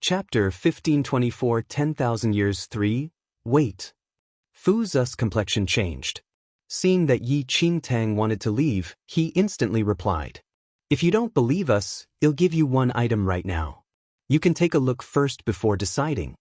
Chapter 1524 10,000 Years 3. Wait. Fu Zu's complexion changed. Seeing that Yi Qingtang wanted to leave, he instantly replied, "If you don't believe us, I'll give you one item right now. You can take a look first before deciding."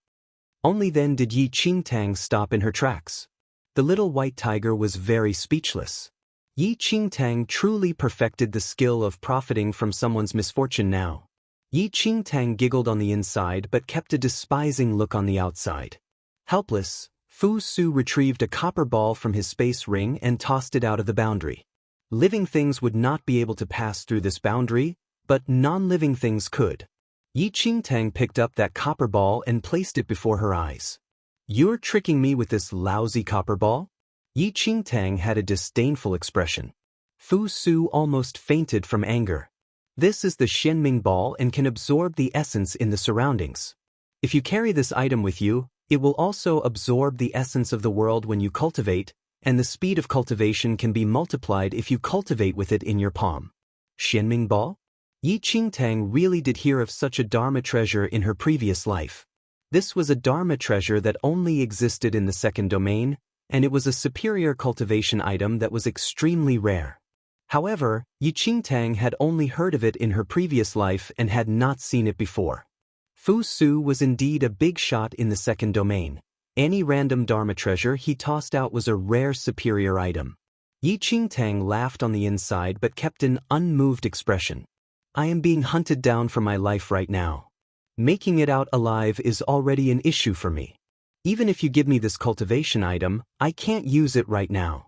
Only then did Yi Qingtang stop in her tracks. The little white tiger was very speechless. Yi Qingtang truly perfected the skill of profiting from someone's misfortune now. Yi Qingtang giggled on the inside but kept a despising look on the outside. Helpless, Fu Su retrieved a copper ball from his space ring and tossed it out of the boundary. Living things would not be able to pass through this boundary, but non-living things could. Yi Qingtang picked up that copper ball and placed it before her eyes. "You're tricking me with this lousy copper ball?" Yi Qingtang had a disdainful expression. Fu Su almost fainted from anger. This is the Xianming ball and can absorb the essence in the surroundings. If you carry this item with you, it will also absorb the essence of the world when you cultivate, and the speed of cultivation can be multiplied if you cultivate with it in your palm. Xianming ball? Yi Qingtang really did hear of such a Dharma treasure in her previous life. This was a Dharma treasure that only existed in the second domain, and it was a superior cultivation item that was extremely rare. However, Yi Qingtang had only heard of it in her previous life and had not seen it before. Fu Su was indeed a big shot in the second domain. Any random Dharma treasure he tossed out was a rare superior item. Yi Qingtang laughed on the inside but kept an unmoved expression. "I am being hunted down for my life right now. Making it out alive is already an issue for me. Even if you give me this cultivation item, I can't use it right now."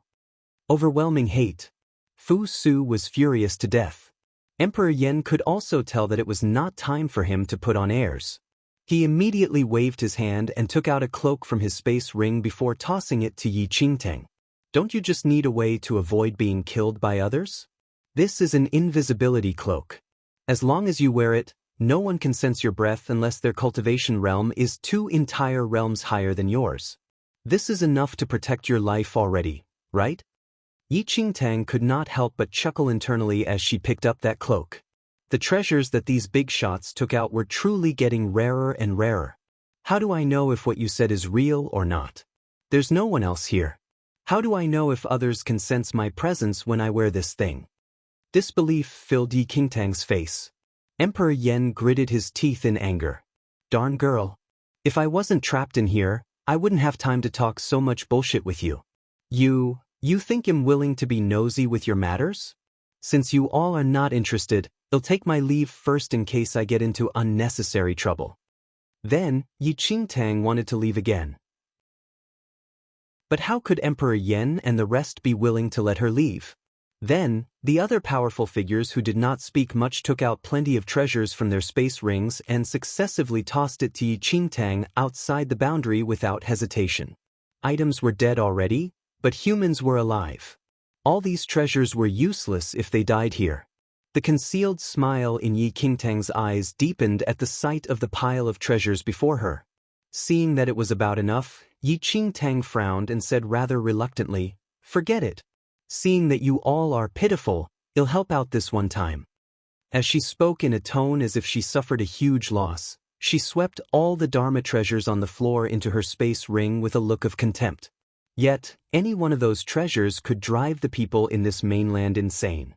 Overwhelming hate. Fu Su was furious to death. Emperor Yen could also tell that it was not time for him to put on airs. He immediately waved his hand and took out a cloak from his space ring before tossing it to Yi Qingtang. "Don't you just need a way to avoid being killed by others? This is an invisibility cloak. As long as you wear it, no one can sense your breath unless their cultivation realm is 2 entire realms higher than yours. This is enough to protect your life already, right?" Yi Qingtang could not help but chuckle internally as she picked up that cloak. The treasures that these big shots took out were truly getting rarer and rarer. "How do I know if what you said is real or not? There's no one else here. How do I know if others can sense my presence when I wear this thing?" Disbelief filled Yi Qingtang's face. Emperor Yen gritted his teeth in anger. "Darn girl. If I wasn't trapped in here, I wouldn't have time to talk so much bullshit with you. You think I'm willing to be nosy with your matters? Since you all are not interested, I'll take my leave first in case I get into unnecessary trouble." Then, Yi Qingtang wanted to leave again. But how could Emperor Yen and the rest be willing to let her leave? Then, the other powerful figures who did not speak much took out plenty of treasures from their space rings and successively tossed it to Yi Qingtang outside the boundary without hesitation. Items were dead already, but humans were alive. All these treasures were useless if they died here. The concealed smile in Yi Qingtang's eyes deepened at the sight of the pile of treasures before her. Seeing that it was about enough, Yi Qingtang frowned and said rather reluctantly, "Forget it. Seeing that you all are pitiful, I'll help out this one time." As she spoke in a tone as if she suffered a huge loss, she swept all the Dharma treasures on the floor into her space ring with a look of contempt. Yet, any one of those treasures could drive the people in this mainland insane.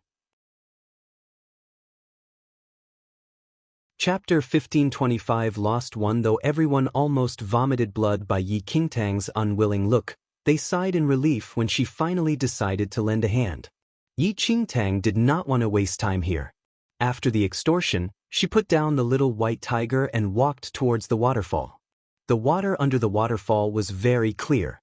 Chapter 1525 Lost One. Though everyone almost vomited blood by Yi Qingtang's unwilling look, they sighed in relief when she finally decided to lend a hand. Yi Qingtang did not want to waste time here. After the extortion, she put down the little white tiger and walked towards the waterfall. The water under the waterfall was very clear.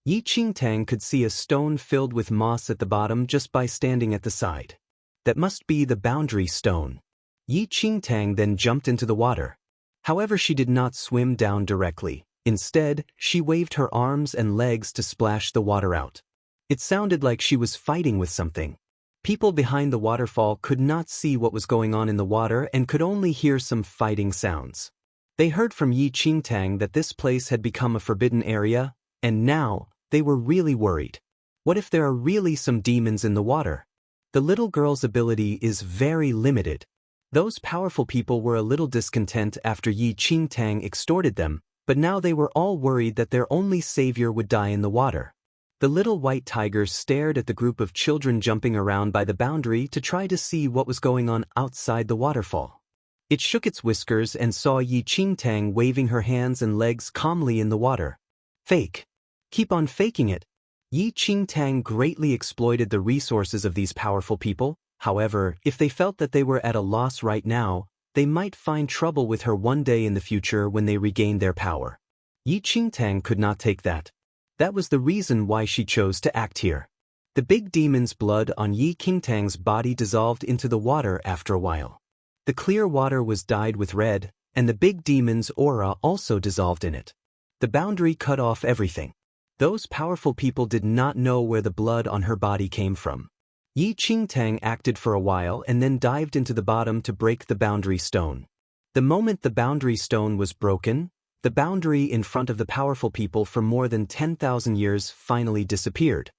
Yi Qingtang could see a stone filled with moss at the bottom just by standing at the side. That must be the boundary stone. Yi Qingtang then jumped into the water. However, she did not swim down directly. Instead, she waved her arms and legs to splash the water out. It sounded like she was fighting with something. People behind the waterfall could not see what was going on in the water and could only hear some fighting sounds. They heard from Yi Qingtang that this place had become a forbidden area, and now, they were really worried. What if there are really some demons in the water? The little girl's ability is very limited. Those powerful people were a little discontent after Yi Qingtang extorted them, but now they were all worried that their only savior would die in the water. The little white tiger stared at the group of children jumping around by the boundary to try to see what was going on outside the waterfall. It shook its whiskers and saw Yi Qingtang waving her hands and legs calmly in the water. Fake. Keep on faking it. Yi Qingtang greatly exploited the resources of these powerful people. However, if they felt that they were at a loss right now, they might find trouble with her one day in the future when they regained their power. Yi Qingtang could not take that. That was the reason why she chose to act here. The big demon's blood on Yi Qingtang's body dissolved into the water after a while. The clear water was dyed with red, and the big demon's aura also dissolved in it. The boundary cut off everything. Those powerful people did not know where the blood on her body came from. Yi Qingtang acted for a while and then dived into the bottom to break the boundary stone. The moment the boundary stone was broken, the boundary in front of the powerful people for more than 10,000 years finally disappeared.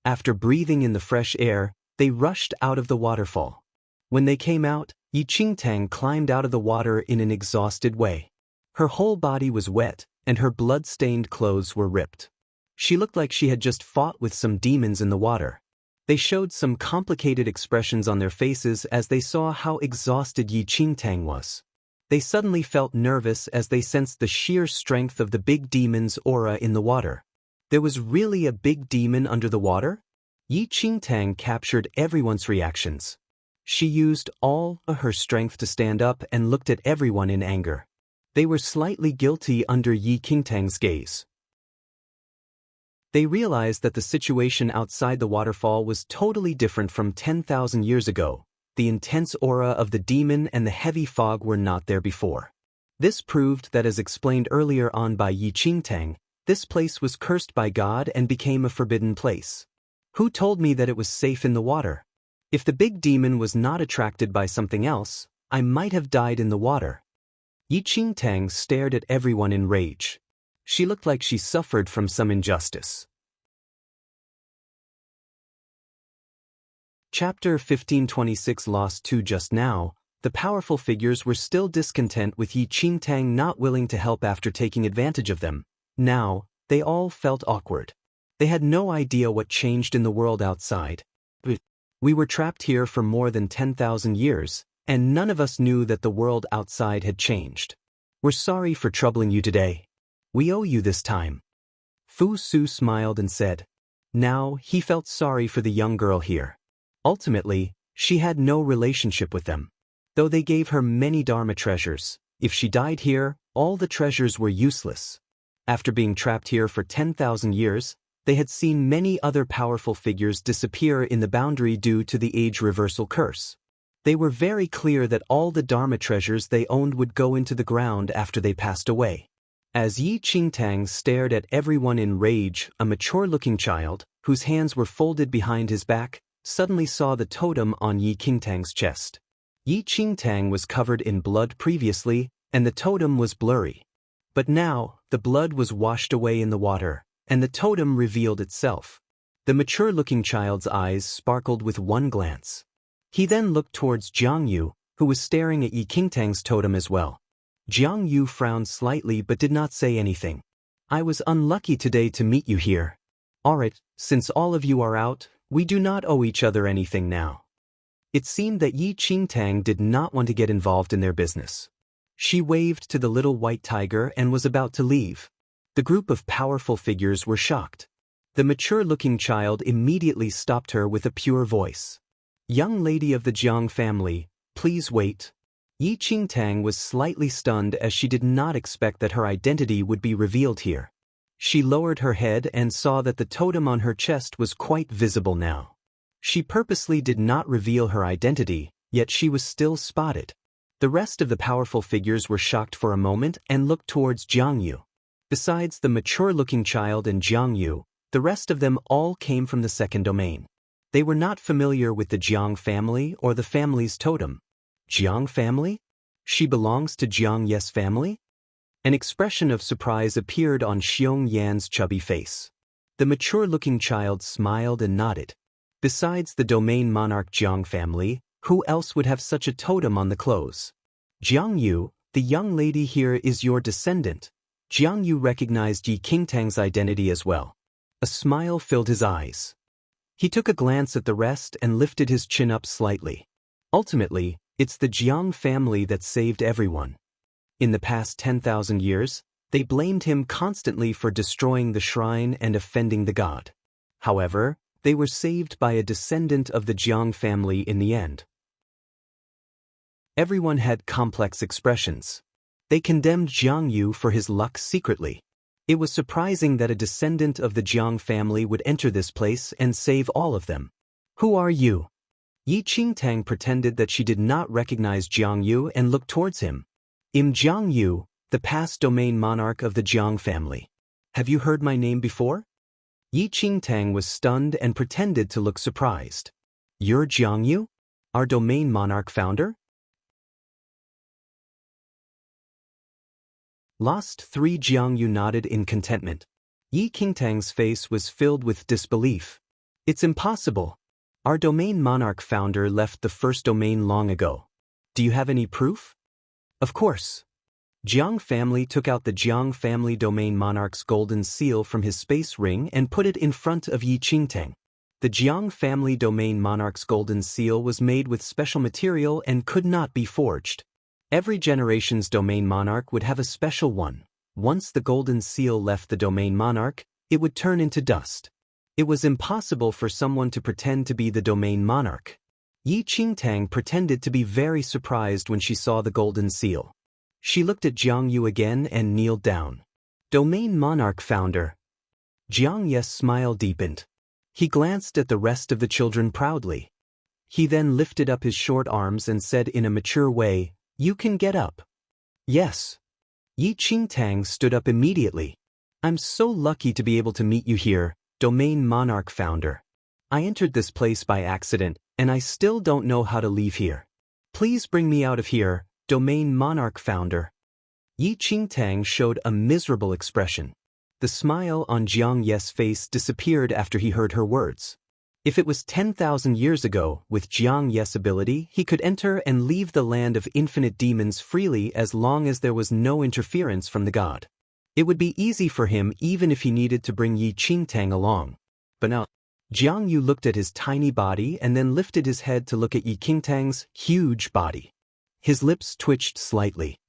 After breathing in the fresh air, they rushed out of the waterfall. When they came out, Yi Qingtang climbed out of the water in an exhausted way. Her whole body was wet, and her blood-stained clothes were ripped. She looked like she had just fought with some demons in the water. They showed some complicated expressions on their faces as they saw how exhausted Yi Qingtang was. They suddenly felt nervous as they sensed the sheer strength of the big demon's aura in the water. There was really a big demon under the water? Yi Qingtang captured everyone's reactions. She used all her strength to stand up and looked at everyone in anger. They were slightly guilty under Yi Qingtang's gaze. They realized that the situation outside the waterfall was totally different from 10,000 years ago. The intense aura of the demon and the heavy fog were not there before. This proved that, as explained earlier on by Yi Qingtang, this place was cursed by God and became a forbidden place. Who told me that it was safe in the water? If the big demon was not attracted by something else, I might have died in the water. Yi Qingtang stared at everyone in rage. She looked like she suffered from some injustice. Chapter 1526 Lost 2. Just now, the powerful figures were still discontent with Yi Qingtang not willing to help after taking advantage of them. Now, they all felt awkward. They had no idea what changed in the world outside. We were trapped here for more than 10,000 years, and none of us knew that the world outside had changed. We're sorry for troubling you today. We owe you this time. Fu Su smiled and said. Now, he felt sorry for the young girl here. Ultimately, she had no relationship with them. Though they gave her many Dharma treasures, if she died here, all the treasures were useless. After being trapped here for 10,000 years, they had seen many other powerful figures disappear in the boundary due to the age reversal curse. They were very clear that all the Dharma treasures they owned would go into the ground after they passed away. As Yi Qingtang stared at everyone in rage, a mature-looking child, whose hands were folded behind his back, suddenly saw the totem on Yi Qingtang's chest. Yi Qingtang was covered in blood previously, and the totem was blurry. But now, the blood was washed away in the water, and the totem revealed itself. The mature-looking child's eyes sparkled with one glance. He then looked towards Jiang Yu, who was staring at Yi Qingtang's totem as well. Jiang Yu frowned slightly but did not say anything. I was unlucky today to meet you here. Alright, since all of you are out, we do not owe each other anything now. It seemed that Yi Qingtang did not want to get involved in their business. She waved to the little white tiger and was about to leave. The group of powerful figures were shocked. The mature-looking child immediately stopped her with a pure voice. Young lady of the Jiang family, please wait. Yi Qingtang was slightly stunned as she did not expect that her identity would be revealed here. She lowered her head and saw that the totem on her chest was quite visible now. She purposely did not reveal her identity, yet she was still spotted. The rest of the powerful figures were shocked for a moment and looked towards Jiang Yu. Besides the mature-looking child and Jiang Yu, the rest of them all came from the second domain. They were not familiar with the Jiang family or the family's totem. Jiang family? She belongs to Jiang Ye's family? An expression of surprise appeared on Xiong Yan's chubby face. The mature-looking child smiled and nodded. Besides the domain monarch Jiang family, Who else would have such a totem on the clothes? Jiang Yu, the young lady here is your descendant. Jiang Yu recognized Yi Qingtang's identity as well. A smile filled his eyes. He took a glance at the rest and lifted his chin up slightly. Ultimately, it's the Jiang family that saved everyone. In the past 10,000 years, they blamed him constantly for destroying the shrine and offending the god. However, they were saved by a descendant of the Jiang family in the end. Everyone had complex expressions. They condemned Jiang Yu for his luck secretly. It was surprising that a descendant of the Jiang family would enter this place and save all of them. Who are you? Yi Qingtang pretended that she did not recognize Jiang Yu and looked towards him. I'm Jiang Yu, the past domain monarch of the Jiang family. Have you heard my name before? Yi Qingtang was stunned and pretended to look surprised. You're Jiang Yu? Our domain monarch founder? Lost 3 Jiang Yu nodded in contentment. Yi Qingtang's face was filled with disbelief. It's impossible. Our domain monarch founder left the first domain long ago. Do you have any proof? Of course. Jiang family took out the Jiang family domain monarch's golden seal from his space ring and put it in front of Yi Qingtang. The Jiang family domain monarch's golden seal was made with special material and could not be forged. Every generation's domain monarch would have a special one. Once the golden seal left the domain monarch, it would turn into dust. It was impossible for someone to pretend to be the domain monarch. Yi Qingtang pretended to be very surprised when she saw the golden seal. She looked at Jiang Yu again and kneeled down. Domain monarch founder. Jiang Yu's smile deepened. He glanced at the rest of the children proudly. He then lifted up his short arms and said in a mature way, "You can get up." Yes. Yi Qingtang stood up immediately. I'm so lucky to be able to meet you here, domain monarch founder. I entered this place by accident, and I still don't know how to leave here. Please bring me out of here, domain monarch founder. Yi Qingtang showed a miserable expression. The smile on Jiang Yu's face disappeared after he heard her words. If it was 10,000 years ago, with Jiang Yu's ability, he could enter and leave the land of infinite demons freely as long as there was no interference from the god. It would be easy for him even if he needed to bring Yi Qingtang along. But now, Jiang Yu looked at his tiny body and then lifted his head to look at Yi Qingtang's huge body. His lips twitched slightly.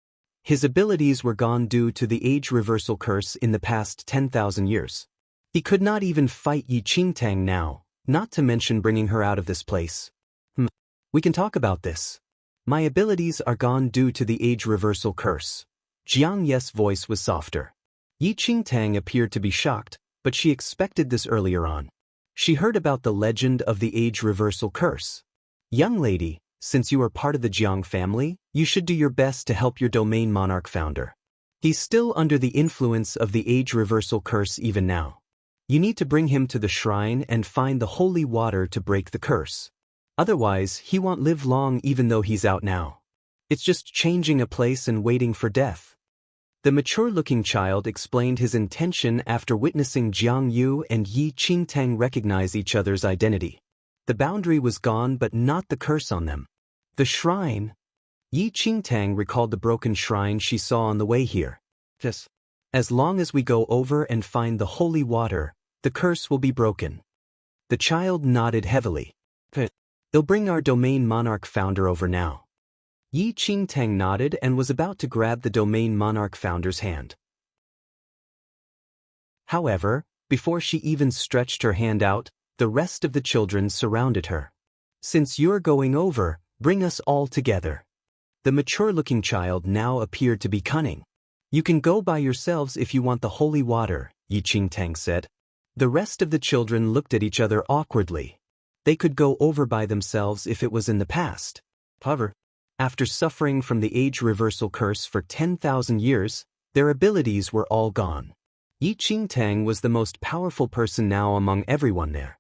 His abilities were gone due to the age reversal curse in the past 10,000 years. He could not even fight Yi Qingtang now, not to mention bringing her out of this place. We can talk about this. My abilities are gone due to the age reversal curse. Jiang Yu's voice was softer. Yi Qingtang appeared to be shocked, but she expected this earlier on. She heard about the legend of the age reversal curse. Young lady, since you are part of the Jiang family, you should do your best to help your domain monarch founder. He's still under the influence of the age reversal curse even now. You need to bring him to the shrine and find the holy water to break the curse. Otherwise, he won't live long even though he's out now. It's just changing a place and waiting for death. The mature-looking child explained his intention after witnessing Jiang Yu and Yi Qingtang recognize each other's identity. The boundary was gone but not the curse on them. The shrine. Yi Qingtang recalled the broken shrine she saw on the way here. Yes. As long as we go over and find the holy water, the curse will be broken. The child nodded heavily. They'll bring our domain monarch founder over now. Yi Qingtang nodded and was about to grab the domain monarch founder's hand. However, before she even stretched her hand out, the rest of the children surrounded her. Since you're going over, bring us all together. The mature-looking child now appeared to be cunning. You can go by yourselves if you want the holy water, Yi Qingtang said. The rest of the children looked at each other awkwardly. They could go over by themselves if it was in the past. However, after suffering from the age reversal curse for 10,000 years, their abilities were all gone. Yi Qingtang was the most powerful person now among everyone there.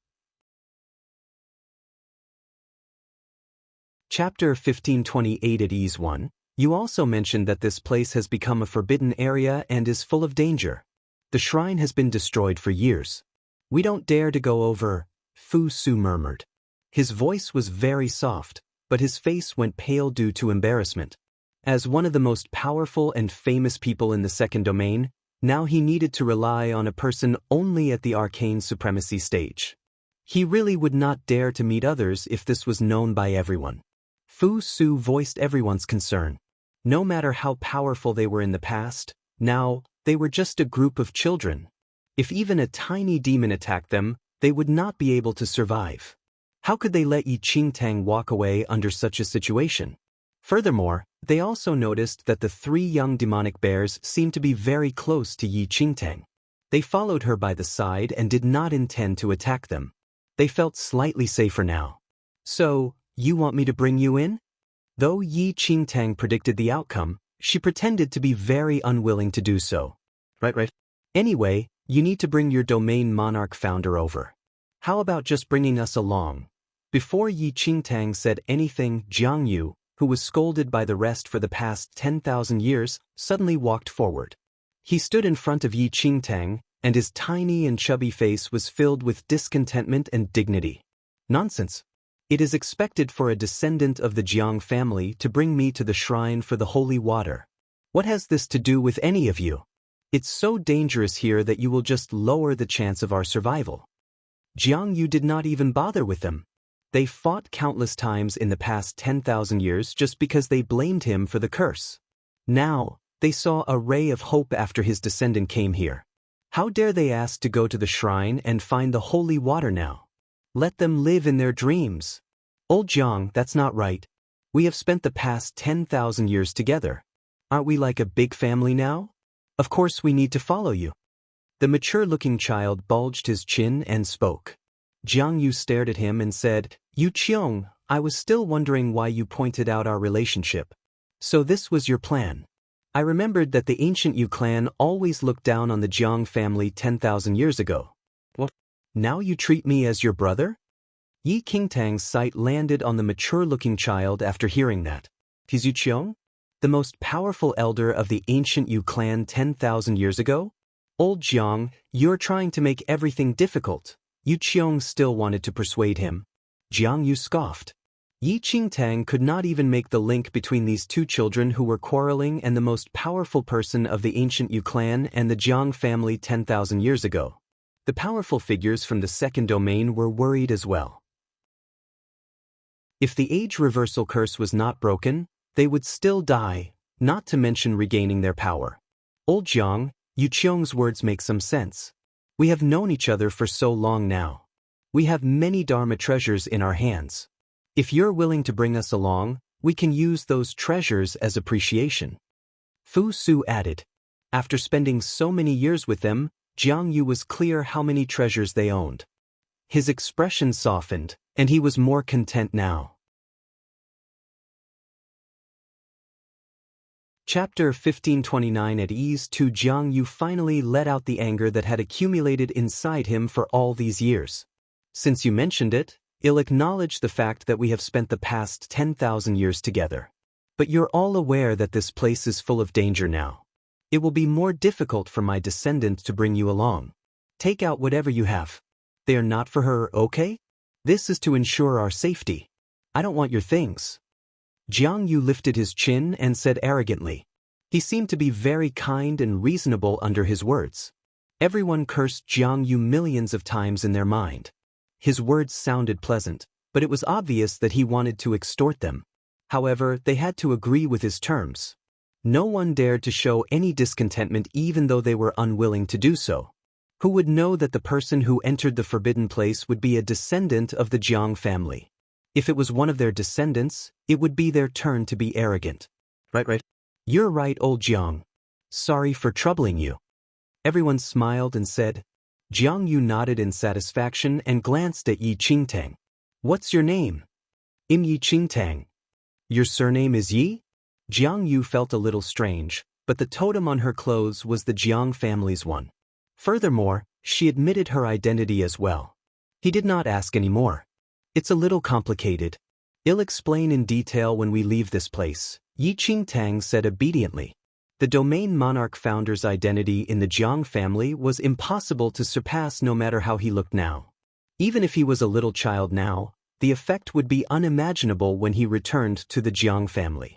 Chapter 1528 at Ease 1. You also mentioned that this place has become a forbidden area and is full of danger. The shrine has been destroyed for years. We don't dare to go over, Fu Su murmured. His voice was very soft, but his face went pale due to embarrassment. As one of the most powerful and famous people in the second domain, now he needed to rely on a person only at the arcane supremacy stage. He really would not dare to meet others if this was known by everyone. Fu Su voiced everyone's concern. No matter how powerful they were in the past, now, they were just a group of children. If even a tiny demon attacked them, they would not be able to survive. How could they let Yi Qingtang walk away under such a situation? Furthermore, they also noticed that the three young demonic bears seemed to be very close to Yi Qingtang. They followed her by the side and did not intend to attack them. They felt slightly safer now. So, you want me to bring you in? Though Yi Qingtang predicted the outcome, she pretended to be very unwilling to do so. Right. Anyway, you need to bring your domain monarch founder over. How about just bringing us along? Before Yi Qingtang said anything, Jiang Yu, who was scolded by the rest for the past 10,000 years, suddenly walked forward. He stood in front of Yi Qingtang, and his tiny and chubby face was filled with discontentment and dignity. Nonsense. It is expected for a descendant of the Jiang family to bring me to the shrine for the holy water. What has this to do with any of you? It's so dangerous here that you will just lower the chance of our survival. Jiang Yu did not even bother with them. They fought countless times in the past 10,000 years just because they blamed him for the curse. Now, they saw a ray of hope after his descendant came here. How dare they ask to go to the shrine and find the holy water now? Let them live in their dreams. Old Jiang, that's not right. We have spent the past 10,000 years together. Aren't we like a big family now? Of course we need to follow you. The mature-looking child bulged his chin and spoke. Jiang Yu stared at him and said, "Yu Qiong, I was still wondering why you pointed out our relationship. So this was your plan." I remembered that the ancient Yu clan always looked down on the Jiang family 10,000 years ago. What? Now you treat me as your brother? Yi Qingtang's sight landed on the mature-looking child after hearing that. He's Yu Qiong? The most powerful elder of the ancient Yu clan 10,000 years ago? Old Jiang, you're trying to make everything difficult. Yu Qiong still wanted to persuade him. Jiang Yu scoffed. Yi Qingtang could not even make the link between these two children who were quarreling and the most powerful person of the ancient Yu clan and the Jiang family 10,000 years ago. The powerful figures from the second domain were worried as well. If the age reversal curse was not broken, they would still die, not to mention regaining their power. Old Jiang, Yu Qiong's words make some sense. We have known each other for so long now. We have many Dharma treasures in our hands. If you're willing to bring us along, we can use those treasures as appreciation. Fu Su added. After spending so many years with them, Jiang Yu was clear how many treasures they owned. His expression softened, and he was more content now. Chapter 1529. At ease. Jiang Yu finally let out the anger that had accumulated inside him for all these years. Since you mentioned it, I'll acknowledge the fact that we have spent the past 10,000 years together. But you're all aware that this place is full of danger now. It will be more difficult for my descendant to bring you along. Take out whatever you have. They are not for her, okay? This is to ensure our safety. I don't want your things. Jiang Yu lifted his chin and said arrogantly. He seemed to be very kind and reasonable under his words. Everyone cursed Jiang Yu millions of times in their mind. His words sounded pleasant, but it was obvious that he wanted to extort them. However, they had to agree with his terms. No one dared to show any discontentment even though they were unwilling to do so. Who would know that the person who entered the forbidden place would be a descendant of the Jiang family? If it was one of their descendants, it would be their turn to be arrogant. Right. You're right, old Jiang. Sorry for troubling you. Everyone smiled and said. Jiang Yu nodded in satisfaction and glanced at Yi Qingtang. What's your name? Yi Qingtang. Your surname is Yi? Jiang Yu felt a little strange, but the totem on her clothes was the Jiang family's one. Furthermore, she admitted her identity as well. He did not ask any more. It's a little complicated. I'll explain in detail when we leave this place, Yi Qingtang said obediently. The domain monarch founder's identity in the Jiang family was impossible to surpass no matter how he looked now. Even if he was a little child now, the effect would be unimaginable when he returned to the Jiang family.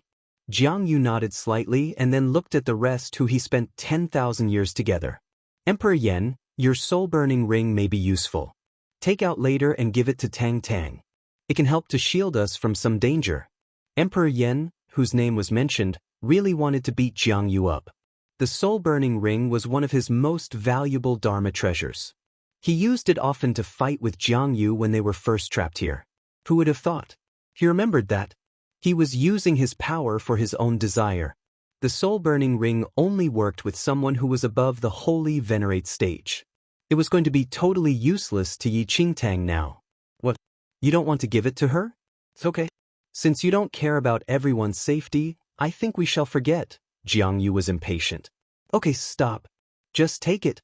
Jiang Yu nodded slightly and then looked at the rest who he spent 10,000 years together. Emperor Yen, your soul-burning ring may be useful. Take out later and give it to Tang Tang. It can help to shield us from some danger. Emperor Yen, whose name was mentioned, really wanted to beat Jiang Yu up. The soul-burning ring was one of his most valuable Dharma treasures. He used it often to fight with Jiang Yu when they were first trapped here. Who would have thought? He remembered that. He was using his power for his own desire. The soul-burning ring only worked with someone who was above the holy venerate stage. It was going to be totally useless to Yi Qingtang now. What? You don't want to give it to her? It's okay. Since you don't care about everyone's safety, I think we shall forget. Jiang Yu was impatient. Okay, stop. Just take it.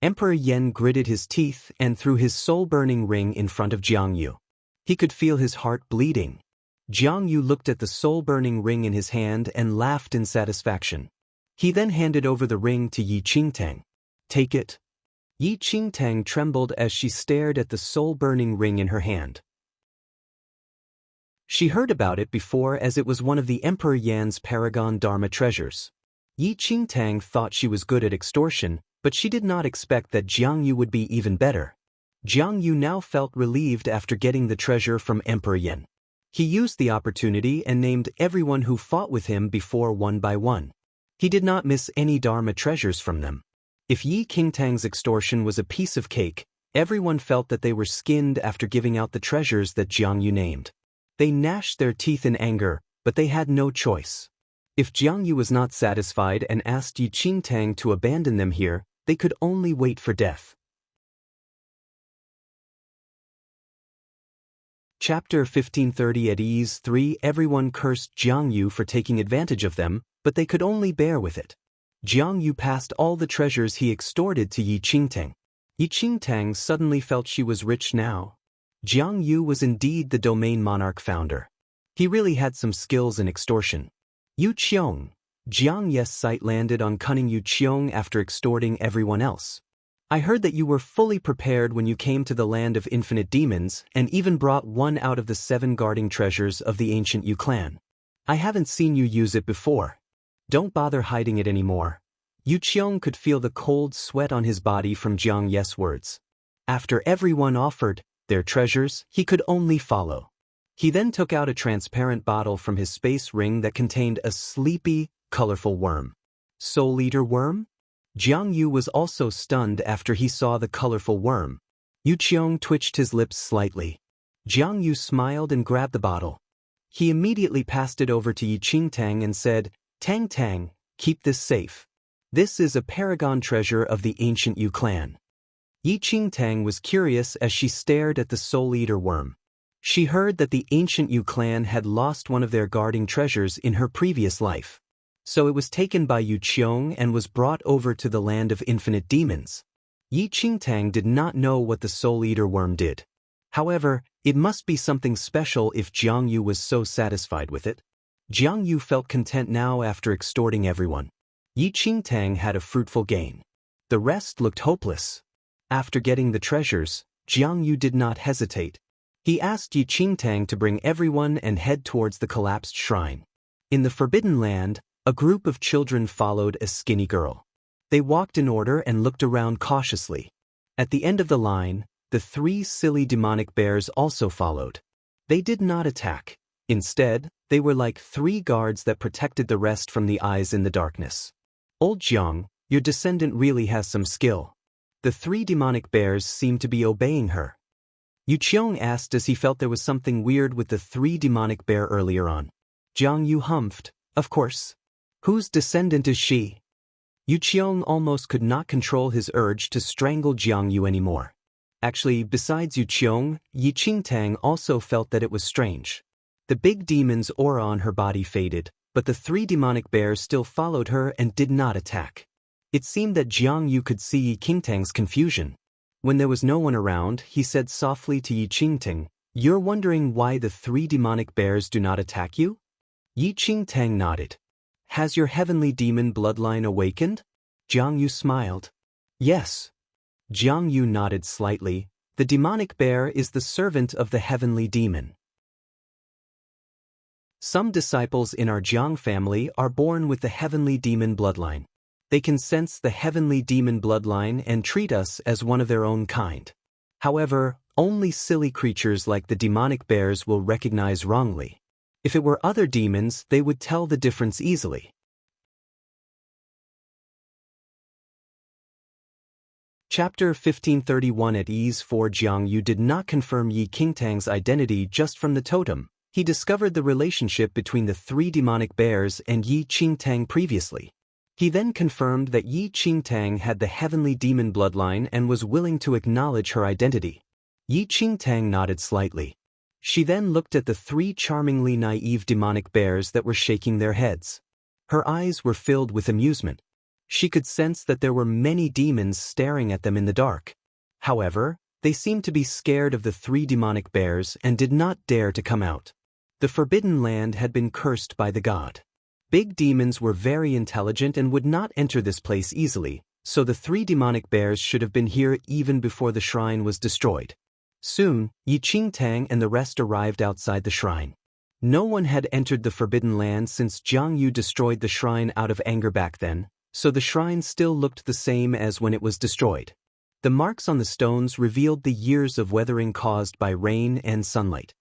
Emperor Yen gritted his teeth and threw his soul-burning ring in front of Jiang Yu. He could feel his heart bleeding. Jiang Yu looked at the soul-burning ring in his hand and laughed in satisfaction. He then handed over the ring to Yi Qingtang. Take it. Yi Qingtang trembled as she stared at the soul-burning ring in her hand. She heard about it before as it was one of the Emperor Yan's paragon Dharma treasures. Yi Qingtang thought she was good at extortion, but she did not expect that Jiang Yu would be even better. Jiang Yu now felt relieved after getting the treasure from Emperor Yan. He used the opportunity and named everyone who fought with him before one by one. He did not miss any Dharma treasures from them. If Yi Qingtang's extortion was a piece of cake, everyone felt that they were skinned after giving out the treasures that Jiang Yu named. They gnashed their teeth in anger, but they had no choice. If Jiang Yu was not satisfied and asked Yi Qingtang to abandon them here, they could only wait for death. Chapter 1530 At ease 3 Everyone cursed Jiang Yu for taking advantage of them, but they could only bear with it. Jiang Yu passed all the treasures he extorted to Yi Qingtang. Yi Qingtang suddenly felt she was rich now. Jiang Yu was indeed the domain monarch founder. He really had some skills in extortion. Yu Qiong. Jiang Ye's sight landed on cunning Yu Qiong after extorting everyone else. I heard that you were fully prepared when you came to the land of infinite demons and even brought one out of the 7 guarding treasures of the ancient Yu clan. I haven't seen you use it before. Don't bother hiding it anymore. Yu Qiong could feel the cold sweat on his body from Jiang Ye's words. After everyone offered their treasures, he could only follow. He then took out a transparent bottle from his space ring that contained a sleepy, colorful worm. Soul Eater worm? Jiang Yu was also stunned after he saw the colorful worm. Yu Qiong twitched his lips slightly. Jiang Yu smiled and grabbed the bottle. He immediately passed it over to Yi Qingtang and said, Tang Tang, keep this safe. This is a paragon treasure of the ancient Yu clan. Yi Qingtang was curious as she stared at the Soul Eater worm. She heard that the ancient Yu clan had lost one of their guarding treasures in her previous life. So it was taken by Yu Qiong and was brought over to the land of infinite demons. Yi Qingtang did not know what the Soul Eater worm did. However, it must be something special if Jiang Yu was so satisfied with it. Jiang Yu felt content now after extorting everyone. Yi Qingtang had a fruitful gain. The rest looked hopeless. After getting the treasures, Jiang Yu did not hesitate. He asked Yi Qingtang to bring everyone and head towards the collapsed shrine. In the Forbidden Land, a group of children followed a skinny girl. They walked in order and looked around cautiously. At the end of the line, the 3 silly demonic bears also followed. They did not attack. Instead, they were like 3 guards that protected the rest from the eyes in the darkness. Old Jiang, your descendant really has some skill. The 3 demonic bears seemed to be obeying her. Yu Qiong asked as he felt there was something weird with the 3 demonic bear earlier on. Jiang Yu humphed, of course. Whose descendant is she? Yu Qiong almost could not control his urge to strangle Jiang Yu anymore. Actually, besides Yu Qiong, Yi Qingtang also felt that it was strange. The big demon's aura on her body faded, but the 3 demonic bears still followed her and did not attack. It seemed that Jiang Yu could see Yi Qingtang's confusion. When there was no one around, he said softly to Yi Qingtang, You're wondering why the 3 demonic bears do not attack you? Yi Qingtang nodded. Has your heavenly demon bloodline awakened? Jiang Yu smiled. Yes. Jiang Yu nodded slightly, The demonic bear is the servant of the heavenly demon. Some disciples in our Jiang family are born with the heavenly demon bloodline. They can sense the heavenly demon bloodline and treat us as one of their own kind. However, only silly creatures like the demonic bears will recognize wrongly. If it were other demons, they would tell the difference easily. Chapter 1531. At ease. For Jiang Yu did not confirm Yi Qingtang's identity just from the totem. He discovered the relationship between the three demonic bears and Yi Qingtang previously. He then confirmed that Yi Qingtang had the heavenly demon bloodline and was willing to acknowledge her identity. Yi Qingtang nodded slightly. She then looked at the three charmingly naive demonic bears that were shaking their heads. Her eyes were filled with amusement. She could sense that there were many demons staring at them in the dark. However, they seemed to be scared of the three demonic bears and did not dare to come out. The Forbidden Land had been cursed by the god. Big demons were very intelligent and would not enter this place easily, so the three demonic bears should have been here even before the shrine was destroyed. Soon, Yi Qingtang and the rest arrived outside the shrine. No one had entered the Forbidden Land since Jiang Yu destroyed the shrine out of anger back then, so the shrine still looked the same as when it was destroyed. The marks on the stones revealed the years of weathering caused by rain and sunlight.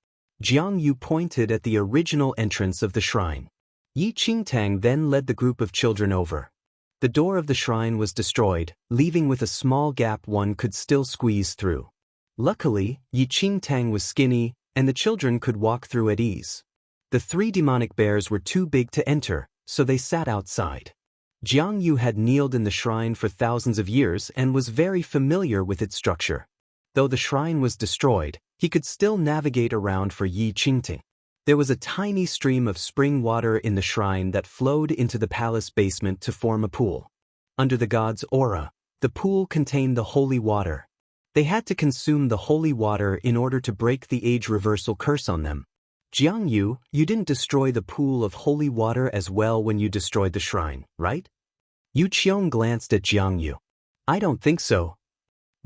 Jiang Yu pointed at the original entrance of the shrine. Yi Qingtang then led the group of children over. The door of the shrine was destroyed, leaving with a small gap one could still squeeze through. Luckily, Yi Qingtang was skinny, and the children could walk through at ease. The three demonic bears were too big to enter, so they sat outside. Jiang Yu had kneeled in the shrine for thousands of years and was very familiar with its structure. Though the shrine was destroyed, he could still navigate around for Yi Qingtang. There was a tiny stream of spring water in the shrine that flowed into the palace basement to form a pool. Under the god's aura, the pool contained the holy water. They had to consume the holy water in order to break the age reversal curse on them. Jiang Yu, you didn't destroy the pool of holy water as well when you destroyed the shrine, right? Yu Qiong glanced at Jiang Yu. I don't think so.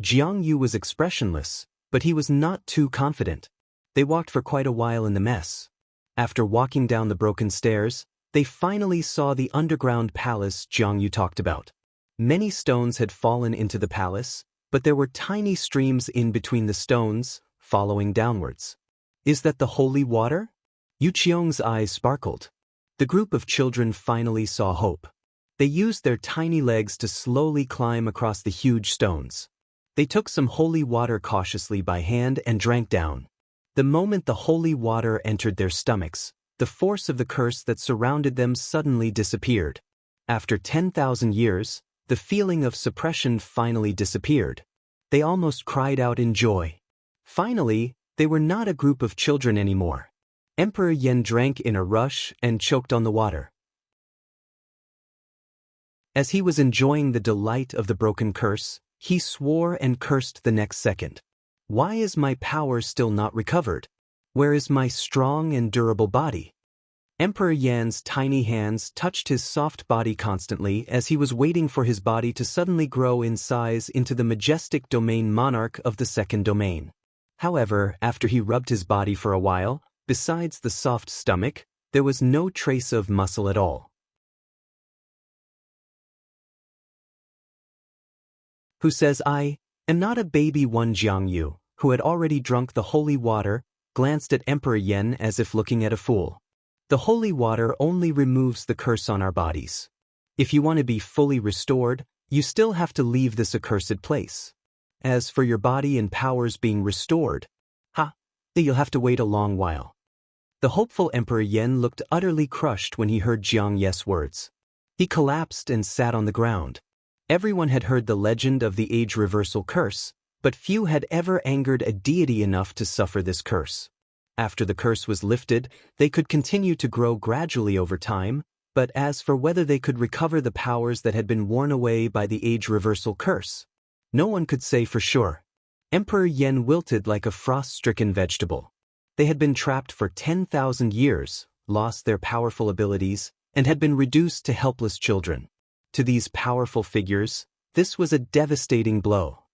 Jiang Yu was expressionless, but he was not too confident. They walked for quite a while in the mess. After walking down the broken stairs, they finally saw the underground palace Jiang Yu talked about. Many stones had fallen into the palace, but there were tiny streams in between the stones, following downwards. Is that the holy water? Yu Qiong's eyes sparkled. The group of children finally saw hope. They used their tiny legs to slowly climb across the huge stones. They took some holy water cautiously by hand and drank down. The moment the holy water entered their stomachs, the force of the curse that surrounded them suddenly disappeared. After 10,000 years, the feeling of suppression finally disappeared. They almost cried out in joy. Finally, they were not a group of children anymore. Emperor Yan drank in a rush and choked on the water. As he was enjoying the delight of the broken curse, he swore and cursed the next second. Why is my power still not recovered? Where is my strong and durable body? Emperor Yan's tiny hands touched his soft body constantly as he was waiting for his body to suddenly grow in size into the majestic domain monarch of the second domain. However, after he rubbed his body for a while, besides the soft stomach, there was no trace of muscle at all. Who says I am not a baby? One Jiang Yu, who had already drunk the holy water, glanced at Emperor Yan as if looking at a fool. The holy water only removes the curse on our bodies. If you want to be fully restored, you still have to leave this accursed place. As for your body and powers being restored, you'll have to wait a long while. The hopeful Emperor Yan looked utterly crushed when he heard Jiang Ye's words. He collapsed and sat on the ground. Everyone had heard the legend of the age reversal curse, but few had ever angered a deity enough to suffer this curse. After the curse was lifted, they could continue to grow gradually over time, but as for whether they could recover the powers that had been worn away by the age reversal curse, no one could say for sure. Emperor Yan wilted like a frost-stricken vegetable. They had been trapped for 10,000 years, lost their powerful abilities, and had been reduced to helpless children. To these powerful figures, this was a devastating blow.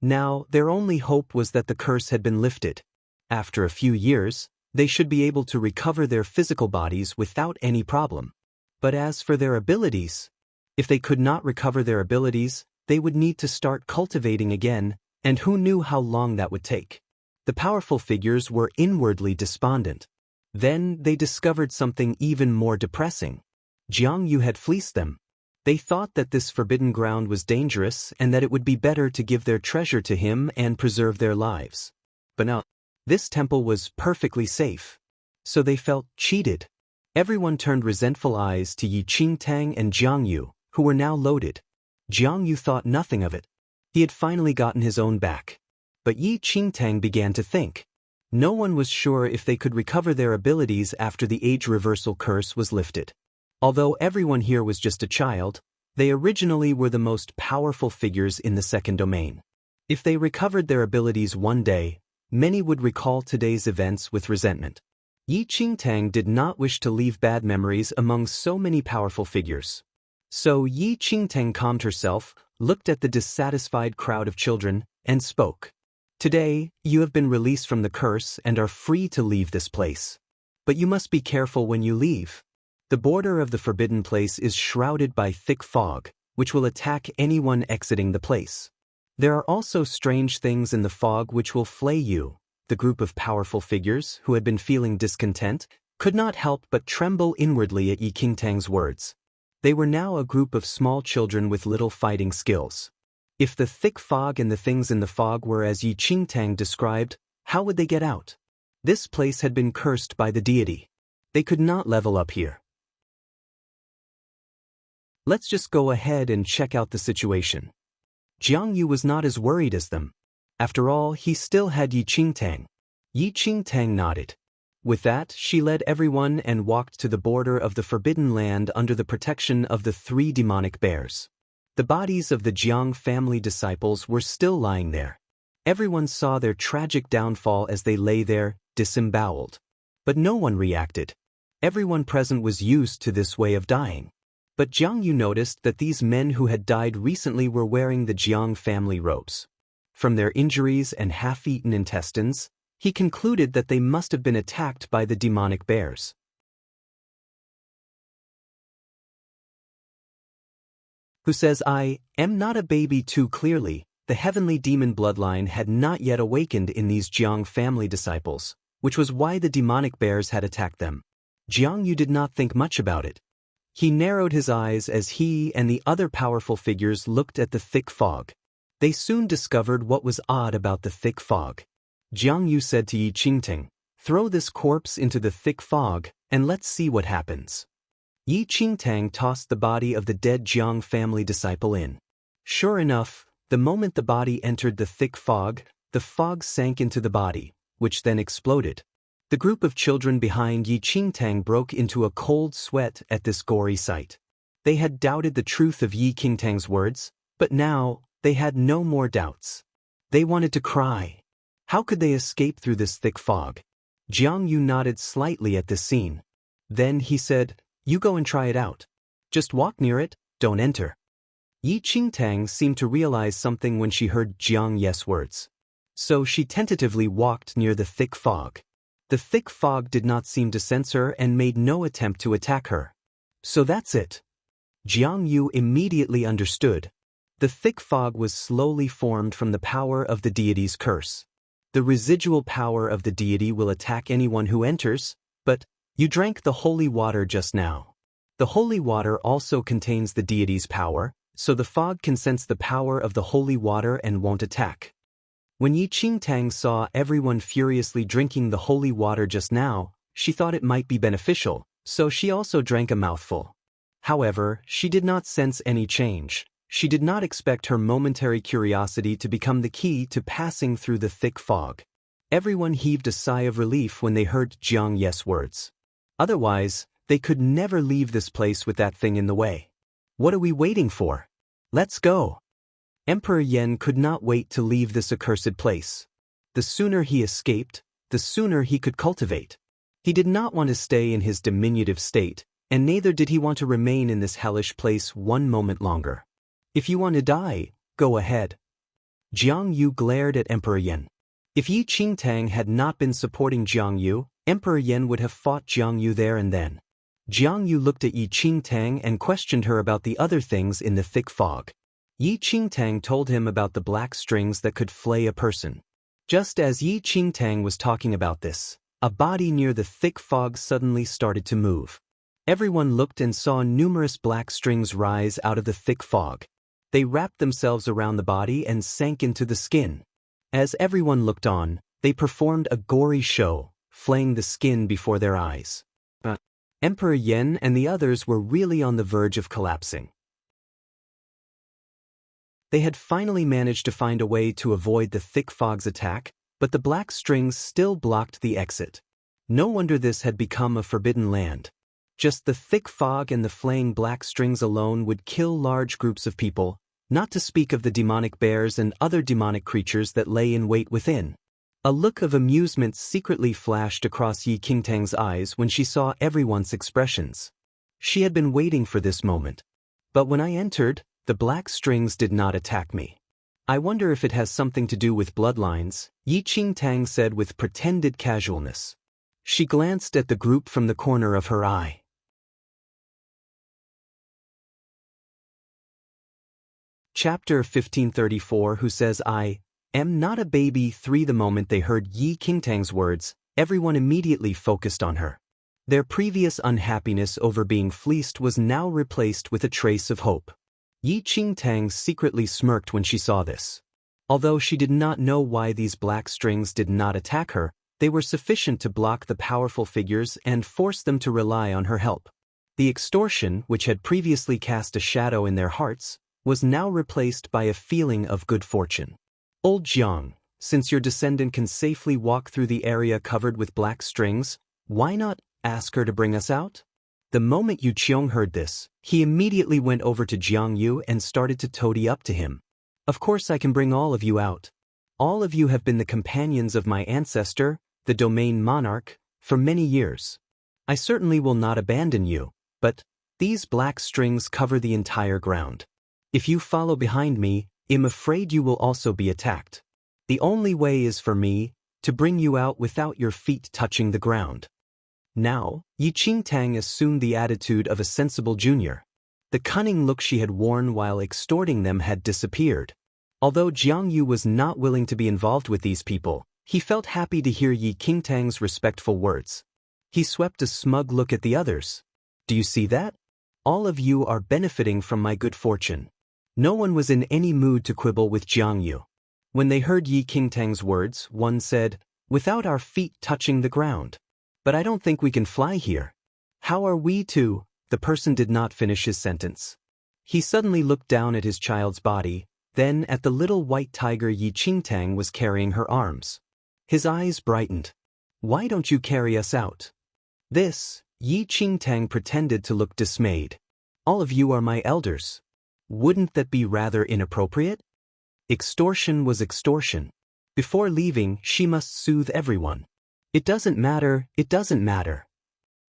Now, their only hope was that the curse had been lifted. After a few years, they should be able to recover their physical bodies without any problem. But as for their abilities, if they could not recover their abilities, they would need to start cultivating again, and who knew how long that would take. The powerful figures were inwardly despondent. Then they discovered something even more depressing. Jiang Yu had fleeced them. They thought that this forbidden ground was dangerous and that it would be better to give their treasure to him and preserve their lives. But no, this temple was perfectly safe. So they felt cheated. Everyone turned resentful eyes to Yi Qingtang and Jiang Yu, who were now loaded. Jiang Yu thought nothing of it. He had finally gotten his own back. But Yi Qingtang began to think. No one was sure if they could recover their abilities after the age reversal curse was lifted. Although everyone here was just a child, they originally were the most powerful figures in the second domain. If they recovered their abilities one day, many would recall today's events with resentment. Yi Qingtang did not wish to leave bad memories among so many powerful figures. So Yi Qingtang calmed herself, looked at the dissatisfied crowd of children, and spoke. Today, you have been released from the curse and are free to leave this place. But you must be careful when you leave. The border of the forbidden place is shrouded by thick fog, which will attack anyone exiting the place. There are also strange things in the fog which will flay you. The group of powerful figures, who had been feeling discontent, could not help but tremble inwardly at Yi Qingtang's words. They were now a group of small children with little fighting skills. If the thick fog and the things in the fog were as Yi Qingtang described, how would they get out? This place had been cursed by the deity. They could not level up here. Let's just go ahead and check out the situation. Jiang Yu was not as worried as them. After all, he still had Yi Qingtang. Yi Qingtang nodded. With that, she led everyone and walked to the border of the forbidden land under the protection of the 3 demonic bears. The bodies of the Jiang family disciples were still lying there. Everyone saw their tragic downfall as they lay there, disemboweled. But no one reacted. Everyone present was used to this way of dying. But Jiang Yu noticed that these men who had died recently were wearing the Jiang family robes. From their injuries and half-eaten intestines, he concluded that they must have been attacked by the demonic bears. Who says, "I am not a baby" too clearly, the heavenly demon bloodline had not yet awakened in these Jiang family disciples, which was why the demonic bears had attacked them. Jiang Yu did not think much about it. He narrowed his eyes as he and the other powerful figures looked at the thick fog. They soon discovered what was odd about the thick fog. Jiang Yu said to Yi Qingtang, "Throw this corpse into the thick fog, and let's see what happens." Yi Qingtang tossed the body of the dead Jiang family disciple in. Sure enough, the moment the body entered the thick fog sank into the body, which then exploded. The group of children behind Yi Qingtang broke into a cold sweat at this gory sight. They had doubted the truth of Yi Qingtang's words, but now, they had no more doubts. They wanted to cry. How could they escape through this thick fog? Jiang Yu nodded slightly at this scene. Then he said, "You go and try it out. Just walk near it, don't enter." Yi Qingtang seemed to realize something when she heard Jiang Ye's words. So she tentatively walked near the thick fog. The thick fog did not seem to sense her and made no attempt to attack her. So that's it. Jiang Yu immediately understood. The thick fog was slowly formed from the power of the deity's curse. The residual power of the deity will attack anyone who enters, but you drank the holy water just now. The holy water also contains the deity's power, so the fog can sense the power of the holy water and won't attack. When Yi Qingtang saw everyone furiously drinking the holy water just now, she thought it might be beneficial, so she also drank a mouthful. However, she did not sense any change. She did not expect her momentary curiosity to become the key to passing through the thick fog. Everyone heaved a sigh of relief when they heard Jiang Ye's words. Otherwise, they could never leave this place with that thing in the way. What are we waiting for? Let's go. Emperor Yan could not wait to leave this accursed place. The sooner he escaped, the sooner he could cultivate. He did not want to stay in his diminutive state, and neither did he want to remain in this hellish place one moment longer. If you want to die, go ahead. Jiang Yu glared at Emperor Yan. If Yi Qingtang had not been supporting Jiang Yu, Emperor Yan would have fought Jiang Yu there and then. Jiang Yu looked at Yi Qingtang and questioned her about the other things in the thick fog. Yi Qingtang told him about the black strings that could flay a person. Just as Yi Qingtang was talking about this, a body near the thick fog suddenly started to move. Everyone looked and saw numerous black strings rise out of the thick fog. They wrapped themselves around the body and sank into the skin. As everyone looked on, they performed a gory show, flaying the skin before their eyes. Emperor Yan and the others were really on the verge of collapsing. They had finally managed to find a way to avoid the thick fog's attack, but the black strings still blocked the exit. No wonder this had become a forbidden land. Just the thick fog and the flaying black strings alone would kill large groups of people, not to speak of the demonic bears and other demonic creatures that lay in wait within. A look of amusement secretly flashed across Yi Qingtang's eyes when she saw everyone's expressions. She had been waiting for this moment. But when I entered, the black strings did not attack me. I wonder if it has something to do with bloodlines, Yi Qingtang said with pretended casualness. She glanced at the group from the corner of her eye. Chapter 1534 Who says I am not a baby 3 The moment they heard Yi Qingtang's words, everyone immediately focused on her. Their previous unhappiness over being fleeced was now replaced with a trace of hope. Yi Qingtang secretly smirked when she saw this. Although she did not know why these black strings did not attack her, they were sufficient to block the powerful figures and force them to rely on her help. The extortion, which had previously cast a shadow in their hearts, was now replaced by a feeling of good fortune. Old Jiang, since your descendant can safely walk through the area covered with black strings, why not ask her to bring us out? The moment Yu Qiong heard this, he immediately went over to Jiang Yu and started to toady up to him. Of course I can bring all of you out. All of you have been the companions of my ancestor, the domain monarch, for many years. I certainly will not abandon you, but these black strings cover the entire ground. If you follow behind me, I'm afraid you will also be attacked. The only way is for me to bring you out without your feet touching the ground. Now, Yi Qingtang assumed the attitude of a sensible junior. The cunning look she had worn while extorting them had disappeared. Although Jiang Yu was not willing to be involved with these people, he felt happy to hear Yi Qingtang's respectful words. He swept a smug look at the others. Do you see that? All of you are benefiting from my good fortune. No one was in any mood to quibble with Jiang Yu. When they heard Yi Qingtang's words, one said, without our feet touching the ground. But I don't think we can fly here. How are we to? The person did not finish his sentence. He suddenly looked down at his child's body, then at the little white tiger Yi Qingtang was carrying her arms. His eyes brightened. Why don't you carry us out? This, Yi Qingtang pretended to look dismayed. All of you are my elders. Wouldn't that be rather inappropriate? Extortion was extortion. Before leaving, she must soothe everyone. It doesn't matter, it doesn't matter.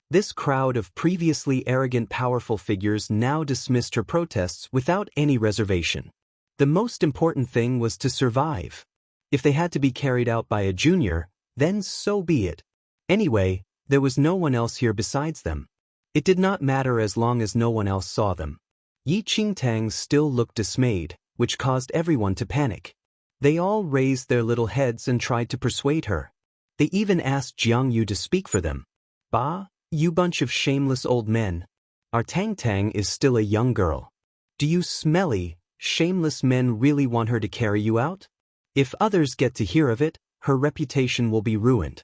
This crowd of previously arrogant powerful figures now dismissed her protests without any reservation. The most important thing was to survive. If they had to be carried out by a junior, then so be it. Anyway, there was no one else here besides them. It did not matter as long as no one else saw them. Yi Qingtang still looked dismayed, which caused everyone to panic. They all raised their little heads and tried to persuade her. They even asked Jiang Yu to speak for them. Bah, you bunch of shameless old men. Our Tang Tang is still a young girl. Do you smelly, shameless men really want her to carry you out? If others get to hear of it, her reputation will be ruined.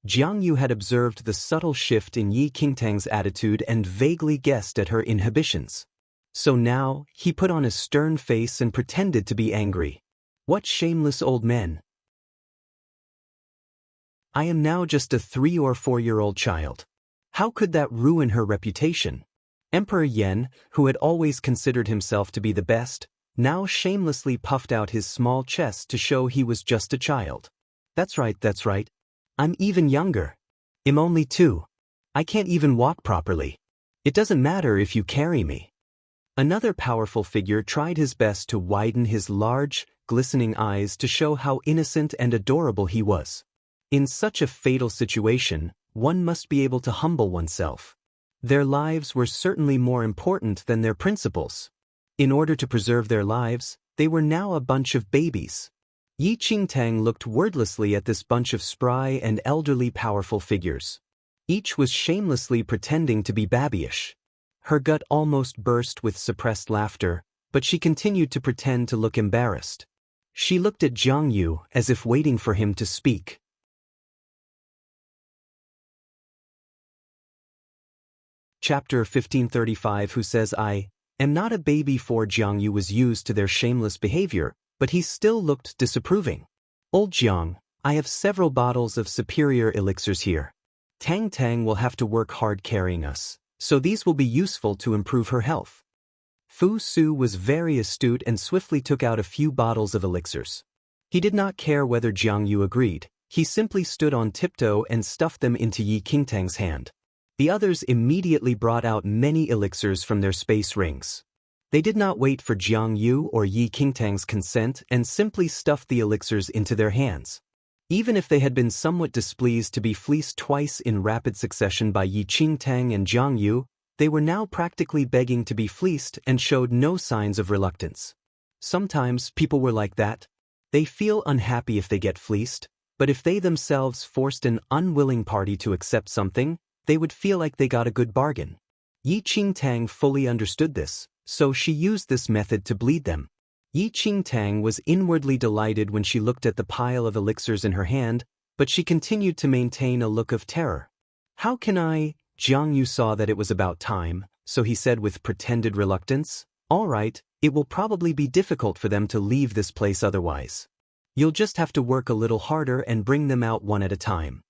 Jiang Yu had observed the subtle shift in Yi Qingtang's attitude and vaguely guessed at her inhibitions. So now, he put on a stern face and pretended to be angry. What shameless old men! I am now just a 3 or 4-year-old child. How could that ruin her reputation? Emperor Yan, who had always considered himself to be the best, now shamelessly puffed out his small chest to show he was just a child. That's right, that's right. I'm even younger. I'm only 2. I can't even walk properly. It doesn't matter if you carry me. Another powerful figure tried his best to widen his large, glistening eyes to show how innocent and adorable he was. In such a fatal situation, one must be able to humble oneself. Their lives were certainly more important than their principles. In order to preserve their lives, they were now a bunch of babies. Yi Qingtang looked wordlessly at this bunch of spry and elderly powerful figures. Each was shamelessly pretending to be babyish. Her gut almost burst with suppressed laughter, but she continued to pretend to look embarrassed. She looked at Jiang Yu as if waiting for him to speak. Chapter 1535. Who says I am not a baby? For Jiang Yu was used to their shameless behavior, but he still looked disapproving. Old Jiang, I have several bottles of superior elixirs here. Tang Tang will have to work hard carrying us, so these will be useful to improve her health. Fu Su was very astute and swiftly took out a few bottles of elixirs. He did not care whether Jiang Yu agreed. He simply stood on tiptoe and stuffed them into Yi Qingtang's hand. The others immediately brought out many elixirs from their space rings. They did not wait for Jiang Yu or Yi Qingtang's consent and simply stuffed the elixirs into their hands. Even if they had been somewhat displeased to be fleeced twice in rapid succession by Yi Qingtang and Jiang Yu, they were now practically begging to be fleeced and showed no signs of reluctance. Sometimes people were like that. They feel unhappy if they get fleeced, but if they themselves forced an unwilling party to accept something, they would feel like they got a good bargain. Yi Qingtang fully understood this, so she used this method to bleed them. Yi Qingtang was inwardly delighted when she looked at the pile of elixirs in her hand, but she continued to maintain a look of terror. How can I? Jiang Yu saw that it was about time, so he said with pretended reluctance, all right, it will probably be difficult for them to leave this place otherwise. You'll just have to work a little harder and bring them out one at a time.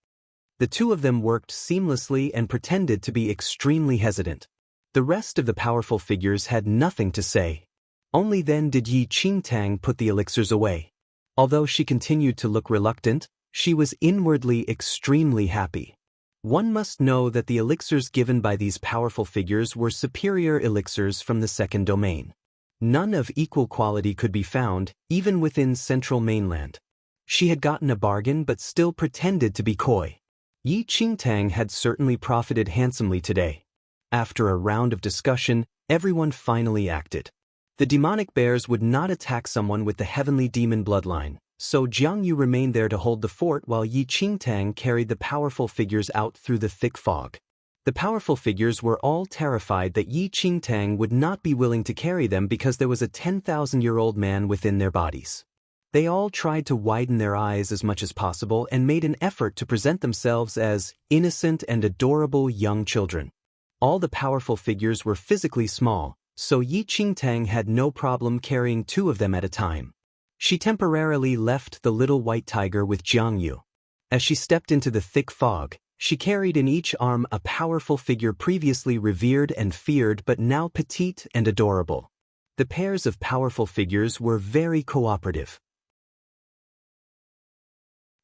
The two of them worked seamlessly and pretended to be extremely hesitant. The rest of the powerful figures had nothing to say. Only then did Yi Qingtang put the elixirs away. Although she continued to look reluctant, she was inwardly extremely happy. One must know that the elixirs given by these powerful figures were superior elixirs from the second domain. None of equal quality could be found, even within central mainland. She had gotten a bargain but still pretended to be coy. Yi Qingtang had certainly profited handsomely today. After a round of discussion, everyone finally acted. The demonic bears would not attack someone with the heavenly demon bloodline, so Jiang Yu remained there to hold the fort while Yi Qingtang carried the powerful figures out through the thick fog. The powerful figures were all terrified that Yi Qingtang would not be willing to carry them because there was a 10,000-year-old man within their bodies. They all tried to widen their eyes as much as possible and made an effort to present themselves as innocent and adorable young children. All the powerful figures were physically small, so Yi Qingtang had no problem carrying two of them at a time. She temporarily left the little white tiger with Jiang Yu. As she stepped into the thick fog, she carried in each arm a powerful figure previously revered and feared but now petite and adorable. The pairs of powerful figures were very cooperative.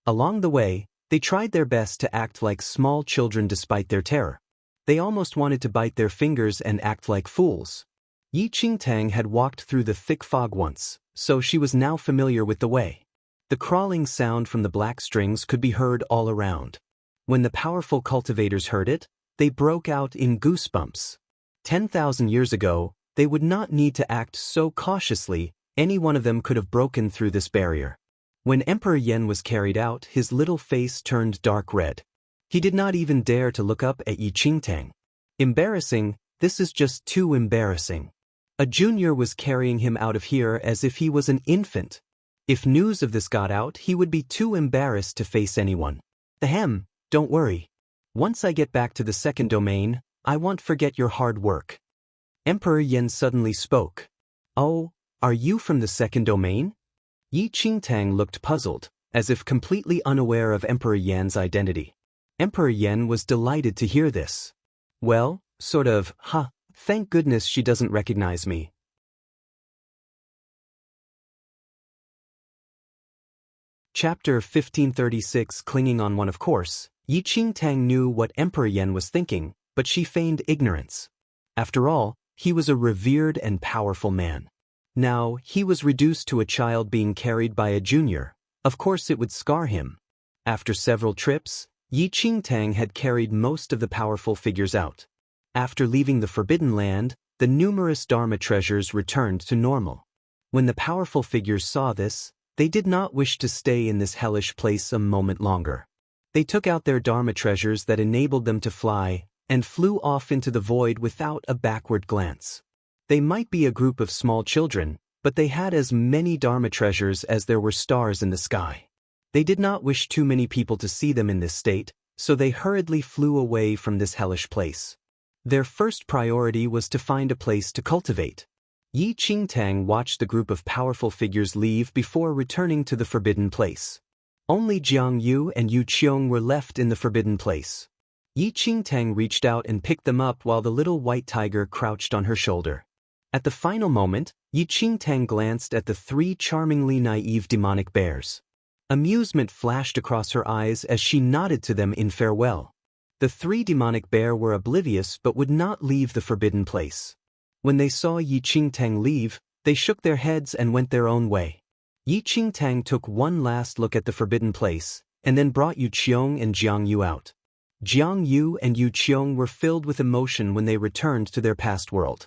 Along the way, they tried their best to act like small children despite their terror. They almost wanted to bite their fingers and act like fools. Yi Qingtang had walked through the thick fog once, so she was now familiar with the way. The crawling sound from the black strings could be heard all around. When the powerful cultivators heard it, they broke out in goosebumps. 10,000 years ago, they would not need to act so cautiously. Any one of them could have broken through this barrier. When Emperor Yan was carried out, his little face turned dark red. He did not even dare to look up at Yi Qingtang. Embarrassing, this is just too embarrassing. A junior was carrying him out of here as if he was an infant. If news of this got out, he would be too embarrassed to face anyone. Ahem, don't worry. Once I get back to the second domain, I won't forget your hard work. Emperor Yan suddenly spoke. Oh, are you from the second domain? Yi Qingtang looked puzzled, as if completely unaware of Emperor Yan's identity. Emperor Yan was delighted to hear this. Well, sort of, thank goodness she doesn't recognize me. Chapter 1536. Clinging on one. Of course, Yi Qingtang knew what Emperor Yan was thinking, but she feigned ignorance. After all, he was a revered and powerful man. Now, he was reduced to a child being carried by a junior. Of course it would scar him. After several trips, Yi Qingtang had carried most of the powerful figures out. After leaving the Forbidden Land, the numerous Dharma treasures returned to normal. When the powerful figures saw this, they did not wish to stay in this hellish place a moment longer. They took out their Dharma treasures that enabled them to fly, and flew off into the void without a backward glance. They might be a group of small children, but they had as many Dharma treasures as there were stars in the sky. They did not wish too many people to see them in this state, so they hurriedly flew away from this hellish place. Their first priority was to find a place to cultivate. Yi Qingtang watched the group of powerful figures leave before returning to the forbidden place. Only Jiang Yu and Yu Qiong were left in the forbidden place. Yi Qingtang reached out and picked them up while the little white tiger crouched on her shoulder. At the final moment, Yi Qingtang glanced at the three charmingly naive demonic bears. Amusement flashed across her eyes as she nodded to them in farewell. The three demonic bear were oblivious but would not leave the forbidden place. When they saw Yi Qingtang leave, they shook their heads and went their own way. Yi Qingtang took one last look at the forbidden place, and then brought Yu Qiong and Jiang Yu out. Jiang Yu and Yu Qiong were filled with emotion when they returned to their past world.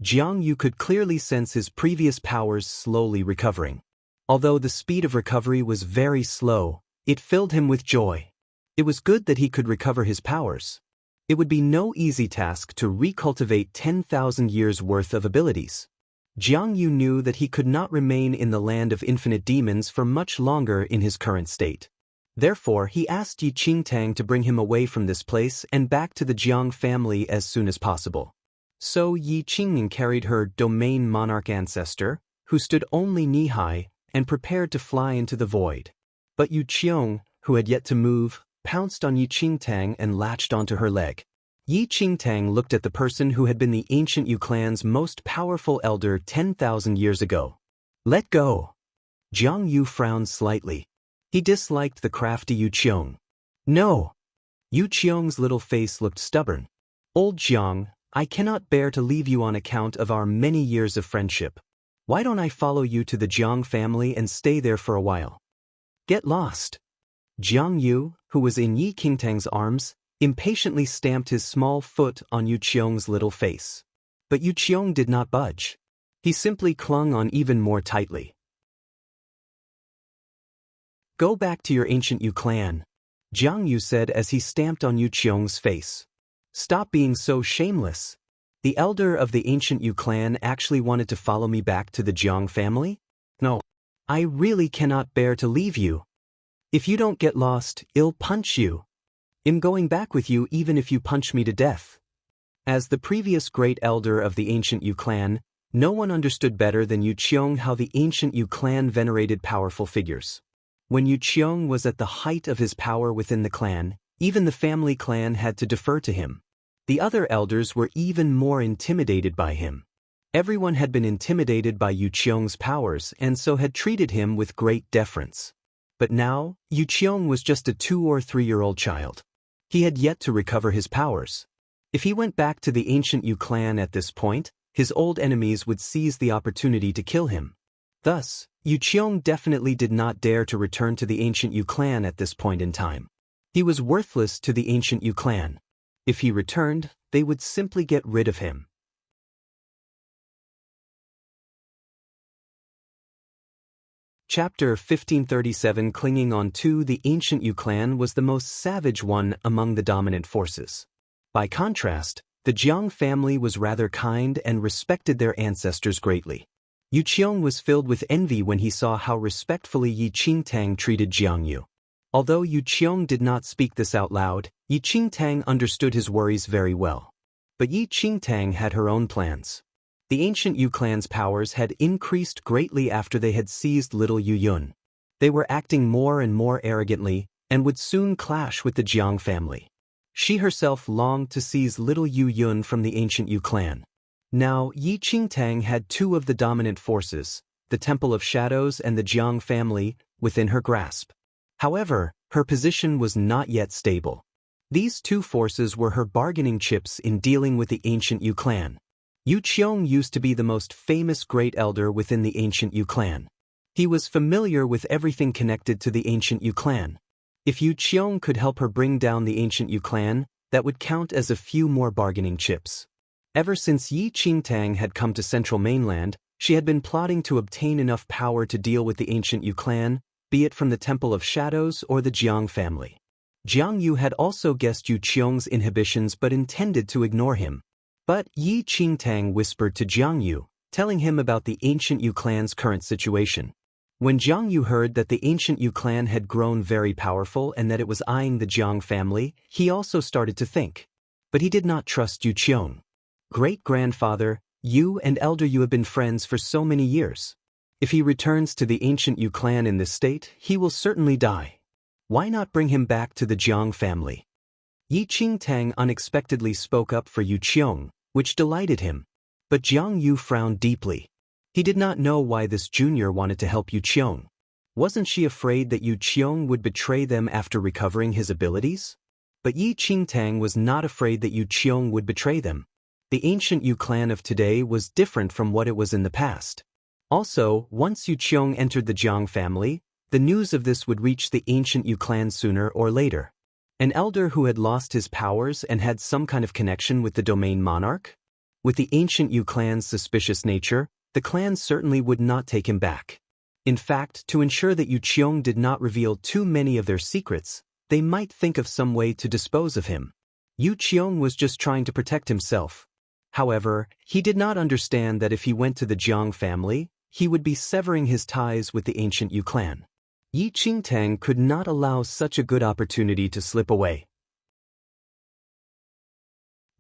Jiang Yu could clearly sense his previous powers slowly recovering. Although the speed of recovery was very slow, it filled him with joy. It was good that he could recover his powers. It would be no easy task to recultivate 10,000 years' worth of abilities. Jiang Yu knew that he could not remain in the land of infinite demons for much longer in his current state. Therefore, he asked Yi Qingtang to bring him away from this place and back to the Jiang family as soon as possible. So Yi Qingming carried her domain monarch ancestor, who stood only knee-high, and prepared to fly into the void. But Yu Qiong, who had yet to move, pounced on Yi Qingtang and latched onto her leg. Yi Qingtang looked at the person who had been the ancient Yu clan's most powerful elder 10,000 years ago. Let go. Jiang Yu frowned slightly. He disliked the crafty Yu Qiong. No. Yu Qiong's little face looked stubborn. Old Jiang, I cannot bear to leave you on account of our many years of friendship. Why don't I follow you to the Jiang family and stay there for a while? Get lost. Jiang Yu, who was in Yi Qingtang's arms, impatiently stamped his small foot on Yu Qiong's little face. But Yu Qiong did not budge. He simply clung on even more tightly. Go back to your ancient Yu clan, Jiang Yu said as he stamped on Yu Qiong's face. Stop being so shameless. The elder of the ancient Yu clan actually wanted to follow me back to the Jiang family? No. I really cannot bear to leave you. If you don't get lost, I'll punch you. I'm going back with you even if you punch me to death. As the previous great elder of the ancient Yu clan, no one understood better than Yu Qiong how the ancient Yu clan venerated powerful figures. When Yu Qiong was at the height of his power within the clan, even the family clan had to defer to him. The other elders were even more intimidated by him. Everyone had been intimidated by Yu Qiong's powers and so had treated him with great deference. But now, Yu Qiong was just a 2- or 3-year-old child. He had yet to recover his powers. If he went back to the ancient Yu clan at this point, his old enemies would seize the opportunity to kill him. Thus, Yu Qiong definitely did not dare to return to the ancient Yu clan at this point in time. He was worthless to the ancient Yu clan. If he returned, they would simply get rid of him. Chapter 1537. Clinging on to the ancient Yu clan was the most savage one among the dominant forces. By contrast, the Jiang family was rather kind and respected their ancestors greatly. Yu Qiong was filled with envy when he saw how respectfully Yi Qingtang treated Jiang Yu. Although Yu Qiong did not speak this out loud, Yi Qingtang understood his worries very well. But Yi Qingtang had her own plans. The ancient Yu clan's powers had increased greatly after they had seized little Yu Yun. They were acting more and more arrogantly, and would soon clash with the Jiang family. She herself longed to seize little Yu Yun from the ancient Yu clan. Now, Yi Qingtang had two of the dominant forces, the Temple of Shadows and the Jiang family, within her grasp. However, her position was not yet stable. These two forces were her bargaining chips in dealing with the ancient Yu clan. Yu Qiong used to be the most famous great elder within the ancient Yu clan. He was familiar with everything connected to the ancient Yu clan. If Yu Qiong could help her bring down the ancient Yu clan, that would count as a few more bargaining chips. Ever since Yi Qingtang had come to central mainland, she had been plotting to obtain enough power to deal with the ancient Yu clan, be it from the Temple of Shadows or the Jiang family. Jiang Yu had also guessed Yu Qiong's inhibitions but intended to ignore him. But Yi Qingtang whispered to Jiang Yu, telling him about the ancient Yu clan's current situation. When Jiang Yu heard that the ancient Yu clan had grown very powerful and that it was eyeing the Jiang family, he also started to think. But he did not trust Yu Qiong. Great-grandfather, you and Elder Yu have been friends for so many years. If he returns to the ancient Yu clan in this state, he will certainly die. Why not bring him back to the Jiang family? Yi Qingtang unexpectedly spoke up for Yu Qiong, which delighted him. But Jiang Yu frowned deeply. He did not know why this junior wanted to help Yu Qiong. Wasn't she afraid that Yu Qiong would betray them after recovering his abilities? But Yi Qingtang was not afraid that Yu Qiong would betray them. The ancient Yu clan of today was different from what it was in the past. Also, once Yu Qiong entered the Jiang family, the news of this would reach the ancient Yu clan sooner or later. An elder who had lost his powers and had some kind of connection with the domain monarch? With the ancient Yu clan's suspicious nature, the clan certainly would not take him back. In fact, to ensure that Yu Qiong did not reveal too many of their secrets, they might think of some way to dispose of him. Yu Qiong was just trying to protect himself. However, he did not understand that if he went to the Jiang family, he would be severing his ties with the ancient Yu clan. Yi Qingtang could not allow such a good opportunity to slip away.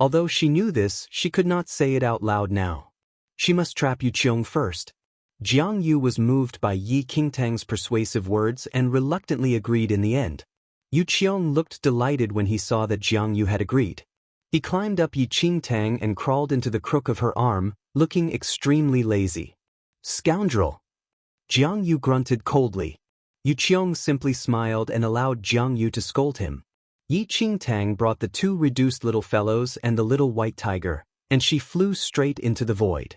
Although she knew this, she could not say it out loud now. She must trap Yu Qiong first. Jiang Yu was moved by Yi Qingtang's persuasive words and reluctantly agreed in the end. Yu Qiong looked delighted when he saw that Jiang Yu had agreed. He climbed up Yi Qingtang and crawled into the crook of her arm, looking extremely lazy. Scoundrel! Jiang Yu grunted coldly. Yu Qiong simply smiled and allowed Jiang Yu to scold him. Yi Qingtang brought the two reduced little fellows and the little white tiger, and she flew straight into the void.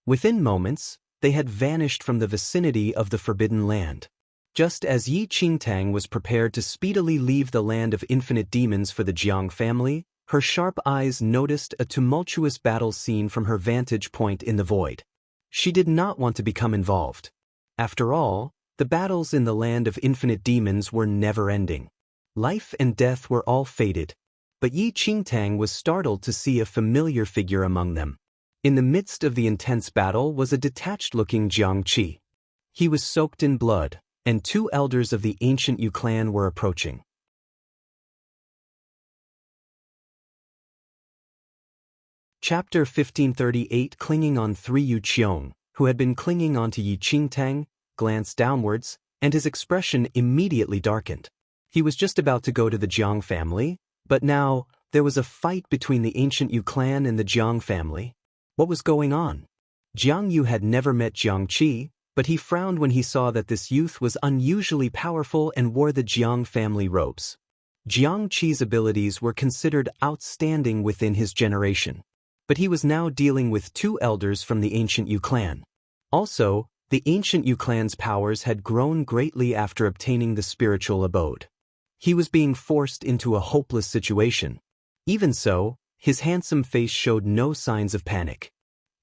Within moments, they had vanished from the vicinity of the Forbidden Land. Just as Yi Qingtang was prepared to speedily leave the land of infinite demons for the Jiang family, her sharp eyes noticed a tumultuous battle scene from her vantage point in the void. She did not want to become involved. After all, the battles in the land of infinite demons were never-ending. Life and death were all fated. But Yi Qingtang was startled to see a familiar figure among them. In the midst of the intense battle was a detached-looking Jiang Qi. He was soaked in blood, and two elders of the ancient Yu clan were approaching. Chapter 1538. Clinging on 3. Yu Qiong, who had been clinging on to Yi Qingtang, glanced downwards, and his expression immediately darkened. He was just about to go to the Jiang family, but now, there was a fight between the ancient Yu clan and the Jiang family. What was going on? Jiang Yu had never met Jiang Qi, but he frowned when he saw that this youth was unusually powerful and wore the Jiang family robes. Jiang Qi's abilities were considered outstanding within his generation. But he was now dealing with two elders from the ancient Yu clan. Also, the ancient Yu clan's powers had grown greatly after obtaining the spiritual abode. He was being forced into a hopeless situation. Even so, his handsome face showed no signs of panic.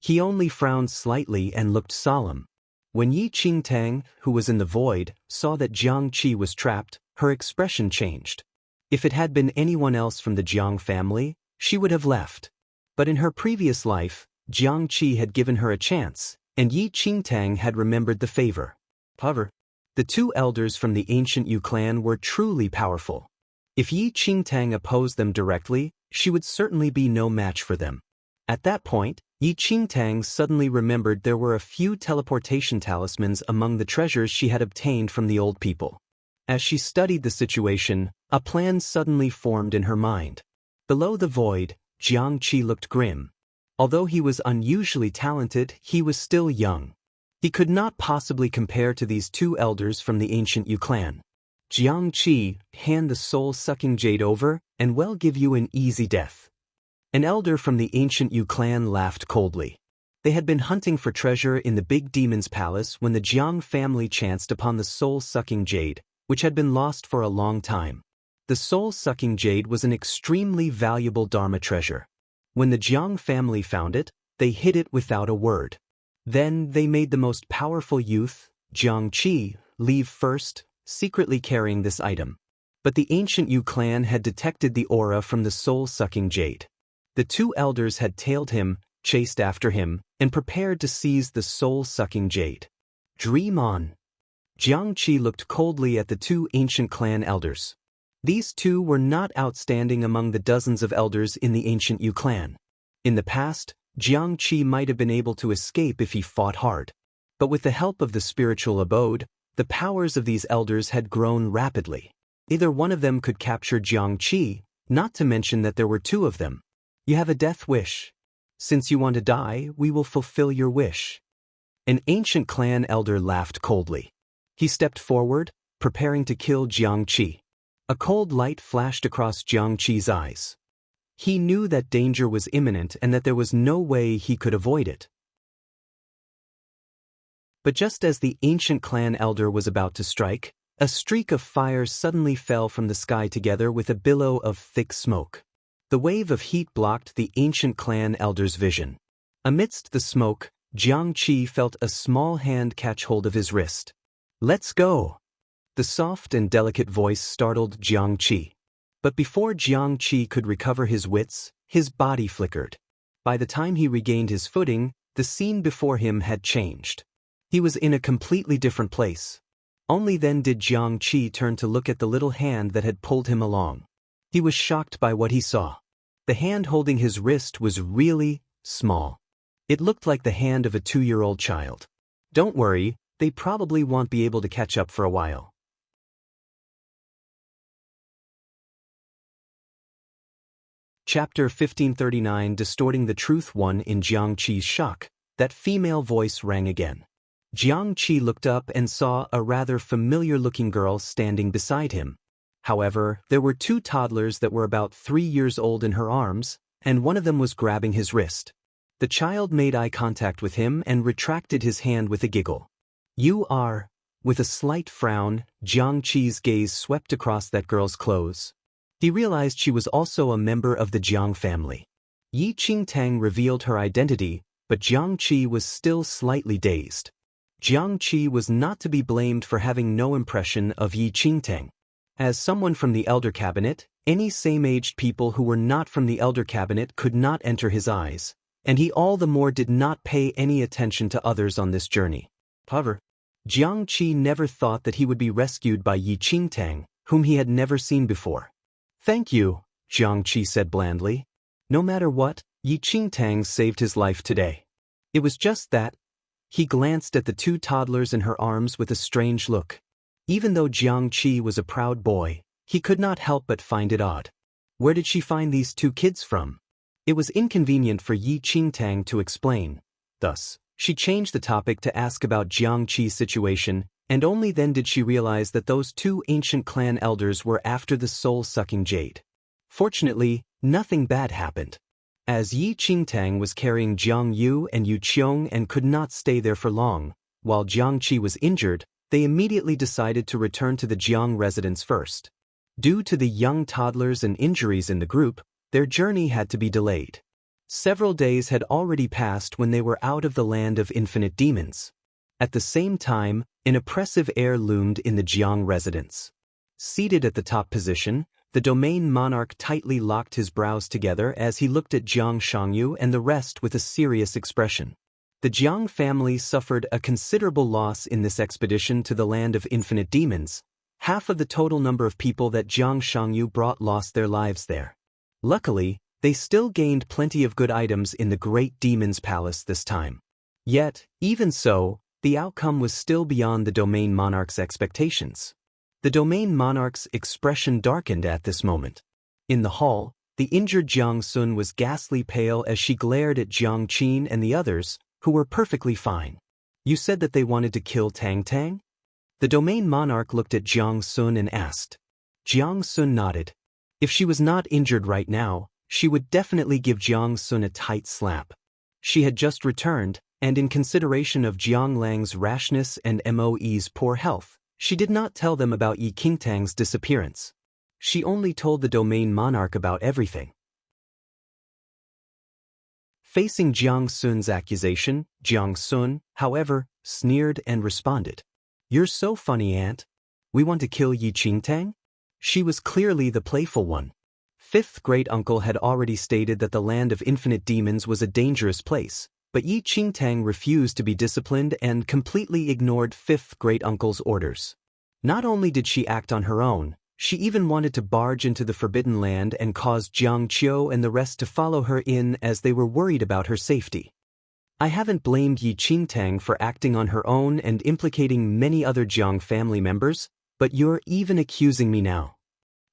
He only frowned slightly and looked solemn. When Yi Qingtang, who was in the void, saw that Jiang Qi was trapped, her expression changed. If it had been anyone else from the Jiang family, she would have left. But in her previous life, Jiang Qi had given her a chance, and Yi Qingtang had remembered the favor. However, the two elders from the ancient Yu clan were truly powerful. If Yi Qingtang opposed them directly, she would certainly be no match for them. At that point, Yi Qingtang suddenly remembered there were a few teleportation talismans among the treasures she had obtained from the old people. As she studied the situation, a plan suddenly formed in her mind. Below the void, Jiang Qi looked grim. Although he was unusually talented, he was still young. He could not possibly compare to these two elders from the ancient Yu clan. Jiang Qi, hand the soul-sucking jade over, and we'll give you an easy death. An elder from the ancient Yu clan laughed coldly. They had been hunting for treasure in the big demon's palace when the Jiang family chanced upon the soul-sucking jade, which had been lost for a long time. The soul-sucking jade was an extremely valuable Dharma treasure. When the Jiang family found it, they hid it without a word. Then they made the most powerful youth, Jiang Qi, leave first, secretly carrying this item. But the ancient Yu clan had detected the aura from the soul-sucking jade. The two elders had tailed him, chased after him, and prepared to seize the soul-sucking jade. Dream on. Jiang Qi looked coldly at the two ancient clan elders. These two were not outstanding among the dozens of elders in the ancient Yu clan. In the past, Jiang Qi might have been able to escape if he fought hard. But with the help of the spiritual abode, the powers of these elders had grown rapidly. Either one of them could capture Jiang Qi, not to mention that there were two of them. You have a death wish. Since you want to die, we will fulfill your wish. An ancient clan elder laughed coldly. He stepped forward, preparing to kill Jiang Qi. A cold light flashed across Jiang Qi's eyes. He knew that danger was imminent and that there was no way he could avoid it. But just as the ancient clan elder was about to strike, a streak of fire suddenly fell from the sky together with a billow of thick smoke. The wave of heat blocked the ancient clan elder's vision. Amidst the smoke, Jiang Qi felt a small hand catch hold of his wrist. "Let's go!" The soft and delicate voice startled Jiang Qi. But before Jiang Qi could recover his wits, his body flickered. By the time he regained his footing, the scene before him had changed. He was in a completely different place. Only then did Jiang Qi turn to look at the little hand that had pulled him along. He was shocked by what he saw. The hand holding his wrist was really small. It looked like the hand of a 2-year-old child. Don't worry, they probably won't be able to catch up for a while. Chapter 1539 Distorting the Truth. 1. In Jiang Qi's shock, that female voice rang again. Jiang Qi looked up and saw a rather familiar-looking girl standing beside him. However, there were two toddlers that were about 3 years old in her arms, and one of them was grabbing his wrist. The child made eye contact with him and retracted his hand with a giggle. "You are..." With a slight frown, Jiang Qi's gaze swept across that girl's clothes. He realized she was also a member of the Jiang family. Yi Qingtang revealed her identity, but Jiang Qi was still slightly dazed. Jiang Qi was not to be blamed for having no impression of Yi Qingtang. As someone from the Elder Cabinet, any same-aged people who were not from the Elder Cabinet could not enter his eyes, and he all the more did not pay any attention to others on this journey. However, Jiang Qi never thought that he would be rescued by Yi Qingtang, whom he had never seen before. "Thank you," Jiang Qi said blandly. No matter what, Yi Qingtang saved his life today. It was just that. He glanced at the two toddlers in her arms with a strange look. Even though Jiang Qi was a proud boy, he could not help but find it odd. Where did she find these two kids from? It was inconvenient for Yi Qingtang to explain. Thus, she changed the topic to ask about Jiang Qi's situation, and only then did she realize that those two ancient clan elders were after the soul-sucking jade. Fortunately, nothing bad happened. As Yi Qingtang was carrying Jiang Yu and Yu Qiong and could not stay there for long, while Jiang Qi was injured, they immediately decided to return to the Jiang residence first. Due to the young toddlers and injuries in the group, their journey had to be delayed. Several days had already passed when they were out of the land of infinite demons. At the same time, an oppressive air loomed in the Jiang residence. Seated at the top position, the domain monarch tightly locked his brows together as he looked at Jiang Shangyu and the rest with a serious expression. The Jiang family suffered a considerable loss in this expedition to the land of infinite demons. Half of the total number of people that Jiang Shangyu brought lost their lives there. Luckily, they still gained plenty of good items in the great demon's palace this time. Yet, even so, the outcome was still beyond the domain monarch's expectations. The domain monarch's expression darkened at this moment. In the hall, the injured Jiang Sun was ghastly pale as she glared at Jiang Qin and the others, who were perfectly fine. "You said that they wanted to kill Tang Tang?" The domain monarch looked at Jiang Sun and asked. Jiang Sun nodded. If she was not injured right now, she would definitely give Jiang Sun a tight slap. She had just returned, and in consideration of Jiang Lang's rashness and Moe's poor health, she did not tell them about Yi Qingtang's disappearance. She only told the domain monarch about everything. Facing Jiang Sun's accusation, Jiang Sun, however, sneered and responded, "You're so funny, aunt. We want to kill Yi Qingtang?" She was clearly the playful one. Fifth great-uncle had already stated that the land of infinite demons was a dangerous place, but Yi Qingtang refused to be disciplined and completely ignored fifth great-uncle's orders. Not only did she act on her own, she even wanted to barge into the Forbidden Land and cause Jiang Qiu and the rest to follow her in as they were worried about her safety. I haven't blamed Yi Qingtang for acting on her own and implicating many other Jiang family members, but you're even accusing me now.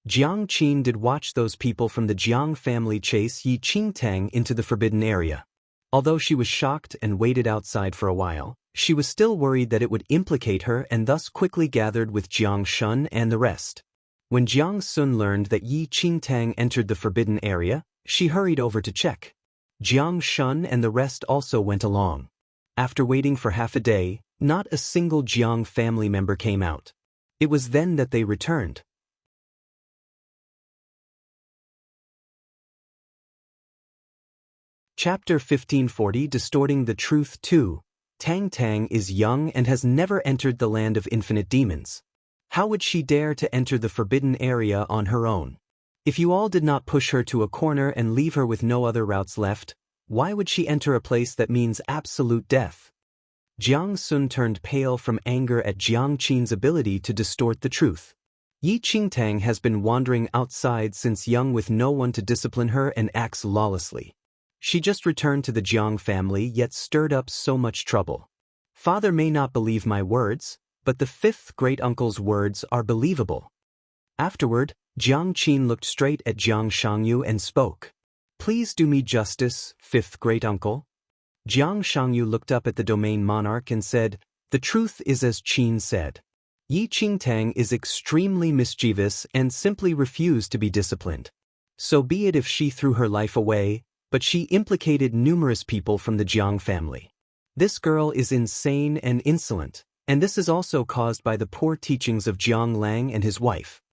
Jiang Qin did watch those people from the Jiang family chase Yi Qingtang into the forbidden area. Although she was shocked and waited outside for a while, she was still worried that it would implicate her and thus quickly gathered with Jiang Shun and the rest. When Jiang Sun learned that Yi Qingtang entered the forbidden area, she hurried over to check. Jiang Shun and the rest also went along. After waiting for half a day, not a single Jiang family member came out. It was then that they returned. Chapter 1540 Distorting the Truth 2. Tang Tang is young and has never entered the land of infinite demons. How would she dare to enter the forbidden area on her own? If you all did not push her to a corner and leave her with no other routes left, why would she enter a place that means absolute death? Jiang Sun turned pale from anger at Jiang Qin's ability to distort the truth. Yi Qingtang has been wandering outside since young with no one to discipline her and acts lawlessly. She just returned to the Jiang family yet stirred up so much trouble. Father may not believe my words, but the fifth great-uncle's words are believable. Afterward, Jiang Qin looked straight at Jiang Shangyu and spoke. Please do me justice, fifth great-uncle. Jiang Shangyu looked up at the domain monarch and said, the truth is as Qin said. Yi Qingtang is extremely mischievous and simply refused to be disciplined. So be it if she threw her life away, but she implicated numerous people from the Jiang family. This girl is insane and insolent, and this is also caused by the poor teachings of Jiang Lang and his wife.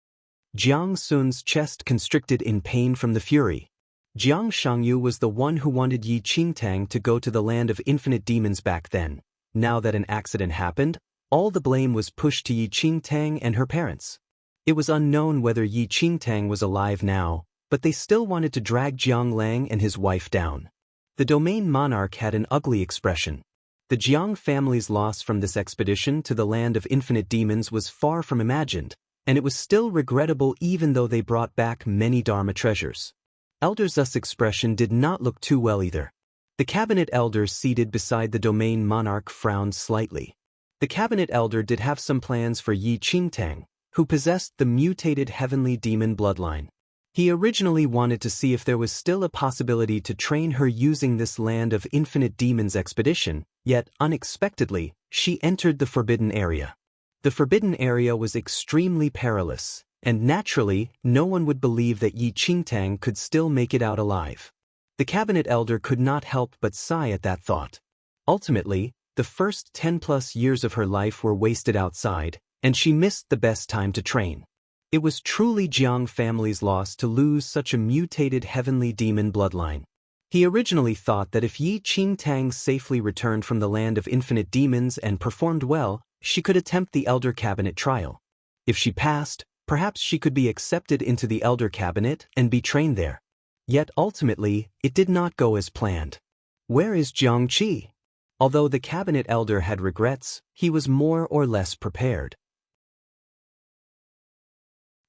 Jiang Sun's chest constricted in pain from the fury. Jiang Shangyu was the one who wanted Yi Qingtang to go to the land of infinite demons back then. Now that an accident happened, all the blame was pushed to Yi Qingtang and her parents. It was unknown whether Yi Qingtang was alive now, but they still wanted to drag Jiang Lang and his wife down. The domain monarch had an ugly expression. The Jiang family's loss from this expedition to the land of infinite demons was far from imagined, and it was still regrettable even though they brought back many Dharma treasures. Elder Zu's expression did not look too well either. The cabinet elder seated beside the domain monarch frowned slightly. The cabinet elder did have some plans for Yi Qingtang, who possessed the mutated heavenly demon bloodline. He originally wanted to see if there was still a possibility to train her using this land of infinite demons expedition, yet, unexpectedly, she entered the forbidden area. The forbidden area was extremely perilous, and naturally, no one would believe that Yi Qingtang could still make it out alive. The cabinet elder could not help but sigh at that thought. Ultimately, the first 10+ years of her life were wasted outside, and she missed the best time to train. It was truly Jiang family's loss to lose such a mutated heavenly demon bloodline. He originally thought that if Yi Qingtang safely returned from the land of infinite demons and performed well, she could attempt the elder cabinet trial. If she passed, perhaps she could be accepted into the elder cabinet and be trained there. Yet ultimately, it did not go as planned. Where is Jiang Qi? Although the cabinet elder had regrets, he was more or less prepared.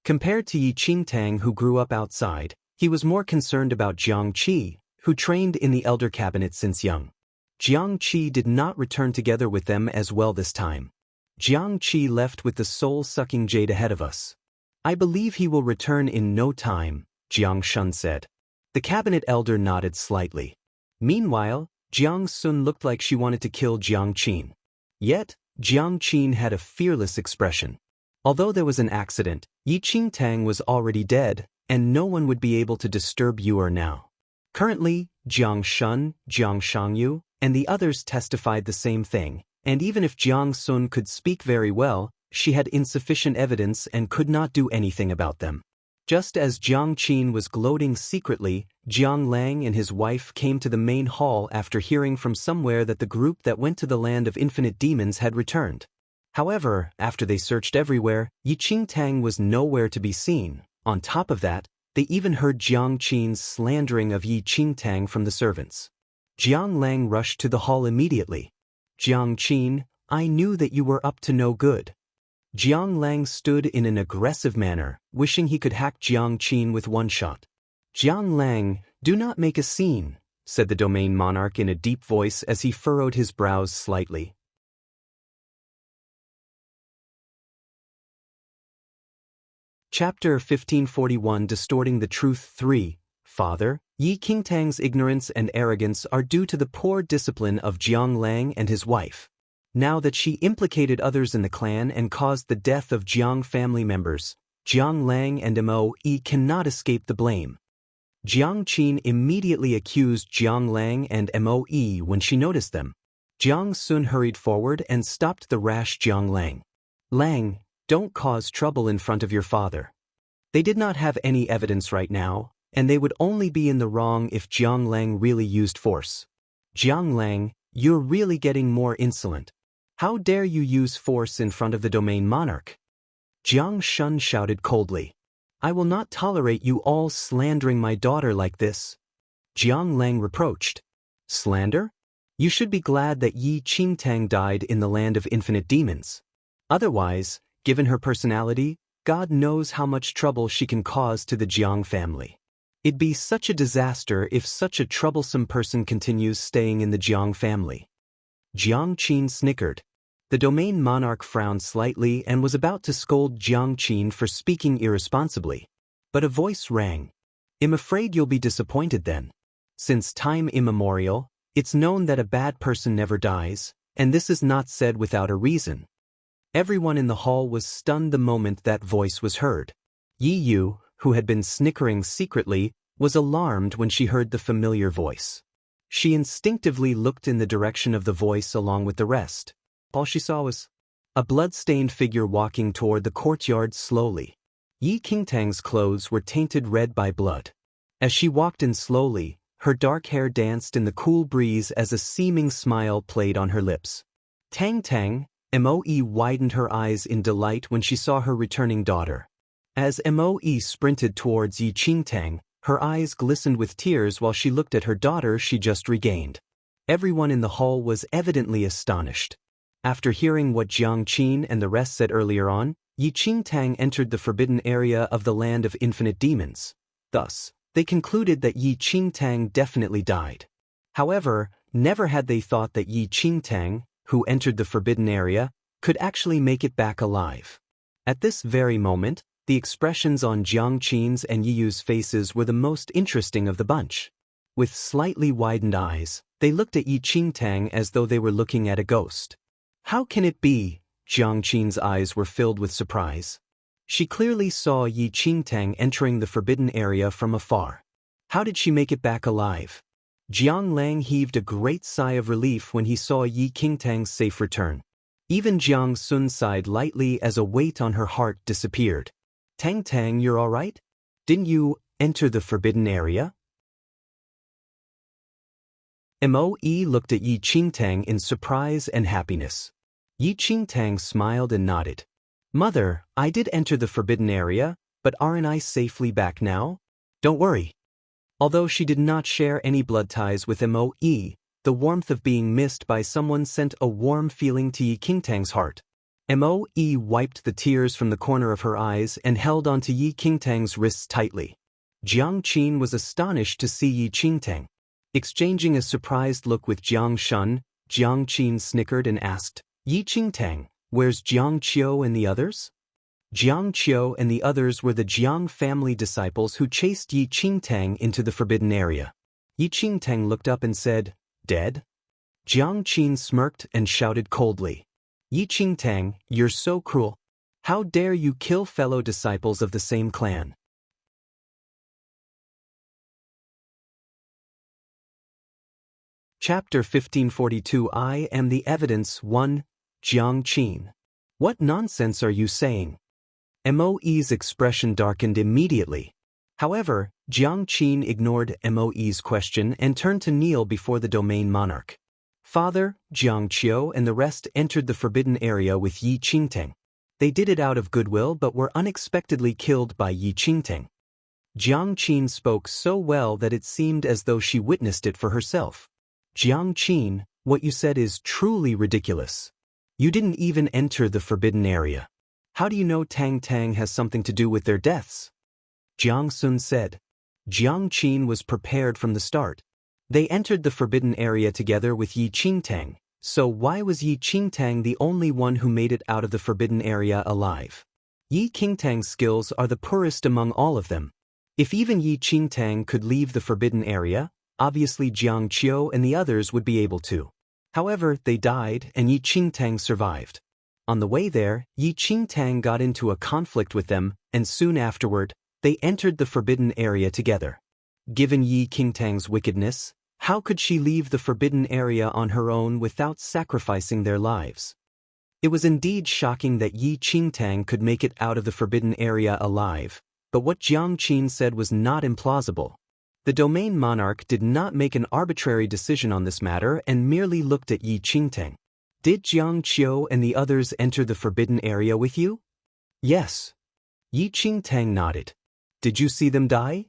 Compared to Yi Qingtang, who grew up outside, he was more concerned about Jiang Qi, who trained in the elder cabinet since young. Jiang Qi did not return together with them as well this time. Jiang Qi left with the soul-sucking jade ahead of us. I believe he will return in no time, Jiang Shun said. The cabinet elder nodded slightly. Meanwhile, Jiang Sun looked like she wanted to kill Jiang Qin. Yet, Jiang Qin had a fearless expression. Although there was an accident, Yi Qingtang was already dead, and no one would be able to disturb you or now. Currently, Jiang Shun, Jiang Shangyu, and the others testified the same thing, and even if Jiang Sun could speak very well, she had insufficient evidence and could not do anything about them. Just as Jiang Qin was gloating secretly, Jiang Lang and his wife came to the main hall after hearing from somewhere that the group that went to the land of infinite demons had returned. However, after they searched everywhere, Yi Qingtang was nowhere to be seen. On top of that, they even heard Jiang Qin's slandering of Yi Qingtang from the servants. Jiang Lang rushed to the hall immediately. Jiang Qin, I knew that you were up to no good. Jiang Lang stood in an aggressive manner, wishing he could hack Jiang Qin with one shot. Jiang Lang, do not make a scene, said the domain monarch in a deep voice as he furrowed his brows slightly. Chapter 1541 Distorting the Truth 3. Father, Yi Qingtang's ignorance and arrogance are due to the poor discipline of Jiang Lang and his wife. Now that she implicated others in the clan and caused the death of Jiang family members, Jiang Lang and Mo Yi cannot escape the blame. Jiang Qin immediately accused Jiang Lang and Mo Yi when she noticed them. Jiang Sun hurried forward and stopped the rash Jiang Lang. Lang, don't cause trouble in front of your father. They did not have any evidence right now, and they would only be in the wrong if Jiang Lang really used force. Jiang Lang, you're really getting more insolent. How dare you use force in front of the domain monarch? Jiang Shun shouted coldly. I will not tolerate you all slandering my daughter like this. Jiang Lang reproached. Slander? You should be glad that Yi Qingtang died in the land of infinite demons. Otherwise, given her personality, God knows how much trouble she can cause to the Jiang family. It'd be such a disaster if such a troublesome person continues staying in the Jiang family. Jiang Qin snickered. The domain monarch frowned slightly and was about to scold Jiang Qin for speaking irresponsibly. But a voice rang. I'm afraid you'll be disappointed then. Since time immemorial, it's known that a bad person never dies, and this is not said without a reason. Everyone in the hall was stunned the moment that voice was heard. Yi Yu, who had been snickering secretly, was alarmed when she heard the familiar voice. She instinctively looked in the direction of the voice along with the rest. All she saw was a blood-stained figure walking toward the courtyard slowly. Yi Qingtang's clothes were tainted red by blood. As she walked in slowly, her dark hair danced in the cool breeze as a seeming smile played on her lips. Tang Tang, Mo Yi widened her eyes in delight when she saw her returning daughter. As Mo Yi sprinted towards Yi Qingtang, her eyes glistened with tears while she looked at her daughter she just regained. Everyone in the hall was evidently astonished. After hearing what Jiang Qin and the rest said earlier on, Yi Qingtang entered the forbidden area of the land of infinite demons. Thus, they concluded that Yi Qingtang definitely died. However, never had they thought that Yi Qingtang, who entered the forbidden area, could actually make it back alive. At this very moment, the expressions on Jiang Qin's and Yi Yu's faces were the most interesting of the bunch. With slightly widened eyes, they looked at Yi Qingtang as though they were looking at a ghost. How can it be? Jiang Qin's eyes were filled with surprise. She clearly saw Yi Qingtang entering the forbidden area from afar. How did she make it back alive? Jiang Lang heaved a great sigh of relief when he saw Yi Qingtang's safe return. Even Jiang Sun sighed lightly as a weight on her heart disappeared. Tang Tang, you're all right? Didn't you enter the forbidden area? Mo Yi looked at Yi Qingtang in surprise and happiness. Yi Qingtang smiled and nodded. Mother, I did enter the forbidden area, but aren't I safely back now? Don't worry. Although she did not share any blood ties with Mo Yi, the warmth of being missed by someone sent a warm feeling to Yi Qingtang's heart. Mo Yi wiped the tears from the corner of her eyes and held onto Yi Qingtang's wrists tightly. Jiang Qin was astonished to see Yi Qingtang. Exchanging a surprised look with Jiang Shun, Jiang Qin snickered and asked, Yi Qingtang, where's Jiang Qiu and the others? Jiang Qiu and the others were the Jiang family disciples who chased Yi Qingtang into the forbidden area. Yi Qingtang looked up and said, Dead? Jiang Qin smirked and shouted coldly. Yi Qingtang, you're so cruel. How dare you kill fellow disciples of the same clan? Chapter 1542 I am the evidence 1. Jiang Qin. What nonsense are you saying? Moe's expression darkened immediately. However, Jiang Qin ignored Moe's question and turned to kneel before the domain monarch. Father, Jiang Qiu and the rest entered the forbidden area with Yi Qingteng. They did it out of goodwill but were unexpectedly killed by Yi Qingteng. Jiang Qin spoke so well that it seemed as though she witnessed it for herself. Jiang Qin, what you said is truly ridiculous. You didn't even enter the forbidden area. How do you know Tang Tang has something to do with their deaths? Jiang Sun said. Jiang Qin was prepared from the start. They entered the forbidden area together with Yi Qingtang, so why was Yi Qingtang the only one who made it out of the forbidden area alive? Yi Qingtang's skills are the poorest among all of them. If even Yi Qingtang could leave the forbidden area, obviously Jiang Qiu and the others would be able to. However, they died and Yi Qingtang survived. On the way there, Yi Qingtang got into a conflict with them, and soon afterward, they entered the forbidden area together. Given Yi Qingtang's wickedness, how could she leave the forbidden area on her own without sacrificing their lives? It was indeed shocking that Yi Qingtang could make it out of the forbidden area alive, but what Jiang Qin said was not implausible. The domain monarch did not make an arbitrary decision on this matter and merely looked at Yi Qingtang. Did Jiang Qiu and the others enter the forbidden area with you? Yes. Yi Qingtang nodded. Did you see them die?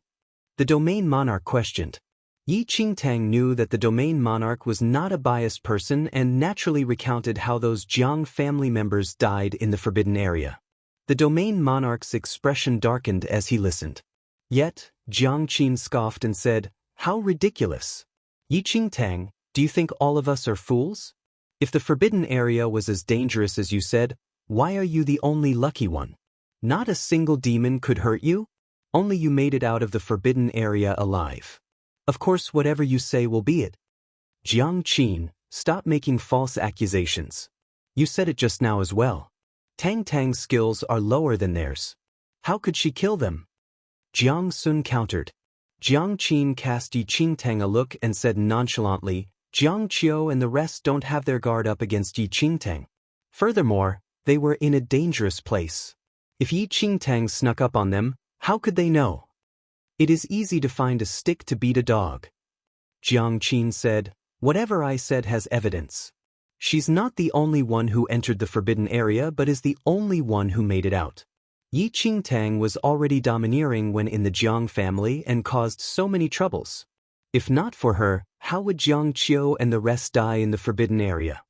The domain monarch questioned. Yi Qingtang knew that the domain monarch was not a biased person and naturally recounted how those Jiang family members died in the forbidden area. The domain monarch's expression darkened as he listened. Yet, Jiang Qin scoffed and said, "How ridiculous! Yi Qingtang, do you think all of us are fools? If the forbidden area was as dangerous as you said, why are you the only lucky one? Not a single demon could hurt you? Only you made it out of the forbidden area alive. Of course, whatever you say will be it." Jiang Qin, stop making false accusations. You said it just now as well. Tang Tang's skills are lower than theirs. How could she kill them? Jiang Sun countered. Jiang Qin cast Yi Qingtang a look and said nonchalantly, Jiang Qiu and the rest don't have their guard up against Yi Qingtang. Furthermore, they were in a dangerous place. If Yi Qingtang snuck up on them, how could they know? It is easy to find a stick to beat a dog. Jiang Qin said, whatever I said has evidence. She's not the only one who entered the forbidden area but is the only one who made it out. Yi Qingtang was already domineering when in the Jiang family and caused so many troubles. If not for her, how would Jiang Qiu and the rest die in the forbidden area?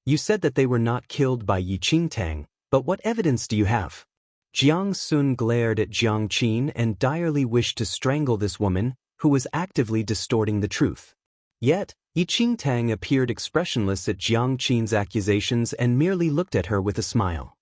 You said that they were not killed by Yi Qingtang, but what evidence do you have? Jiang Sun glared at Jiang Qin and direly wished to strangle this woman, who was actively distorting the truth. Yet, Yi Qingtang appeared expressionless at Jiang Qin's accusations and merely looked at her with a smile.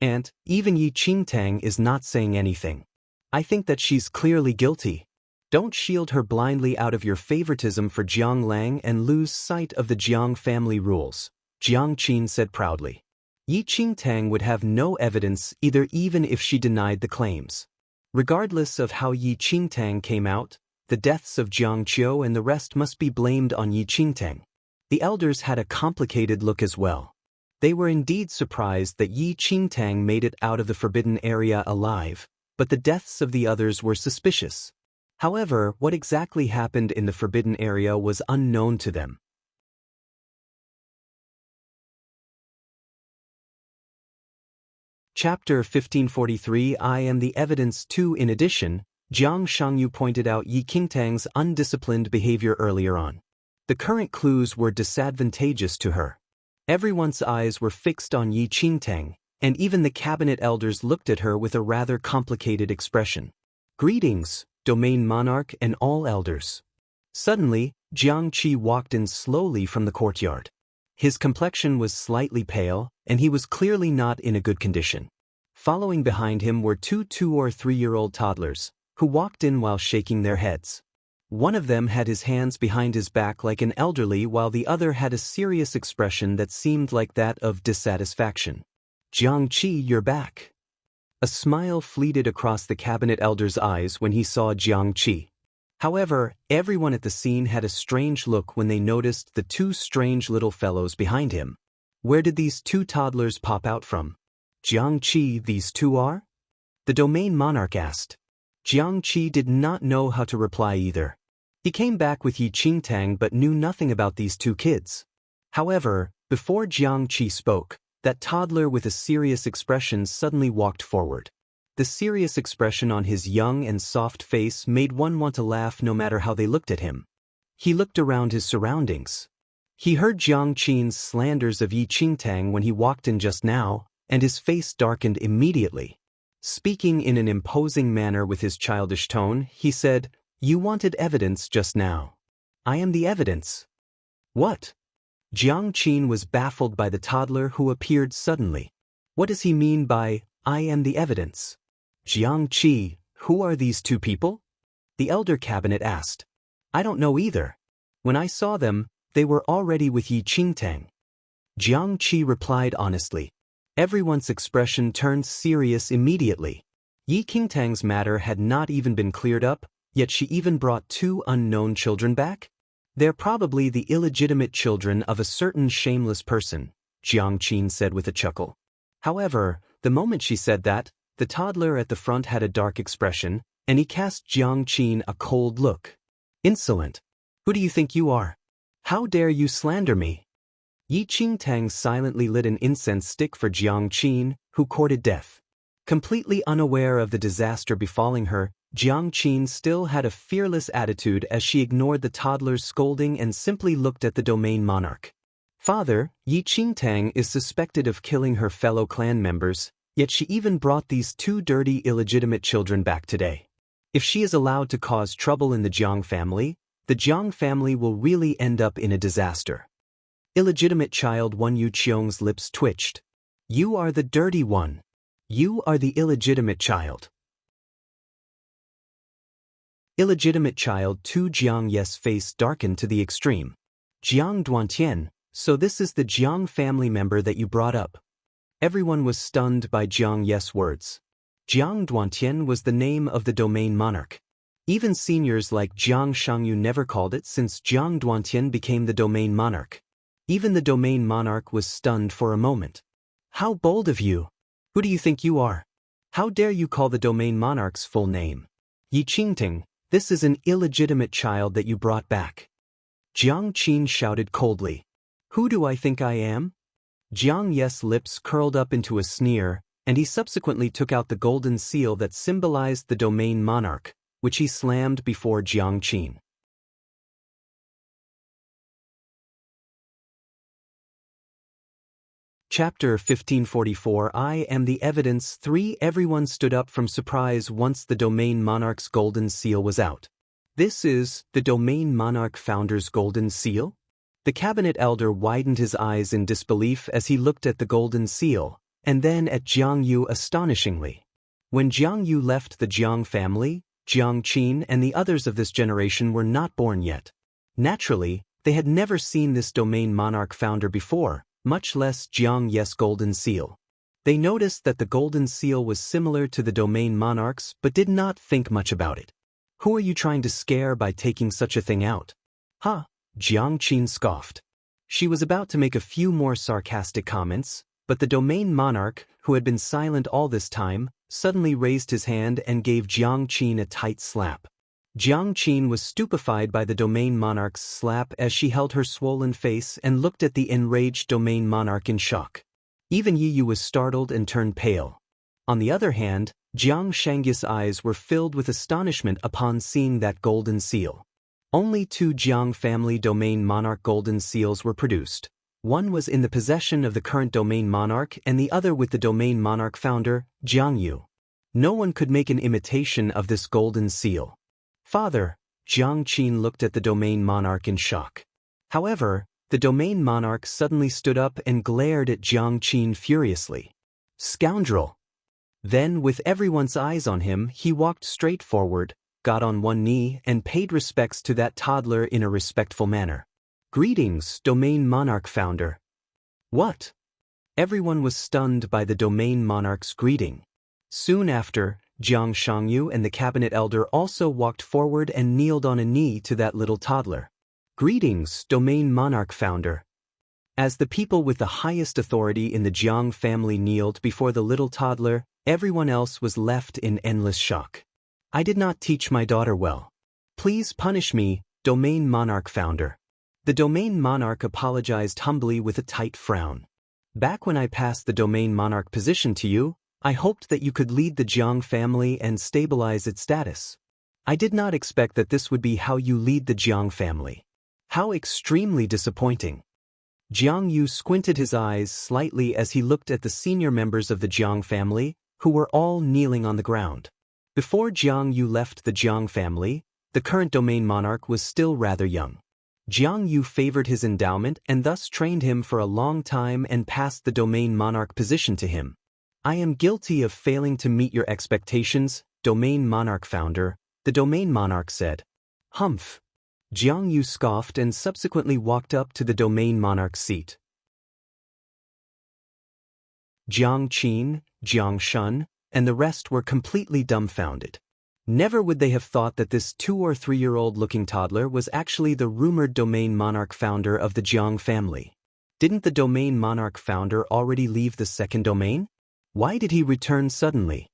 And, even Yi Qingtang is not saying anything. I think that she's clearly guilty. Don't shield her blindly out of your favoritism for Jiang Lang and lose sight of the Jiang family rules, Jiang Qin said proudly. Yi Qingtang would have no evidence either even if she denied the claims. Regardless of how Yi Qingtang came out, the deaths of Jiang Qiu and the rest must be blamed on Yi Qingtang. The elders had a complicated look as well. They were indeed surprised that Yi Qingtang made it out of the forbidden area alive, but the deaths of the others were suspicious. However, what exactly happened in the forbidden area was unknown to them. Chapter 1543 I am the evidence 2 In addition, Jiang Shangyu pointed out Yi Qingtang's undisciplined behavior earlier on. The current clues were disadvantageous to her. Everyone's eyes were fixed on Yi Qingtang, and even the cabinet elders looked at her with a rather complicated expression. Greetings, domain monarch and all elders. Suddenly, Jiang Qi walked in slowly from the courtyard. His complexion was slightly pale, and he was clearly not in a good condition. Following behind him were two 2- or 3-year-old toddlers, who walked in while shaking their heads. One of them had his hands behind his back like an elderly while the other had a serious expression that seemed like that of dissatisfaction. Jiang Qi, you're back. A smile fleeted across the cabinet elder's eyes when he saw Jiang Qi. However, everyone at the scene had a strange look when they noticed the two strange little fellows behind him. Where did these two toddlers pop out from? Jiangqi, these two are? The domain monarch asked. Jiangqi did not know how to reply either. He came back with Yi Qingtang but knew nothing about these two kids. However, before Jiangqi spoke, that toddler with a serious expression suddenly walked forward. The serious expression on his young and soft face made one want to laugh no matter how they looked at him. He looked around his surroundings. He heard Jiang Qin's slanders of Yi Qingtang when he walked in just now, and his face darkened immediately. Speaking in an imposing manner with his childish tone, he said, "You wanted evidence just now. I am the evidence." What? Jiang Qin was baffled by the toddler who appeared suddenly. What does he mean by, "I am the evidence"? Jiangqi, who are these two people? The elder cabinet asked. I don't know either. When I saw them, they were already with Yi Qingtang. Jiangqi replied honestly. Everyone's expression turned serious immediately. Yi Qingtang's matter had not even been cleared up, yet she even brought two unknown children back? They're probably the illegitimate children of a certain shameless person, Jiang Qin said with a chuckle. However, the moment she said that, the toddler at the front had a dark expression, and he cast Jiang Qin a cold look. Insolent. Who do you think you are? How dare you slander me? Yi Qingtang silently lit an incense stick for Jiang Qin, who courted death. Completely unaware of the disaster befalling her, Jiang Qin still had a fearless attitude as she ignored the toddler's scolding and simply looked at the domain monarch. Father, Yi Qingtang is suspected of killing her fellow clan members, yet she even brought these two dirty illegitimate children back today. If she is allowed to cause trouble in the Jiang family, the Jiang family will really end up in a disaster. Illegitimate child Wan Yu Qiong's lips twitched. You are the dirty one. You are the illegitimate child. Illegitimate child 2 Jiang Ye's face darkened to the extreme. Jiang Duantian, so this is the Jiang family member that you brought up. Everyone was stunned by Jiang Ye's words. Jiang Duantian was the name of the domain monarch. Even seniors like Jiang Shangyu never called it since Jiang Duantian became the domain monarch. Even the domain monarch was stunned for a moment. How bold of you! Who do you think you are? How dare you call the domain monarch's full name? Yi Qingtang, this is an illegitimate child that you brought back. Jiang Qin shouted coldly. Who do I think I am? Jiang Ye's lips curled up into a sneer, and he subsequently took out the golden seal that symbolized the domain monarch, which he slammed before Jiang Qin. Chapter 1544 I am the evidence 3 Everyone stood up from surprise once the domain monarch's golden seal was out. This is the domain monarch founder's golden seal? The cabinet elder widened his eyes in disbelief as he looked at the golden seal, and then at Jiang Yu astonishingly. When Jiang Yu left the Jiang family, Jiang Qin and the others of this generation were not born yet. Naturally, they had never seen this domain monarch founder before, much less Jiang Ye's golden seal. They noticed that the golden seal was similar to the domain monarch's but did not think much about it. Who are you trying to scare by taking such a thing out? Huh? Jiang Qin scoffed. She was about to make a few more sarcastic comments, but the domain monarch, who had been silent all this time, suddenly raised his hand and gave Jiang Qin a tight slap. Jiang Qin was stupefied by the domain monarch's slap as she held her swollen face and looked at the enraged domain monarch in shock. Even Yi Yu was startled and turned pale. On the other hand, Jiang Shangyu's eyes were filled with astonishment upon seeing that golden seal. Only 2 Jiang family domain monarch golden seals were produced. One was in the possession of the current domain monarch and the other with the domain monarch founder, Jiang Yu. No one could make an imitation of this golden seal. Father, Jiang Qin looked at the domain monarch in shock. However, the domain monarch suddenly stood up and glared at Jiang Qin furiously. Scoundrel! Then, with everyone's eyes on him, he walked straight forward, got on one knee and paid respects to that toddler in a respectful manner. Greetings, domain monarch founder. What? Everyone was stunned by the domain monarch's greeting. Soon after, Jiang Shangyu and the cabinet elder also walked forward and kneeled on a knee to that little toddler. Greetings, domain monarch founder. As the people with the highest authority in the Jiang family kneeled before the little toddler, everyone else was left in endless shock. I did not teach my daughter well. Please punish me, domain monarch founder. The domain monarch apologized humbly with a tight frown. Back when I passed the domain monarch position to you, I hoped that you could lead the Jiang family and stabilize its status. I did not expect that this would be how you lead the Jiang family. How extremely disappointing. Jiang Yu squinted his eyes slightly as he looked at the senior members of the Jiang family, who were all kneeling on the ground. Before Jiang Yu left the Jiang family, the current domain monarch was still rather young. Jiang Yu favored his endowment and thus trained him for a long time and passed the domain monarch position to him. I am guilty of failing to meet your expectations, domain monarch founder, the domain monarch said. Humph. Jiang Yu scoffed and subsequently walked up to the domain monarch's seat. Jiang Qin, Jiang Shun, and the rest were completely dumbfounded. Never would they have thought that this 2- or 3-year-old looking toddler was actually the rumored domain monarch founder of the Jiang family. Didn't the domain monarch founder already leave the second domain? Why did he return suddenly?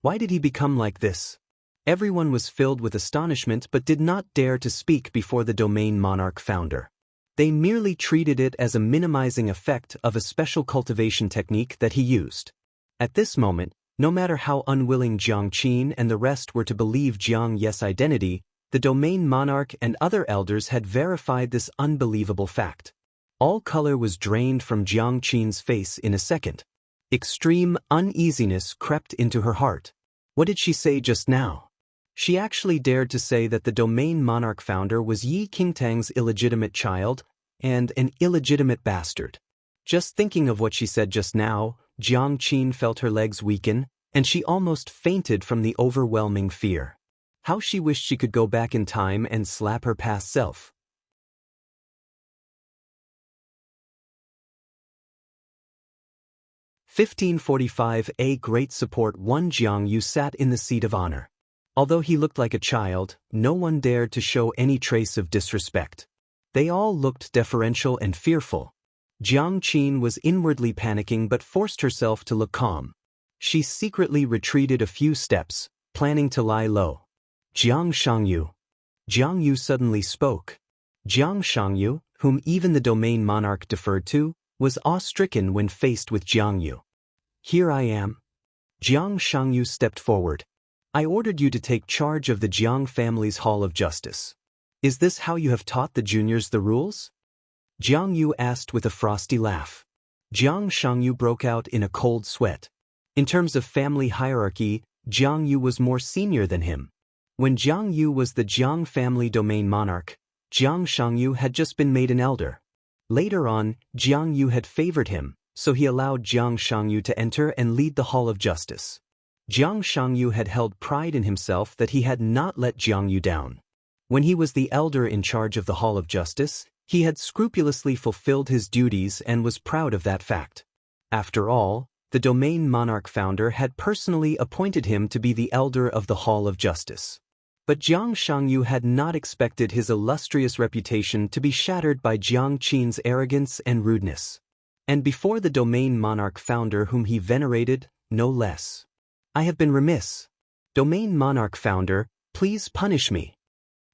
Why did he become like this? Everyone was filled with astonishment but did not dare to speak before the domain monarch founder. They merely treated it as a minimizing effect of a special cultivation technique that he used. At this moment, no matter how unwilling Jiang Qin and the rest were to believe Jiang Ye's identity, the domain monarch and other elders had verified this unbelievable fact. All color was drained from Jiang Qin's face in a second. Extreme uneasiness crept into her heart. What did she say just now? She actually dared to say that the domain monarch founder was Yi Qingtang's illegitimate child and an illegitimate bastard. Just thinking of what she said just now, Jiang Qin felt her legs weaken, and she almost fainted from the overwhelming fear. How she wished she could go back in time and slap her past self. 1545. A great support. Jiang Yu sat in the seat of honor. Although he looked like a child, no one dared to show any trace of disrespect. They all looked deferential and fearful. Jiang Qin was inwardly panicking but forced herself to look calm. She secretly retreated a few steps, planning to lie low. Jiang Shangyu. Jiang Yu suddenly spoke. Jiang Shangyu, whom even the domain monarch deferred to, was awe-stricken when faced with Jiang Yu. Here I am. Jiang Shangyu stepped forward. I ordered you to take charge of the Jiang family's Hall of Justice. Is this how you have taught the juniors the rules? Jiang Yu asked with a frosty laugh. Jiang Shangyu broke out in a cold sweat. In terms of family hierarchy, Jiang Yu was more senior than him. When Jiang Yu was the Jiang family domain monarch, Jiang Shangyu had just been made an elder. Later on, Jiang Yu had favored him, so he allowed Jiang Shangyu to enter and lead the Hall of Justice. Jiang Shangyu had held pride in himself that he had not let Jiang Yu down. When he was the elder in charge of the Hall of Justice, he had scrupulously fulfilled his duties and was proud of that fact. After all, the domain monarch founder had personally appointed him to be the elder of the Hall of Justice. But Jiang Shangyu had not expected his illustrious reputation to be shattered by Jiang Qin's arrogance and rudeness. And before the domain monarch founder whom he venerated, no less. I have been remiss. Domain monarch founder, please punish me.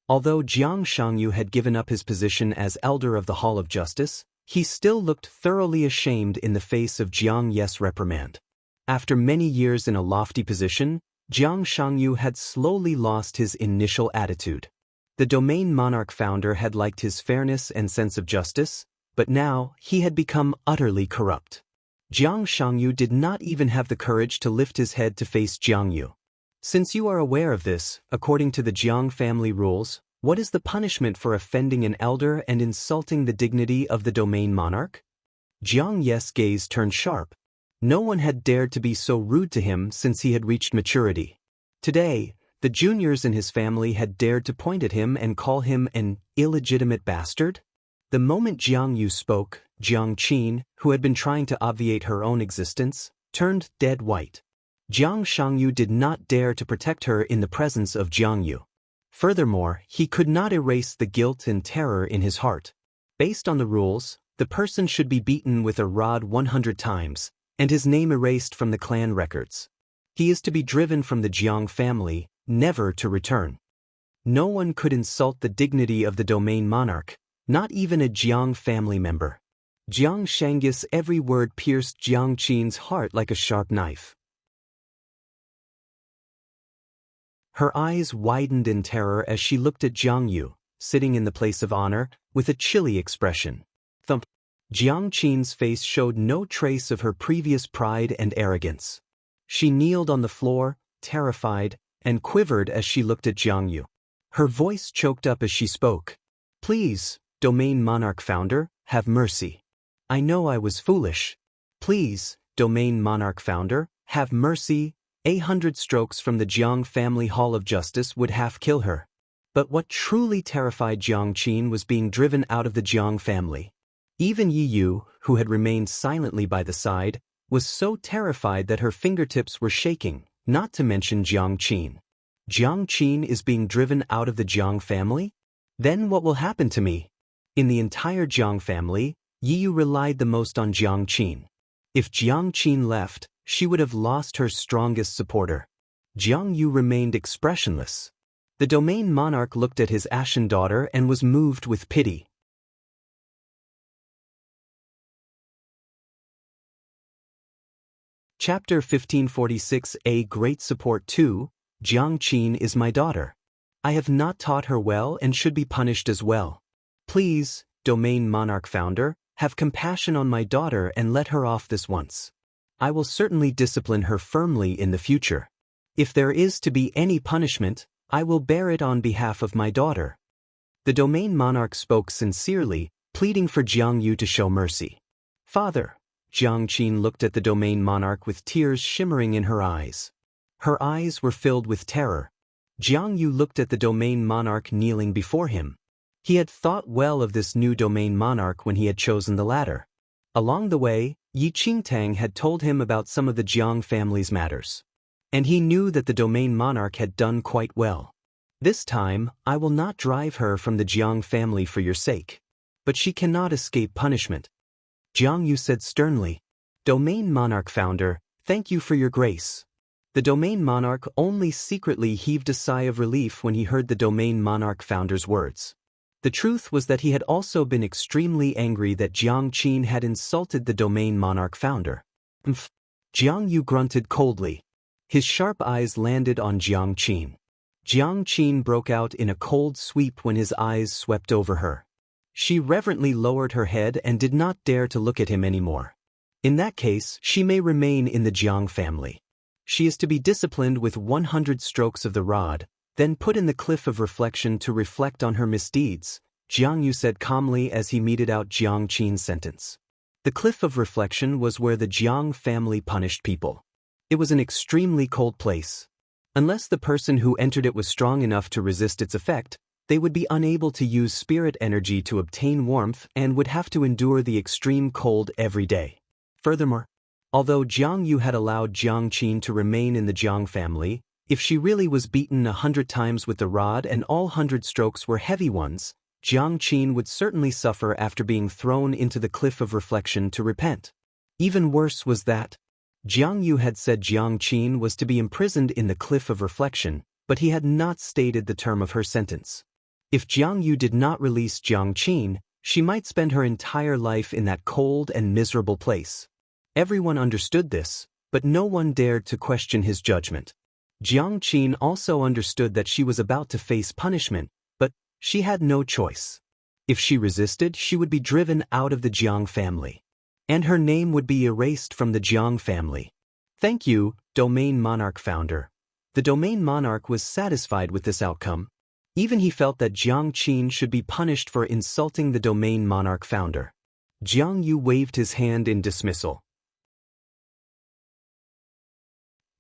Although Jiang Shangyu had given up his position as elder of the Hall of Justice, he still looked thoroughly ashamed in the face of Jiang Ye's reprimand. After many years in a lofty position, Jiang Shangyu had slowly lost his initial attitude. The domain monarch founder had liked his fairness and sense of justice, but now he had become utterly corrupt. Jiang Shangyu did not even have the courage to lift his head to face Jiang Yu. Since you are aware of this, according to the Jiang family rules, what is the punishment for offending an elder and insulting the dignity of the domain monarch? Jiang Ye's gaze turned sharp. No one had dared to be so rude to him since he had reached maturity. Today, the juniors in his family had dared to point at him and call him an illegitimate bastard? The moment Jiang Yu spoke, Jiang Qin, who had been trying to obviate her own existence, turned dead white. Jiang Shangyu did not dare to protect her in the presence of Jiang Yu. Furthermore, he could not erase the guilt and terror in his heart. Based on the rules, the person should be beaten with a rod 100 times, and his name erased from the clan records. He is to be driven from the Jiang family, never to return. No one could insult the dignity of the domain monarch, not even a Jiang family member. Jiang Shangyu's every word pierced Jiang Qin's heart like a sharp knife. Her eyes widened in terror as she looked at Jiang Yu, sitting in the place of honor, with a chilly expression. Thump. Jiang Qin's face showed no trace of her previous pride and arrogance. She kneeled on the floor, terrified, and quivered as she looked at Jiang Yu. Her voice choked up as she spoke. Please, Domain Monarch Founder, have mercy. I know I was foolish. Please, Domain Monarch Founder, have mercy. 100 strokes from the Jiang family Hall of Justice would half kill her. But what truly terrified Jiang Qin was being driven out of the Jiang family. Even Yi Yu, who had remained silently by the side, was so terrified that her fingertips were shaking, not to mention Jiang Qin. Jiang Qin is being driven out of the Jiang family? Then what will happen to me? In the entire Jiang family, Yi Yu relied the most on Jiang Qin. If Jiang Qin left, she would have lost her strongest supporter. Jiang Yu remained expressionless. The domain monarch looked at his ashen daughter and was moved with pity. Chapter 1546. A Great Support 2. Jiang Qin is my daughter. I have not taught her well and should be punished as well. Please, Domain Monarch Founder, have compassion on my daughter and let her off this once. I will certainly discipline her firmly in the future. If there is to be any punishment, I will bear it on behalf of my daughter. The domain monarch spoke sincerely, pleading for Jiang Yu to show mercy. Father. Jiang Qin looked at the domain monarch with tears shimmering in her eyes. Her eyes were filled with terror. Jiang Yu looked at the domain monarch kneeling before him. He had thought well of this new domain monarch when he had chosen the latter. Along the way, Yi Qingtang had told him about some of the Jiang family's matters. And he knew that the domain monarch had done quite well. This time, I will not drive her from the Jiang family for your sake. But she cannot escape punishment. Jiang Yu said sternly. Domain Monarch Founder, thank you for your grace. The domain monarch only secretly heaved a sigh of relief when he heard the domain monarch founder's words. The truth was that he had also been extremely angry that Jiang Qin had insulted the domain monarch founder. Jiang Yu grunted coldly. His sharp eyes landed on Jiang Qin. Jiang Qin broke out in a cold sweep when his eyes swept over her. She reverently lowered her head and did not dare to look at him anymore. In that case, she may remain in the Jiang family. She is to be disciplined with 100 strokes of the rod, then put in the cliff of reflection to reflect on her misdeeds, Jiang Yu said calmly as he meted out Jiang Qin's sentence. The cliff of reflection was where the Jiang family punished people. It was an extremely cold place. Unless the person who entered it was strong enough to resist its effect, they would be unable to use spirit energy to obtain warmth and would have to endure the extreme cold every day. Furthermore, although Jiang Yu had allowed Jiang Qin to remain in the Jiang family, if she really was beaten 100 times with the rod and all 100 strokes were heavy ones, Jiang Qin would certainly suffer after being thrown into the cliff of reflection to repent. Even worse was that Jiang Yu had said Jiang Qin was to be imprisoned in the cliff of reflection, but he had not stated the term of her sentence. If Jiang Yu did not release Jiang Qin, she might spend her entire life in that cold and miserable place. Everyone understood this, but no one dared to question his judgment. Jiang Qin also understood that she was about to face punishment, but she had no choice. If she resisted, she would be driven out of the Jiang family. And her name would be erased from the Jiang family. Thank you, Domain Monarch Founder. The Domain Monarch was satisfied with this outcome. Even he felt that Jiang Qin should be punished for insulting the Domain Monarch Founder. Jiang Yu waved his hand in dismissal.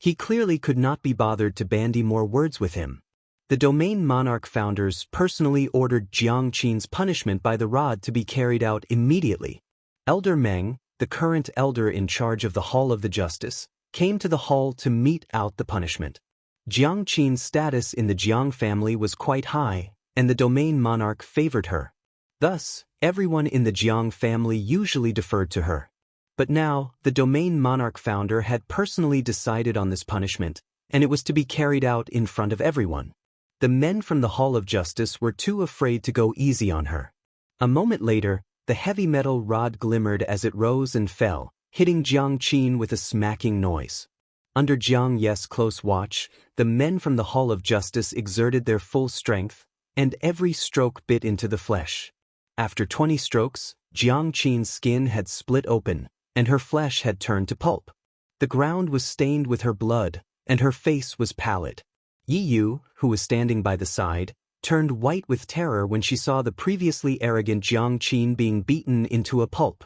He clearly could not be bothered to bandy more words with him. The Domain Monarch Founders personally ordered Jiang Qin's punishment by the rod to be carried out immediately. Elder Meng, the current elder in charge of the Hall of the Justice, came to the hall to mete out the punishment. Jiang Qin's status in the Jiang family was quite high, and the domain monarch favored her. Thus, everyone in the Jiang family usually deferred to her. But now, the domain monarch founder had personally decided on this punishment, and it was to be carried out in front of everyone. The men from the Hall of Justice were too afraid to go easy on her. A moment later, the heavy metal rod glimmered as it rose and fell, hitting Jiang Qin with a smacking noise. Under Jiang Ye's close watch, the men from the Hall of Justice exerted their full strength, and every stroke bit into the flesh. After 20 strokes, Jiang Qin's skin had split open, and her flesh had turned to pulp. The ground was stained with her blood, and her face was pallid. Yi Yu, who was standing by the side, turned white with terror when she saw the previously arrogant Jiang Qin being beaten into a pulp.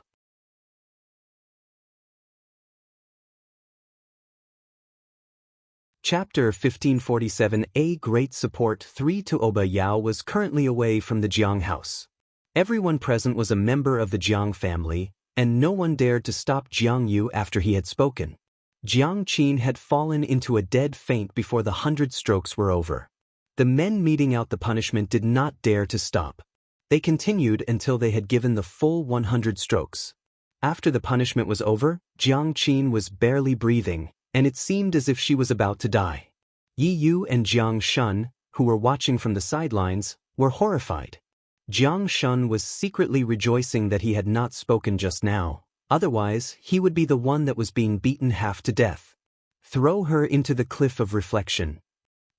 Chapter 1547. A Great Support. 3. Tuoba Yao was currently away from the Jiang house. Everyone present was a member of the Jiang family, and no one dared to stop Jiang Yu after he had spoken. Jiang Qin had fallen into a dead faint before the 100 strokes were over. The men meting out the punishment did not dare to stop. They continued until they had given the full 100 strokes. After the punishment was over, Jiang Qin was barely breathing, and it seemed as if she was about to die. Yi Yu and Jiang Shun, who were watching from the sidelines, were horrified. Jiang Shun was secretly rejoicing that he had not spoken just now, otherwise he would be the one that was being beaten half to death. Throw her into the cliff of reflection.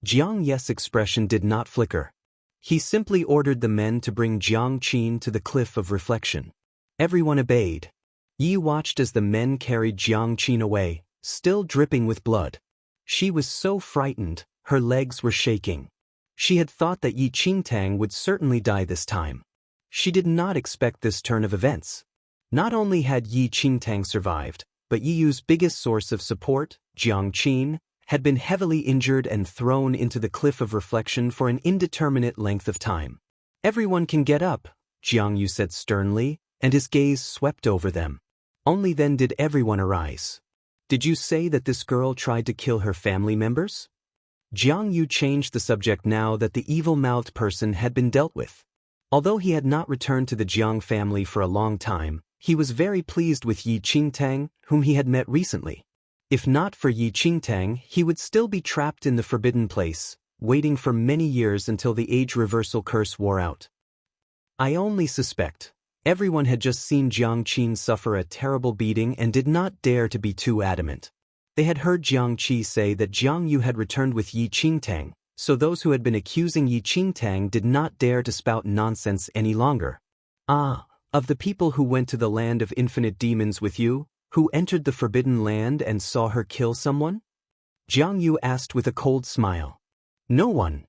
Jiang Ye's expression did not flicker. He simply ordered the men to bring Jiang Qin to the cliff of reflection. Everyone obeyed. Yi watched as the men carried Jiang Qin away, still dripping with blood. She was so frightened, her legs were shaking. She had thought that Yi Qingtang would certainly die this time. She did not expect this turn of events. Not only had Yi Qingtang survived, but Yi Yu's biggest source of support, Jiang Qin, had been heavily injured and thrown into the cliff of reflection for an indeterminate length of time. Everyone can get up, Jiang Yu said sternly, and his gaze swept over them. Only then did everyone arise. Did you say that this girl tried to kill her family members? Jiang Yu changed the subject now that the evil-mouthed person had been dealt with. Although he had not returned to the Jiang family for a long time, he was very pleased with Yi Qingtang, whom he had met recently. If not for Yi Qingtang, he would still be trapped in the forbidden place, waiting for many years until the age reversal curse wore out. I only suspect. Everyone had just seen Jiang Qin suffer a terrible beating and did not dare to be too adamant. They had heard Jiang Qi say that Jiang Yu had returned with Yi Qingtang, so those who had been accusing Yi Qingtang did not dare to spout nonsense any longer. Ah, of the people who went to the land of infinite demons with you, who entered the forbidden land and saw her kill someone? Jiang Yu asked with a cold smile. No one.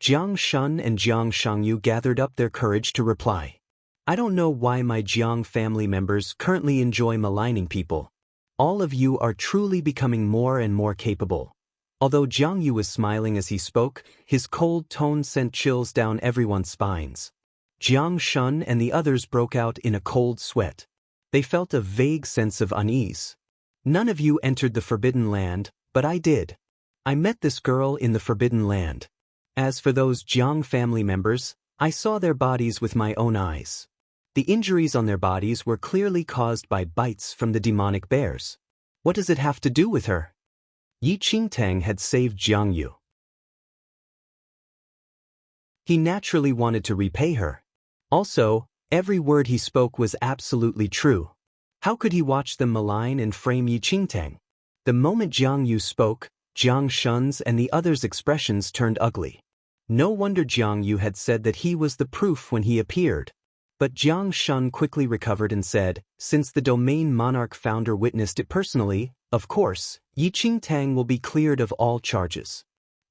Jiang Shun and Jiang Shangyu gathered up their courage to reply. I don't know why my Jiang family members currently enjoy maligning people. All of you are truly becoming more and more capable. Although Jiang Yu was smiling as he spoke, his cold tone sent chills down everyone's spines. Jiang Shun and the others broke out in a cold sweat. They felt a vague sense of unease. None of you entered the Forbidden Land, but I did. I met this girl in the Forbidden Land. As for those Jiang family members, I saw their bodies with my own eyes. The injuries on their bodies were clearly caused by bites from the demonic bears. What does it have to do with her? Yi Qingtang had saved Jiang Yu. He naturally wanted to repay her. Also, every word he spoke was absolutely true. How could he watch them malign and frame Yi Qingtang? The moment Jiang Yu spoke, Jiang Shun's and the others' expressions turned ugly. No wonder Jiang Yu had said that he was the proof when he appeared. But Jiang Shun quickly recovered and said, since the domain monarch founder witnessed it personally, of course, Yi Qingtang will be cleared of all charges.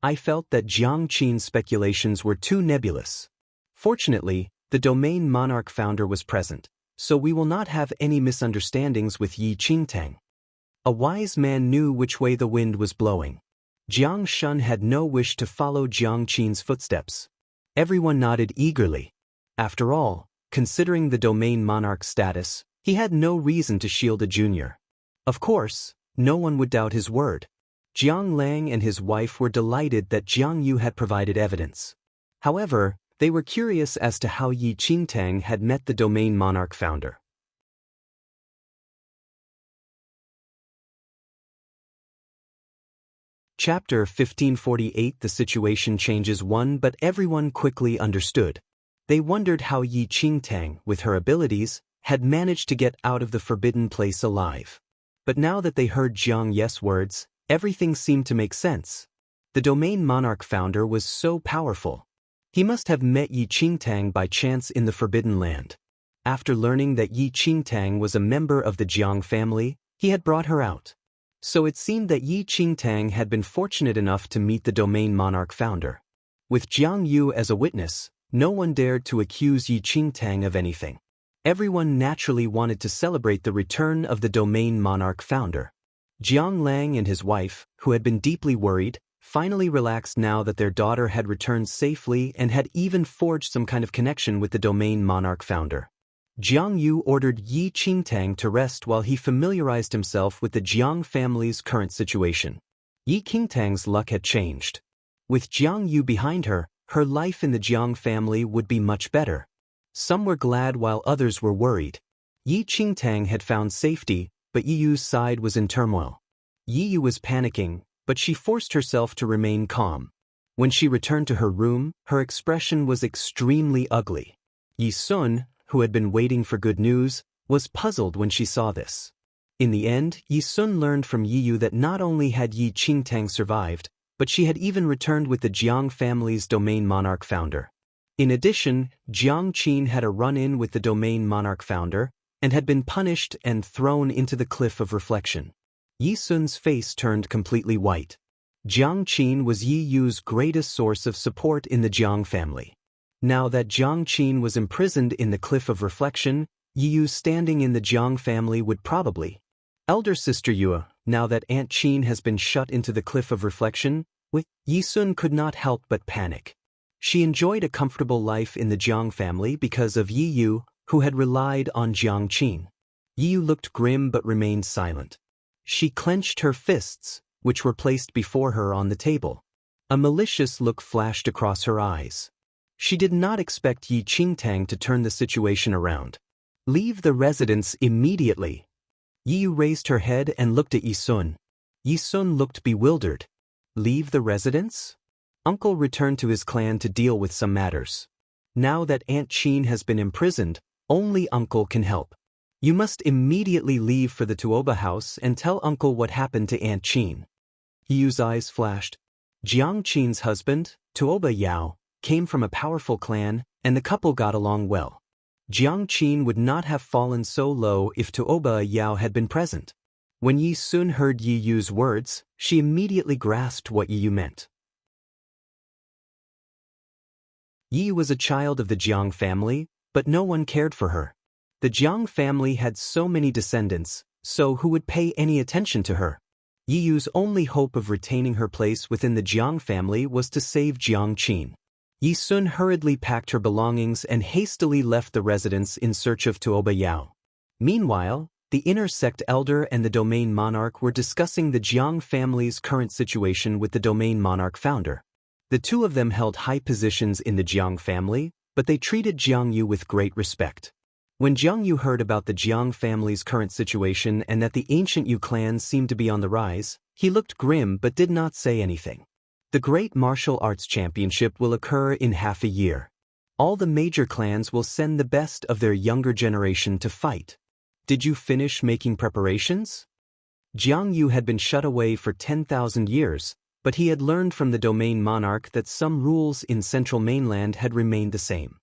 I felt that Jiang Qin's speculations were too nebulous. Fortunately, the domain monarch founder was present, so we will not have any misunderstandings with Yi Qingtang. A wise man knew which way the wind was blowing. Jiang Shun had no wish to follow Jiang Qin's footsteps. Everyone nodded eagerly. After all, considering the domain monarch's status, he had no reason to shield a junior. Of course, no one would doubt his word. Jiang Lang and his wife were delighted that Jiang Yu had provided evidence. However, they were curious as to how Yi Qingtang had met the domain monarch founder. Chapter 1548. The situation changes one, but everyone quickly understood. They wondered how Yi Qingtang, with her abilities, had managed to get out of the forbidden place alive. But now that they heard Jiang Ye's words, everything seemed to make sense. The domain monarch founder was so powerful. He must have met Yi Qingtang by chance in the Forbidden Land. After learning that Yi Qingtang was a member of the Jiang family, he had brought her out. So it seemed that Yi Qingtang had been fortunate enough to meet the domain monarch founder. With Jiang Yu as a witness, no one dared to accuse Yi Qingtang of anything. Everyone naturally wanted to celebrate the return of the domain monarch founder. Jiang Lang and his wife, who had been deeply worried, finally relaxed now that their daughter had returned safely and had even forged some kind of connection with the domain monarch founder. Jiang Yu ordered Yi Qingtang to rest while he familiarized himself with the Jiang family's current situation. Yi Qingtang's luck had changed. With Jiang Yu behind her, her life in the Jiang family would be much better. Some were glad while others were worried. Yi Qingtang had found safety, but Yi Yu's side was in turmoil. Yi Yu was panicking, but she forced herself to remain calm. When she returned to her room, her expression was extremely ugly. Yi Sun, who had been waiting for good news, was puzzled when she saw this. In the end, Yi Sun learned from Yi Yu that not only had Yi Qingtang survived, but she had even returned with the Jiang family's domain monarch founder. In addition, Jiang Qin had a run-in with the domain monarch founder, and had been punished and thrown into the cliff of reflection. Yi Sun's face turned completely white. Jiang Qin was Yi Yu's greatest source of support in the Jiang family. Now that Jiang Qin was imprisoned in the cliff of reflection, Yi Yu's standing in the Jiang family would probably. Elder sister Yue, now that Aunt Qin has been shut into the cliff of reflection, Yi Sun could not help but panic. She enjoyed a comfortable life in the Jiang family because of Yi Yu, who had relied on Jiang Qin. Yi Yu looked grim but remained silent. She clenched her fists, which were placed before her on the table. A malicious look flashed across her eyes. She did not expect Yi Qingtang to turn the situation around. Leave the residence immediately. Yi Yu raised her head and looked at Yi Sun. Yi Sun looked bewildered. Leave the residence? Uncle returned to his clan to deal with some matters. Now that Aunt Qin has been imprisoned, only Uncle can help. You must immediately leave for the Tuoba house and tell Uncle what happened to Aunt Qin. Yi Yu's eyes flashed. Jiang Qin's husband, Tuoba Yao, came from a powerful clan, and the couple got along well. Jiang Qin would not have fallen so low if Tuoba Yao had been present. When Yi Sun heard Yi Yu's words, she immediately grasped what Yi Yu meant. Yi Yu was a child of the Jiang family, but no one cared for her. The Jiang family had so many descendants, so who would pay any attention to her? Yi Yu's only hope of retaining her place within the Jiang family was to save Jiang Qin. Yi Sun hurriedly packed her belongings and hastily left the residence in search of Tuoba Yao. Meanwhile, the inner sect elder and the domain monarch were discussing the Jiang family's current situation with the domain monarch founder. The two of them held high positions in the Jiang family, but they treated Jiang Yu with great respect. When Jiang Yu heard about the Jiang family's current situation and that the ancient Yu clan seemed to be on the rise, he looked grim but did not say anything. The Great Martial Arts Championship will occur in half a year. All the major clans will send the best of their younger generation to fight. Did you finish making preparations? Jiang Yu had been shut away for 10,000 years, but he had learned from the domain monarch that some rules in central mainland had remained the same.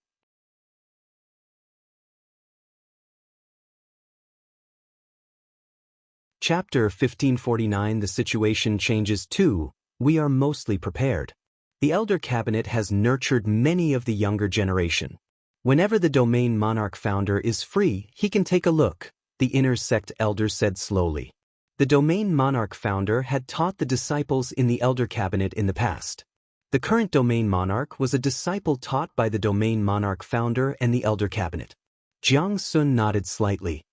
Chapter 1549. The situation changes too. We are mostly prepared. The elder cabinet has nurtured many of the younger generation. Whenever the domain monarch founder is free, he can take a look, the inner sect elder said slowly. The domain monarch founder had taught the disciples in the elder cabinet in the past. The current domain monarch was a disciple taught by the domain monarch founder and the elder cabinet. Jiang Sun nodded slightly.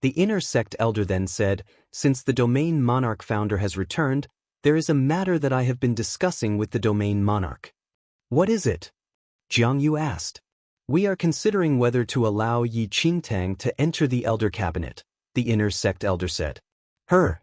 The inner sect elder then said, "Since the domain monarch founder has returned, there is a matter that I have been discussing with the domain monarch." "What is it?" Jiang Yu asked. "We are considering whether to allow Yi Qingtang to enter the elder cabinet," the inner sect elder said. Her.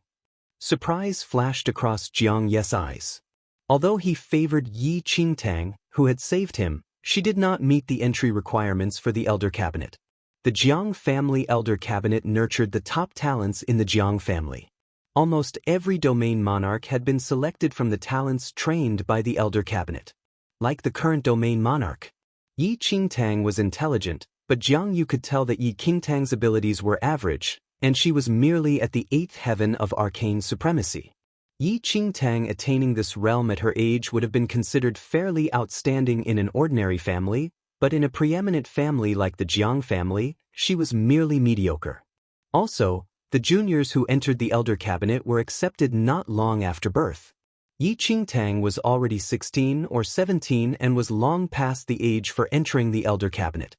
Surprise flashed across Jiang Ye's eyes. Although he favored Yi Qingtang, who had saved him, she did not meet the entry requirements for the elder cabinet. The Jiang family elder cabinet nurtured the top talents in the Jiang family. Almost every domain monarch had been selected from the talents trained by the elder cabinet. Like the current domain monarch, Yi Qingtang was intelligent, but Jiang Yu could tell that Yi Qingtang's abilities were average, and she was merely at the 8th heaven of arcane supremacy. Yi Qingtang attaining this realm at her age would have been considered fairly outstanding in an ordinary family, but in a preeminent family like the Jiang family, she was merely mediocre. Also, the juniors who entered the elder cabinet were accepted not long after birth. Yi Qingtang was already 16 or 17 and was long past the age for entering the elder cabinet.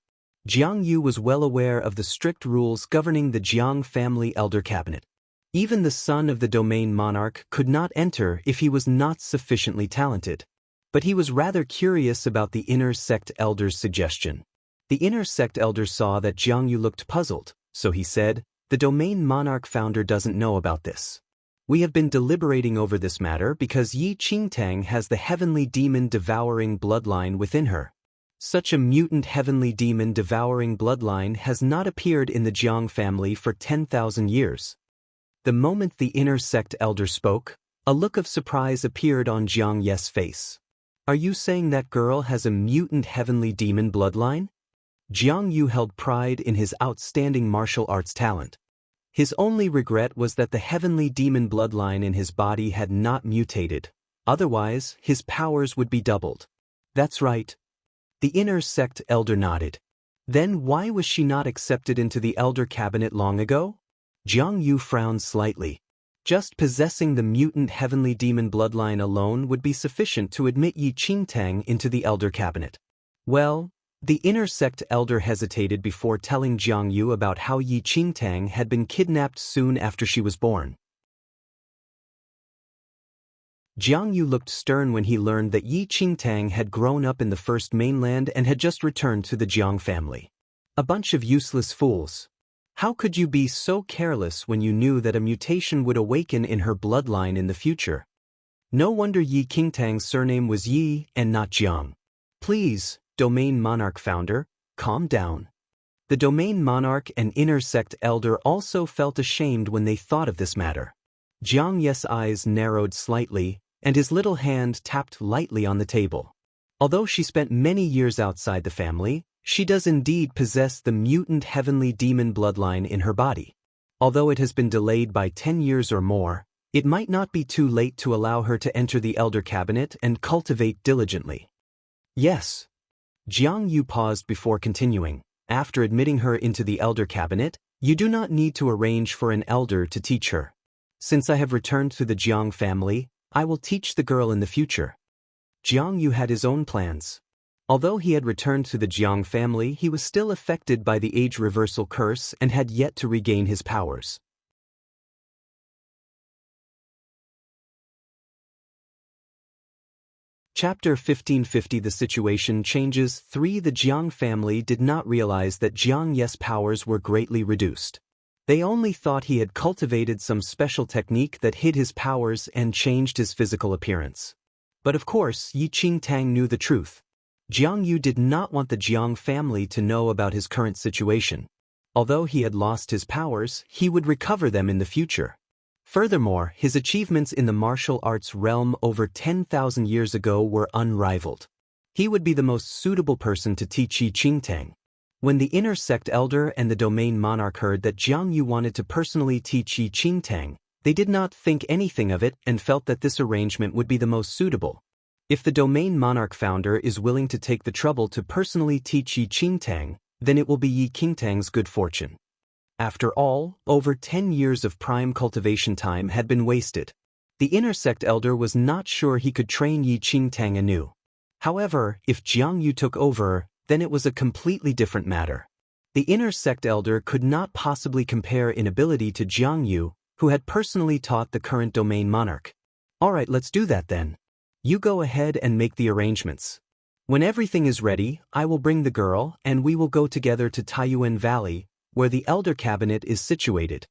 Jiang Yu was well aware of the strict rules governing the Jiang family elder cabinet. Even the son of the domain monarch could not enter if he was not sufficiently talented. But he was rather curious about the inner sect elder's suggestion. The inner sect elder saw that Jiang Yu looked puzzled, so he said, "The domain monarch founder doesn't know about this. We have been deliberating over this matter because Yi Qingtang has the heavenly demon devouring bloodline within her. Such a mutant heavenly demon devouring bloodline has not appeared in the Jiang family for 10,000 years. The moment the inner sect elder spoke, a look of surprise appeared on Jiang Ye's face. "Are you saying that girl has a mutant heavenly demon bloodline?" Jiang Yu held pride in his outstanding martial arts talent. His only regret was that the heavenly demon bloodline in his body had not mutated. Otherwise, his powers would be doubled. "That's right." The inner sect elder nodded. "Then why was she not accepted into the elder cabinet long ago?" Jiang Yu frowned slightly. Just possessing the mutant heavenly demon bloodline alone would be sufficient to admit Yi Qingtang into the elder cabinet. Well, the inner sect elder hesitated before telling Jiang Yu about how Yi Qingtang had been kidnapped soon after she was born. Jiang Yu looked stern when he learned that Yi Qingtang had grown up in the first mainland and had just returned to the Jiang family. "A bunch of useless fools. How could you be so careless when you knew that a mutation would awaken in her bloodline in the future? No wonder Yi Qingtang's surname was Yi and not Jiang." "Please, domain monarch founder, calm down." The domain monarch and inner sect elder also felt ashamed when they thought of this matter. Jiang Ye's eyes narrowed slightly, and his little hand tapped lightly on the table. Although she spent many years outside the family, she does indeed possess the mutant heavenly demon bloodline in her body. Although it has been delayed by 10 years or more, it might not be too late to allow her to enter the elder cabinet and cultivate diligently. "Yes." Jiang Yu paused before continuing. "After admitting her into the elder cabinet, you do not need to arrange for an elder to teach her. Since I have returned to the Jiang family, I will teach the girl in the future." Jiang Yu had his own plans. Although he had returned to the Jiang family, he was still affected by the age reversal curse and had yet to regain his powers. Chapter 1550. The situation changes. 3. The Jiang family did not realize that Jiang Ye's powers were greatly reduced. They only thought he had cultivated some special technique that hid his powers and changed his physical appearance. But of course, Yi Qingtang knew the truth. Jiang Yu did not want the Jiang family to know about his current situation. Although he had lost his powers, he would recover them in the future. Furthermore, his achievements in the martial arts realm over 10,000 years ago were unrivaled. He would be the most suitable person to teach Yi Qingtang. When the inner sect elder and the domain monarch heard that Jiang Yu wanted to personally teach Yi Qingtang, they did not think anything of it and felt that this arrangement would be the most suitable. If the domain monarch founder is willing to take the trouble to personally teach Yi Qingtang, then it will be Yi Qingtang's good fortune. After all, over 10 years of prime cultivation time had been wasted. The inner sect elder was not sure he could train Yi Qingtang anew. However, if Jiang Yu took over, then it was a completely different matter. The inner sect elder could not possibly compare in ability to Jiang Yu, who had personally taught the current domain monarch. Alright, let's do that then. You go ahead and make the arrangements. When everything is ready, I will bring the girl and we will go together to Taiyuan Valley, where the elder cabinet is situated.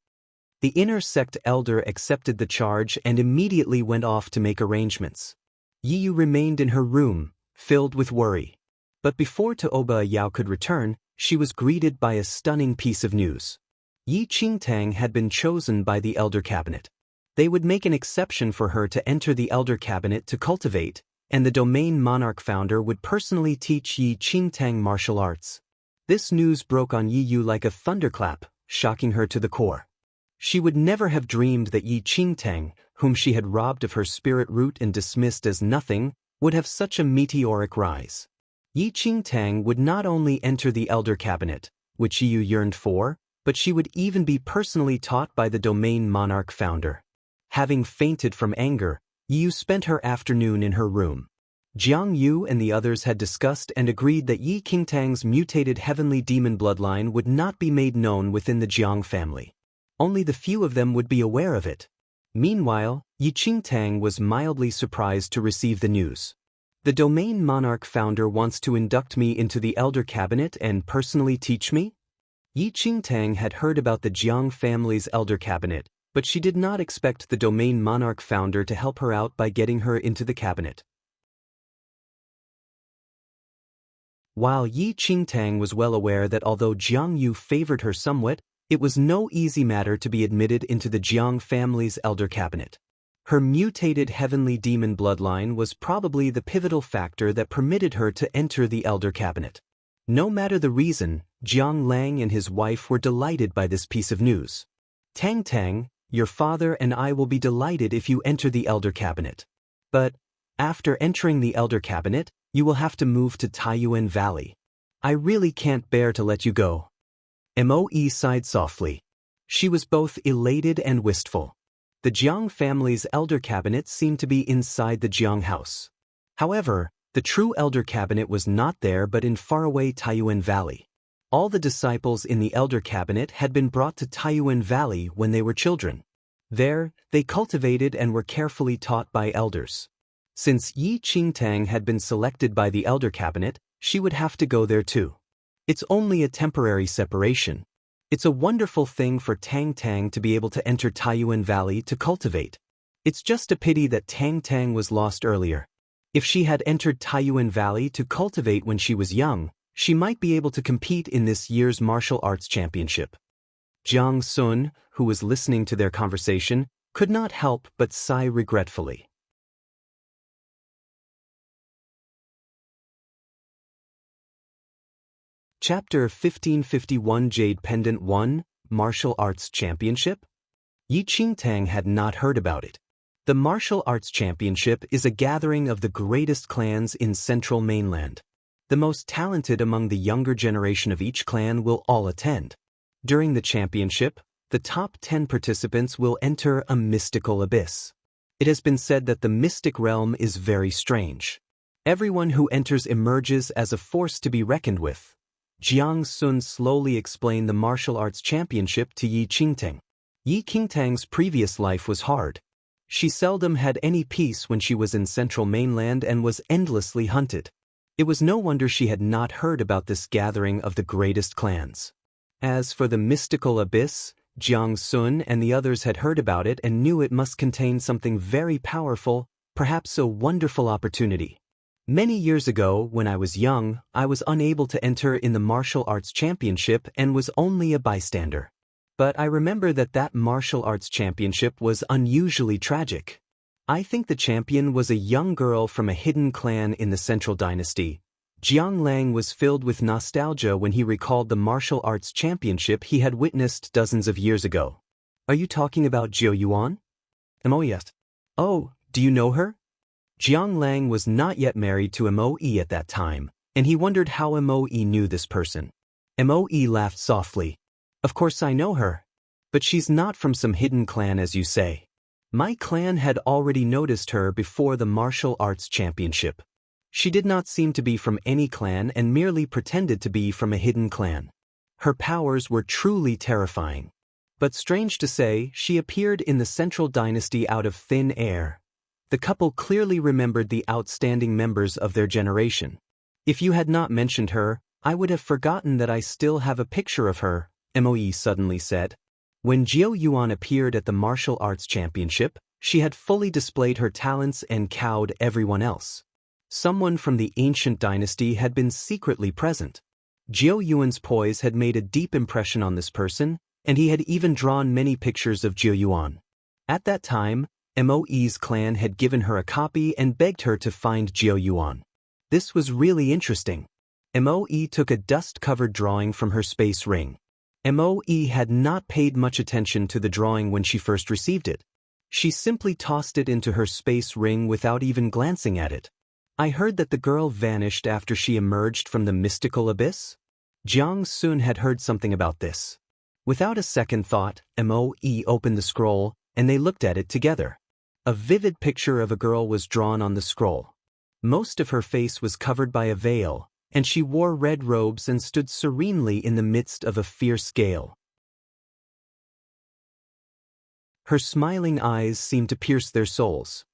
The inner sect elder accepted the charge and immediately went off to make arrangements. Yi Yu remained in her room, filled with worry. But before Taoba Yao could return, she was greeted by a stunning piece of news. Yi Qingtang had been chosen by the elder cabinet. They would make an exception for her to enter the elder cabinet to cultivate, and the domain monarch founder would personally teach Yi Qingtang martial arts. This news broke on Yi Yu like a thunderclap, shocking her to the core. She would never have dreamed that Yi Qingtang, whom she had robbed of her spirit root and dismissed as nothing, would have such a meteoric rise. Yi Qingtang would not only enter the elder cabinet, which Yi Yu yearned for, but she would even be personally taught by the domain monarch founder. Having fainted from anger, Yi Yu spent her afternoon in her room. Jiang Yu and the others had discussed and agreed that Yi Qingtang's mutated heavenly demon bloodline would not be made known within the Jiang family. Only the few of them would be aware of it. Meanwhile, Yi Qingtang was mildly surprised to receive the news. The domain monarch founder wants to induct me into the elder cabinet and personally teach me? Yi Qingtang had heard about the Jiang family's elder cabinet, but she did not expect the domain monarch founder to help her out by getting her into the cabinet. While Yi Qingtang was well aware that although Jiang Yu favored her somewhat, it was no easy matter to be admitted into the Jiang family's elder cabinet. Her mutated heavenly demon bloodline was probably the pivotal factor that permitted her to enter the elder cabinet. No matter the reason, Jiang Lang and his wife were delighted by this piece of news. Tang Tang, your father and I will be delighted if you enter the elder cabinet. But, after entering the elder cabinet, you will have to move to Taiyuan Valley. I really can't bear to let you go. Moe sighed softly. She was both elated and wistful. The Jiang family's elder cabinet seemed to be inside the Jiang house. However, the true elder cabinet was not there but in faraway Taiyuan Valley. All the disciples in the elder cabinet had been brought to Taiyuan Valley when they were children. There, they cultivated and were carefully taught by elders. Since Yi Qingtang had been selected by the elder cabinet, she would have to go there too. It's only a temporary separation. It's a wonderful thing for Tang Tang to be able to enter Taiyuan Valley to cultivate. It's just a pity that Tang Tang was lost earlier. If she had entered Taiyuan Valley to cultivate when she was young, she might be able to compete in this year's martial arts championship. Jiang Sun, who was listening to their conversation, could not help but sigh regretfully. Chapter 1551 Jade Pendant 1, Martial Arts Championship? Yi Qingtang had not heard about it. The Martial Arts Championship is a gathering of the greatest clans in Central Mainland. The most talented among the younger generation of each clan will all attend. During the championship, the top 10 participants will enter a mystical abyss. It has been said that the mystic realm is very strange. Everyone who enters emerges as a force to be reckoned with. Jiang Sun slowly explained the martial arts championship to Yi Qingtang. Yi Qingtang's previous life was hard. She seldom had any peace when she was in Central Mainland and was endlessly hunted. It was no wonder she had not heard about this gathering of the greatest clans. As for the mystical abyss, Jiang Sun and the others had heard about it and knew it must contain something very powerful, perhaps a wonderful opportunity. Many years ago, when I was young, I was unable to enter in the martial arts championship and was only a bystander. But I remember that martial arts championship was unusually tragic. I think the champion was a young girl from a hidden clan in the Central Dynasty. Jiang Lang was filled with nostalgia when he recalled the martial arts championship he had witnessed dozens of years ago. Are you talking about Jiu Yuan? Oh, yes. Oh, do you know her? Jiang Lang was not yet married to Moe at that time, and he wondered how Moe knew this person. Moe laughed softly. Of course I know her. But she's not from some hidden clan as you say. My clan had already noticed her before the martial arts championship. She did not seem to be from any clan and merely pretended to be from a hidden clan. Her powers were truly terrifying. But strange to say, she appeared in the Central Dynasty out of thin air. The couple clearly remembered the outstanding members of their generation. If you had not mentioned her, I would have forgotten that I still have a picture of her, Moe suddenly said. When Jiao Yuan appeared at the martial arts championship, she had fully displayed her talents and cowed everyone else. Someone from the ancient dynasty had been secretly present. Jiao Yuan's poise had made a deep impression on this person, and he had even drawn many pictures of Jiao Yuan. At that time, Moe's clan had given her a copy and begged her to find Jiao Yuan. This was really interesting. Moe took a dust-covered drawing from her space ring. Moe had not paid much attention to the drawing when she first received it. She simply tossed it into her space ring without even glancing at it. I heard that the girl vanished after she emerged from the mystical abyss? Jiang Sun had heard something about this. Without a second thought, Moe opened the scroll, and they looked at it together. A vivid picture of a girl was drawn on the scroll. Most of her face was covered by a veil, and she wore red robes and stood serenely in the midst of a fierce gale. Her smiling eyes seemed to pierce their souls.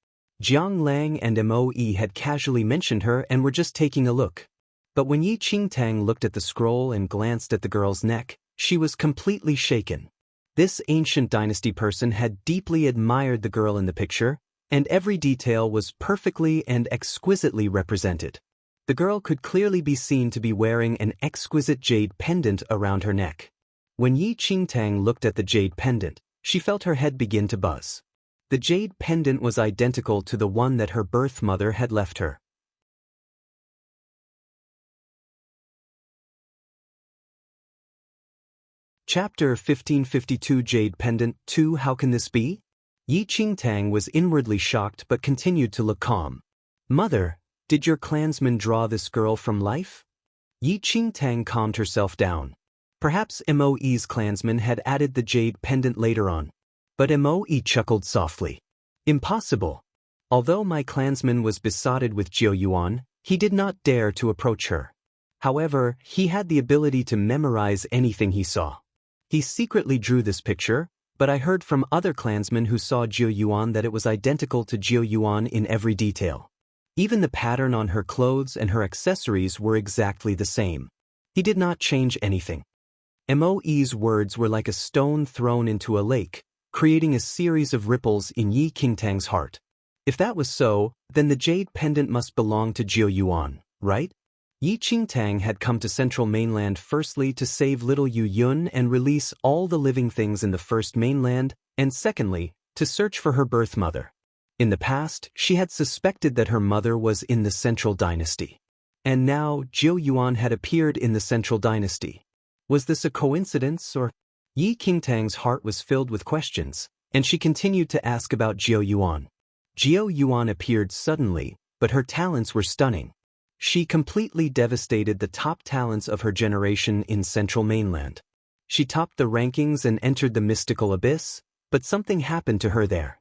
Jiang Lang and Moe had casually mentioned her and were just taking a look. But when Yi Qingtang looked at the scroll and glanced at the girl's neck, she was completely shaken. This ancient dynasty person had deeply admired the girl in the picture, and every detail was perfectly and exquisitely represented. The girl could clearly be seen to be wearing an exquisite jade pendant around her neck. When Yi Qingtang looked at the jade pendant, she felt her head begin to buzz. The jade pendant was identical to the one that her birth mother had left her. Chapter 1552 Jade Pendant 2 How can this be? Yi Qingtang was inwardly shocked but continued to look calm. Mother, did your clansman draw this girl from life? Yi Qingtang calmed herself down. Perhaps Moe's clansman had added the jade pendant later on. But Moe chuckled softly. Impossible. Although my clansman was besotted with Jiao Yuan, he did not dare to approach her. However, he had the ability to memorize anything he saw. He secretly drew this picture, but I heard from other clansmen who saw Jiao Yuan that it was identical to Jiao Yuan in every detail. Even the pattern on her clothes and her accessories were exactly the same. He did not change anything. Moe's words were like a stone thrown into a lake, creating a series of ripples in Yi Qingtang's heart. If that was so, then the jade pendant must belong to Jiao Yuan, right? Yi Qingtang had come to Central Mainland firstly to save little Yu Yun and release all the living things in the First Mainland, and secondly, to search for her birth mother. In the past, she had suspected that her mother was in the Central Dynasty. And now, Jiao Yuan had appeared in the Central Dynasty. Was this a coincidence or? Yi Qingtang's heart was filled with questions, and she continued to ask about Jiao Yuan. Jiao Yuan appeared suddenly, but her talents were stunning. She completely devastated the top talents of her generation in Central Mainland. She topped the rankings and entered the mystical abyss, but something happened to her there.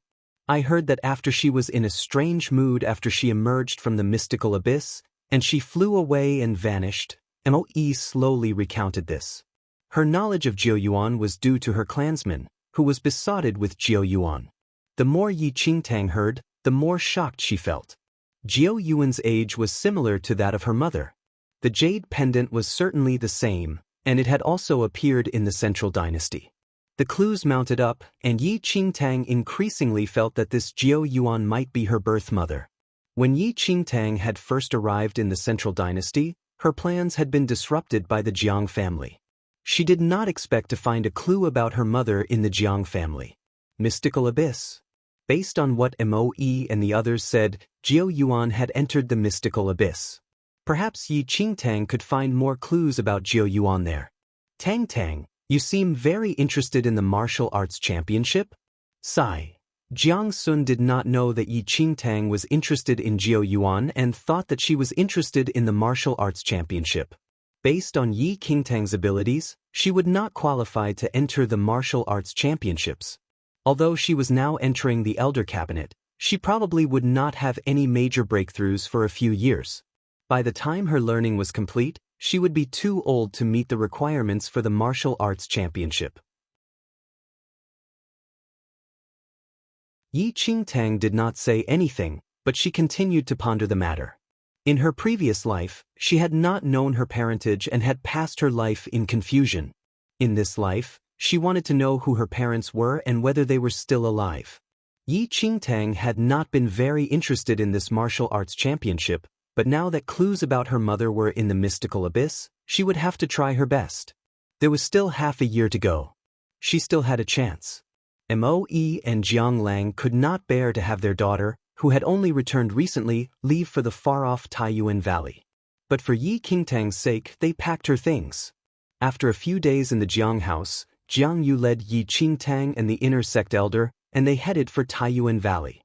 I heard that after she was in a strange mood after she emerged from the mystical abyss, and she flew away and vanished. Moe slowly recounted this. Her knowledge of Jiao Yuan was due to her clansman, who was besotted with Jiao Yuan. The more Yi Qingtang heard, the more shocked she felt. Jiao Yuan's age was similar to that of her mother. The jade pendant was certainly the same, and it had also appeared in the Central Dynasty. The clues mounted up, and Yi Qingtang increasingly felt that this Jiao Yuan might be her birth mother. When Yi Qingtang had first arrived in the Central Dynasty, her plans had been disrupted by the Jiang family. She did not expect to find a clue about her mother in the Jiang family. Mystical Abyss. Based on what Moe and the others said, Jiao Yuan had entered the mystical abyss. Perhaps Yi Qingtang could find more clues about Jiao Yuan there. Tang, you seem very interested in the martial arts championship? Sigh. Jiang Sun did not know that Yi Qingtang was interested in Jiao Yuan and thought that she was interested in the martial arts championship. Based on Yi Qingtang's abilities, she would not qualify to enter the martial arts championships. Although she was now entering the Elder Cabinet, she probably would not have any major breakthroughs for a few years. By the time her learning was complete, She would be too old to meet the requirements for the martial arts championship. Yi Qingtang did not say anything, but she continued to ponder the matter. In her previous life, she had not known her parentage and had passed her life in confusion. In this life, she wanted to know who her parents were and whether they were still alive. Yi Qingtang had not been very interested in this martial arts championship, but now that clues about her mother were in the mystical abyss, she would have to try her best. There was still half a year to go. She still had a chance. Moe and Jiang Lang could not bear to have their daughter, who had only returned recently, leave for the far-off Taiyuan Valley. But for Yi Qingtang's sake, they packed her things. After a few days in the Jiang house, Jiang Yu led Yi Qingtang and the inner sect elder, and they headed for Taiyuan Valley.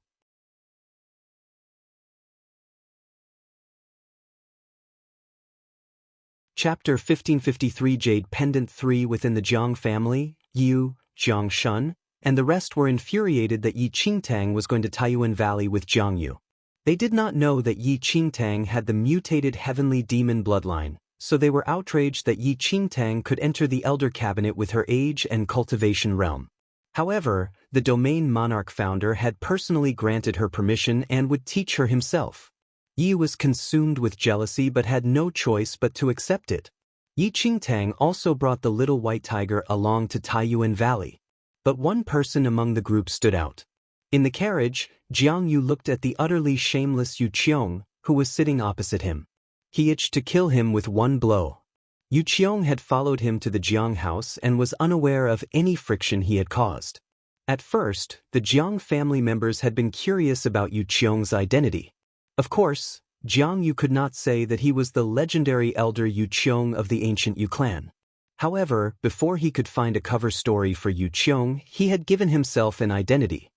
Chapter 1553 Jade Pendant 3 Within the Jiang family, Yu, Jiang Shun, and the rest were infuriated that Yi Qingtang was going to Taiyuan Valley with Jiang Yu. They did not know that Yi Qingtang had the mutated heavenly demon bloodline, so they were outraged that Yi Qingtang could enter the Elder Cabinet with her age and cultivation realm. However, the Domain Monarch founder had personally granted her permission and would teach her himself. Yi was consumed with jealousy but had no choice but to accept it. Yi Qingtang also brought the little white tiger along to Taiyuan Valley. But one person among the group stood out. In the carriage, Jiang Yu looked at the utterly shameless Yu Qiong, who was sitting opposite him. He itched to kill him with one blow. Yu Qiong had followed him to the Jiang house and was unaware of any friction he had caused. At first, the Jiang family members had been curious about Yu Qiong's identity. Of course, Jiang Yu could not say that he was the legendary elder Yu Qiong of the ancient Yu clan. However, before he could find a cover story for Yu Qiong, he had given himself an identity.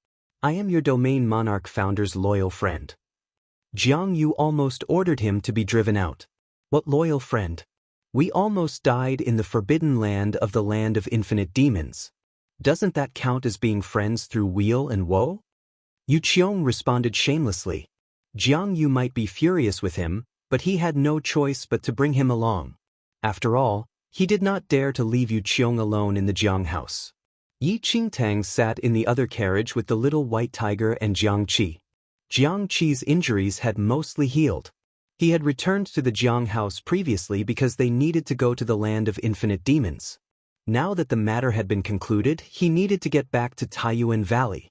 I am your Domain Monarch founder's loyal friend. Jiang Yu almost ordered him to be driven out. What loyal friend? We almost died in the forbidden land of the land of infinite demons. Doesn't that count as being friends through weal and woe? Yu Qiong responded shamelessly. Jiang Yu might be furious with him, but he had no choice but to bring him along. After all, he did not dare to leave Yu Qiong alone in the Jiang house. Yi Qingtang sat in the other carriage with the little white tiger and Jiang Qi. Jiang Qi's injuries had mostly healed. He had returned to the Jiang house previously because they needed to go to the land of infinite demons. Now that the matter had been concluded, he needed to get back to Taiyuan Valley.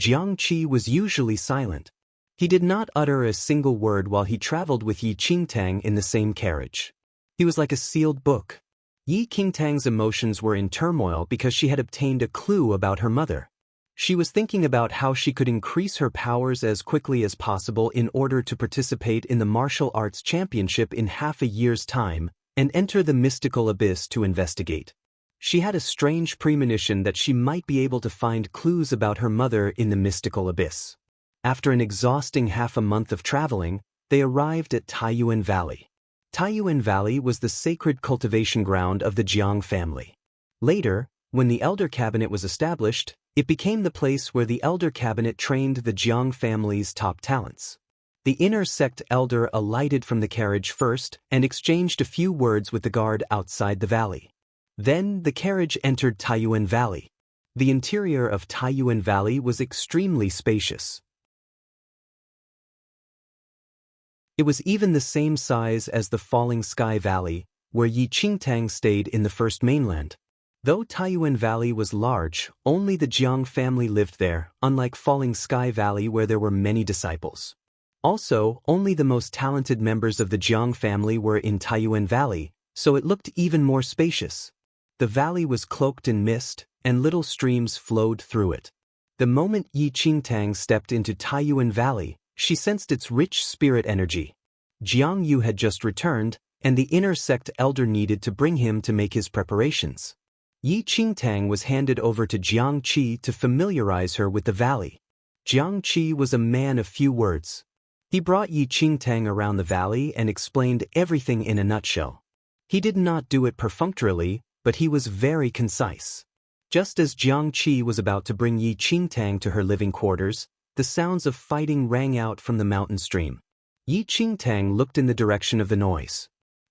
Jiang Qi was usually silent. He did not utter a single word while he traveled with Yi Qingtang in the same carriage. He was like a sealed book. Yi Qingtang's emotions were in turmoil because she had obtained a clue about her mother. She was thinking about how she could increase her powers as quickly as possible in order to participate in the martial arts championship in half a year's time and enter the mystical abyss to investigate. She had a strange premonition that she might be able to find clues about her mother in the mystical abyss. After an exhausting half a month of traveling, they arrived at Taiyuan Valley. Taiyuan Valley was the sacred cultivation ground of the Jiang family. Later, when the Elder Cabinet was established, it became the place where the Elder Cabinet trained the Jiang family's top talents. The inner sect elder alighted from the carriage first and exchanged a few words with the guard outside the valley. Then the carriage entered Taiyuan Valley. The interior of Taiyuan Valley was extremely spacious. It was even the same size as the Falling Sky Valley, where Yi Qingtang stayed in the first mainland. Though Taiyuan Valley was large, only the Jiang family lived there, unlike Falling Sky Valley where there were many disciples. Also, only the most talented members of the Jiang family were in Taiyuan Valley, so it looked even more spacious. The valley was cloaked in mist, and little streams flowed through it. The moment Yi Qingtang stepped into Taiyuan Valley, she sensed its rich spirit energy. Jiang Yu had just returned, and the inner sect elder needed to bring him to make his preparations. Yi Qingtang was handed over to Jiang Qi to familiarize her with the valley. Jiang Qi was a man of few words. He brought Yi Qingtang around the valley and explained everything in a nutshell. He did not do it perfunctorily, but he was very concise. Just as Jiang Qi was about to bring Yi Qingtang to her living quarters, the sounds of fighting rang out from the mountain stream. Yi Qingtang looked in the direction of the noise.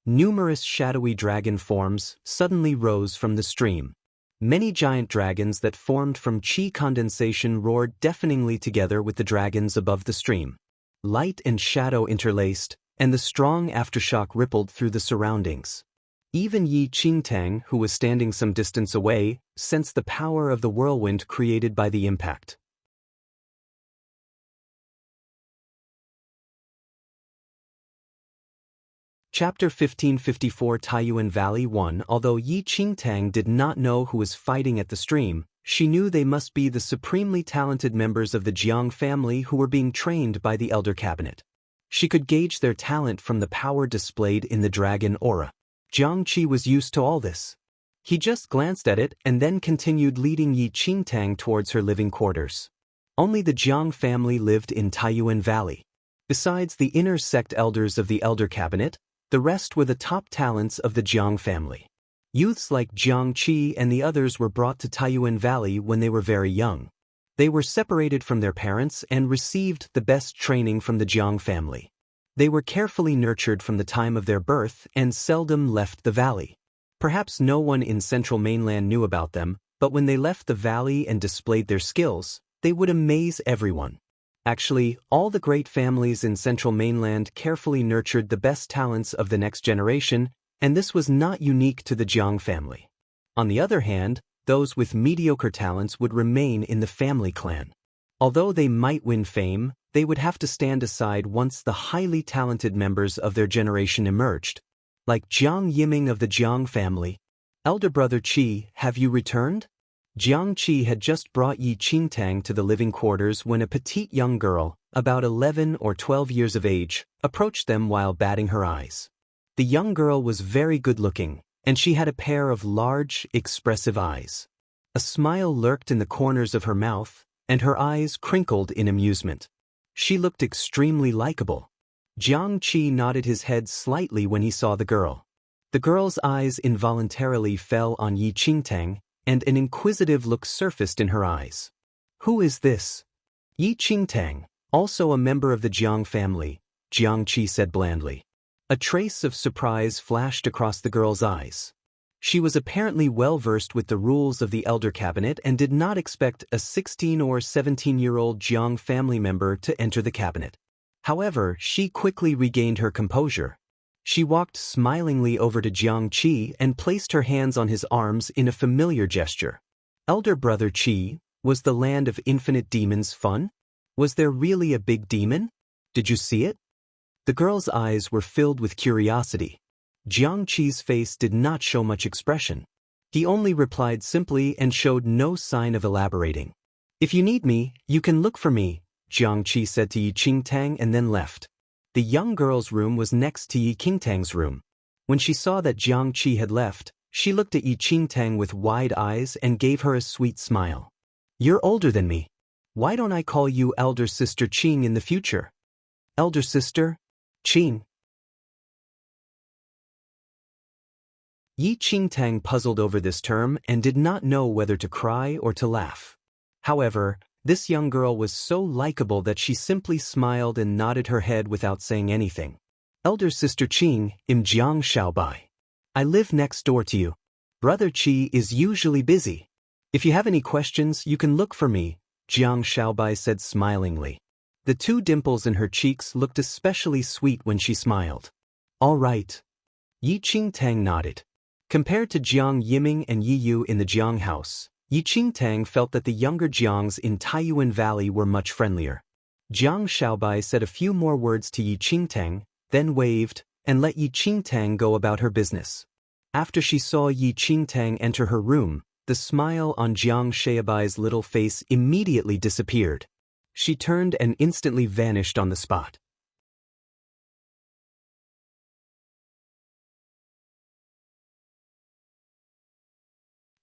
Numerous shadowy dragon forms suddenly rose from the stream. Many giant dragons that formed from chi condensation roared deafeningly together with the dragons above the stream. Light and shadow interlaced, and the strong aftershock rippled through the surroundings. Even Yi Qingtang, who was standing some distance away, sensed the power of the whirlwind created by the impact. Chapter 1554 Taiyuan Valley 1. Although Yi Qingtang did not know who was fighting at the stream, she knew they must be the supremely talented members of the Jiang family who were being trained by the Elder Cabinet. She could gauge their talent from the power displayed in the dragon aura. Jiang Qi was used to all this. He just glanced at it and then continued leading Yi Qingtang towards her living quarters. Only the Jiang family lived in Taiyuan Valley. Besides the inner sect elders of the Elder Cabinet, the rest were the top talents of the Jiang family. Youths like Jiang Qi and the others were brought to Taiyuan Valley when they were very young. They were separated from their parents and received the best training from the Jiang family. They were carefully nurtured from the time of their birth and seldom left the valley. Perhaps no one in central mainland knew about them, but when they left the valley and displayed their skills, they would amaze everyone. Actually, all the great families in central mainland carefully nurtured the best talents of the next generation, and this was not unique to the Jiang family. On the other hand, those with mediocre talents would remain in the family clan. Although they might win fame, they would have to stand aside once the highly talented members of their generation emerged. Like Jiang Yiming of the Jiang family. Elder brother Qi, have you returned? Jiang Qi had just brought Yi Qingtang to the living quarters when a petite young girl, about 11 or 12 years of age, approached them while batting her eyes. The young girl was very good-looking, and she had a pair of large, expressive eyes. A smile lurked in the corners of her mouth, and her eyes crinkled in amusement. She looked extremely likable. Jiang Qi nodded his head slightly when he saw the girl. The girl's eyes involuntarily fell on Yi Qingtang, and an inquisitive look surfaced in her eyes. Who is this? Yi Qingtang, also a member of the Jiang family, Jiang Qi said blandly. A trace of surprise flashed across the girl's eyes. She was apparently well-versed with the rules of the Elder Cabinet and did not expect a 16 or 17-year-old Jiang family member to enter the cabinet. However, she quickly regained her composure. She walked smilingly over to Jiang Qi and placed her hands on his arms in a familiar gesture. Elder brother Qi, was the land of infinite demons fun? Was there really a big demon? Did you see it? The girl's eyes were filled with curiosity. Jiang Qi's face did not show much expression. He only replied simply and showed no sign of elaborating. If you need me, you can look for me, Jiang Qi said to Yi Qingtang and then left. The young girl's room was next to Yi Qingtang's room. When she saw that Jiang Qi had left, she looked at Yi Qingtang with wide eyes and gave her a sweet smile. You're older than me. Why don't I call you elder sister Qing in the future? Elder sister? Qing. Yi Qingtang puzzled over this term and did not know whether to cry or to laugh. However, this young girl was so likable that she simply smiled and nodded her head without saying anything. Elder sister Qing, im Jiang Xiaobai. I live next door to you. Brother Qi is usually busy. If you have any questions, you can look for me, Jiang Xiaobai said smilingly. The two dimples in her cheeks looked especially sweet when she smiled. All right. Yi Qingtang nodded. Compared to Jiang Yiming and Yi Yu in the Jiang house, Yi Qingtang felt that the younger Jiangs in Taiyuan Valley were much friendlier. Jiang Xiaobai said a few more words to Yi Qingtang, then waved, and let Yi Qingtang go about her business. After she saw Yi Qingtang enter her room, the smile on Jiang Xiaobai's little face immediately disappeared. She turned and instantly vanished on the spot.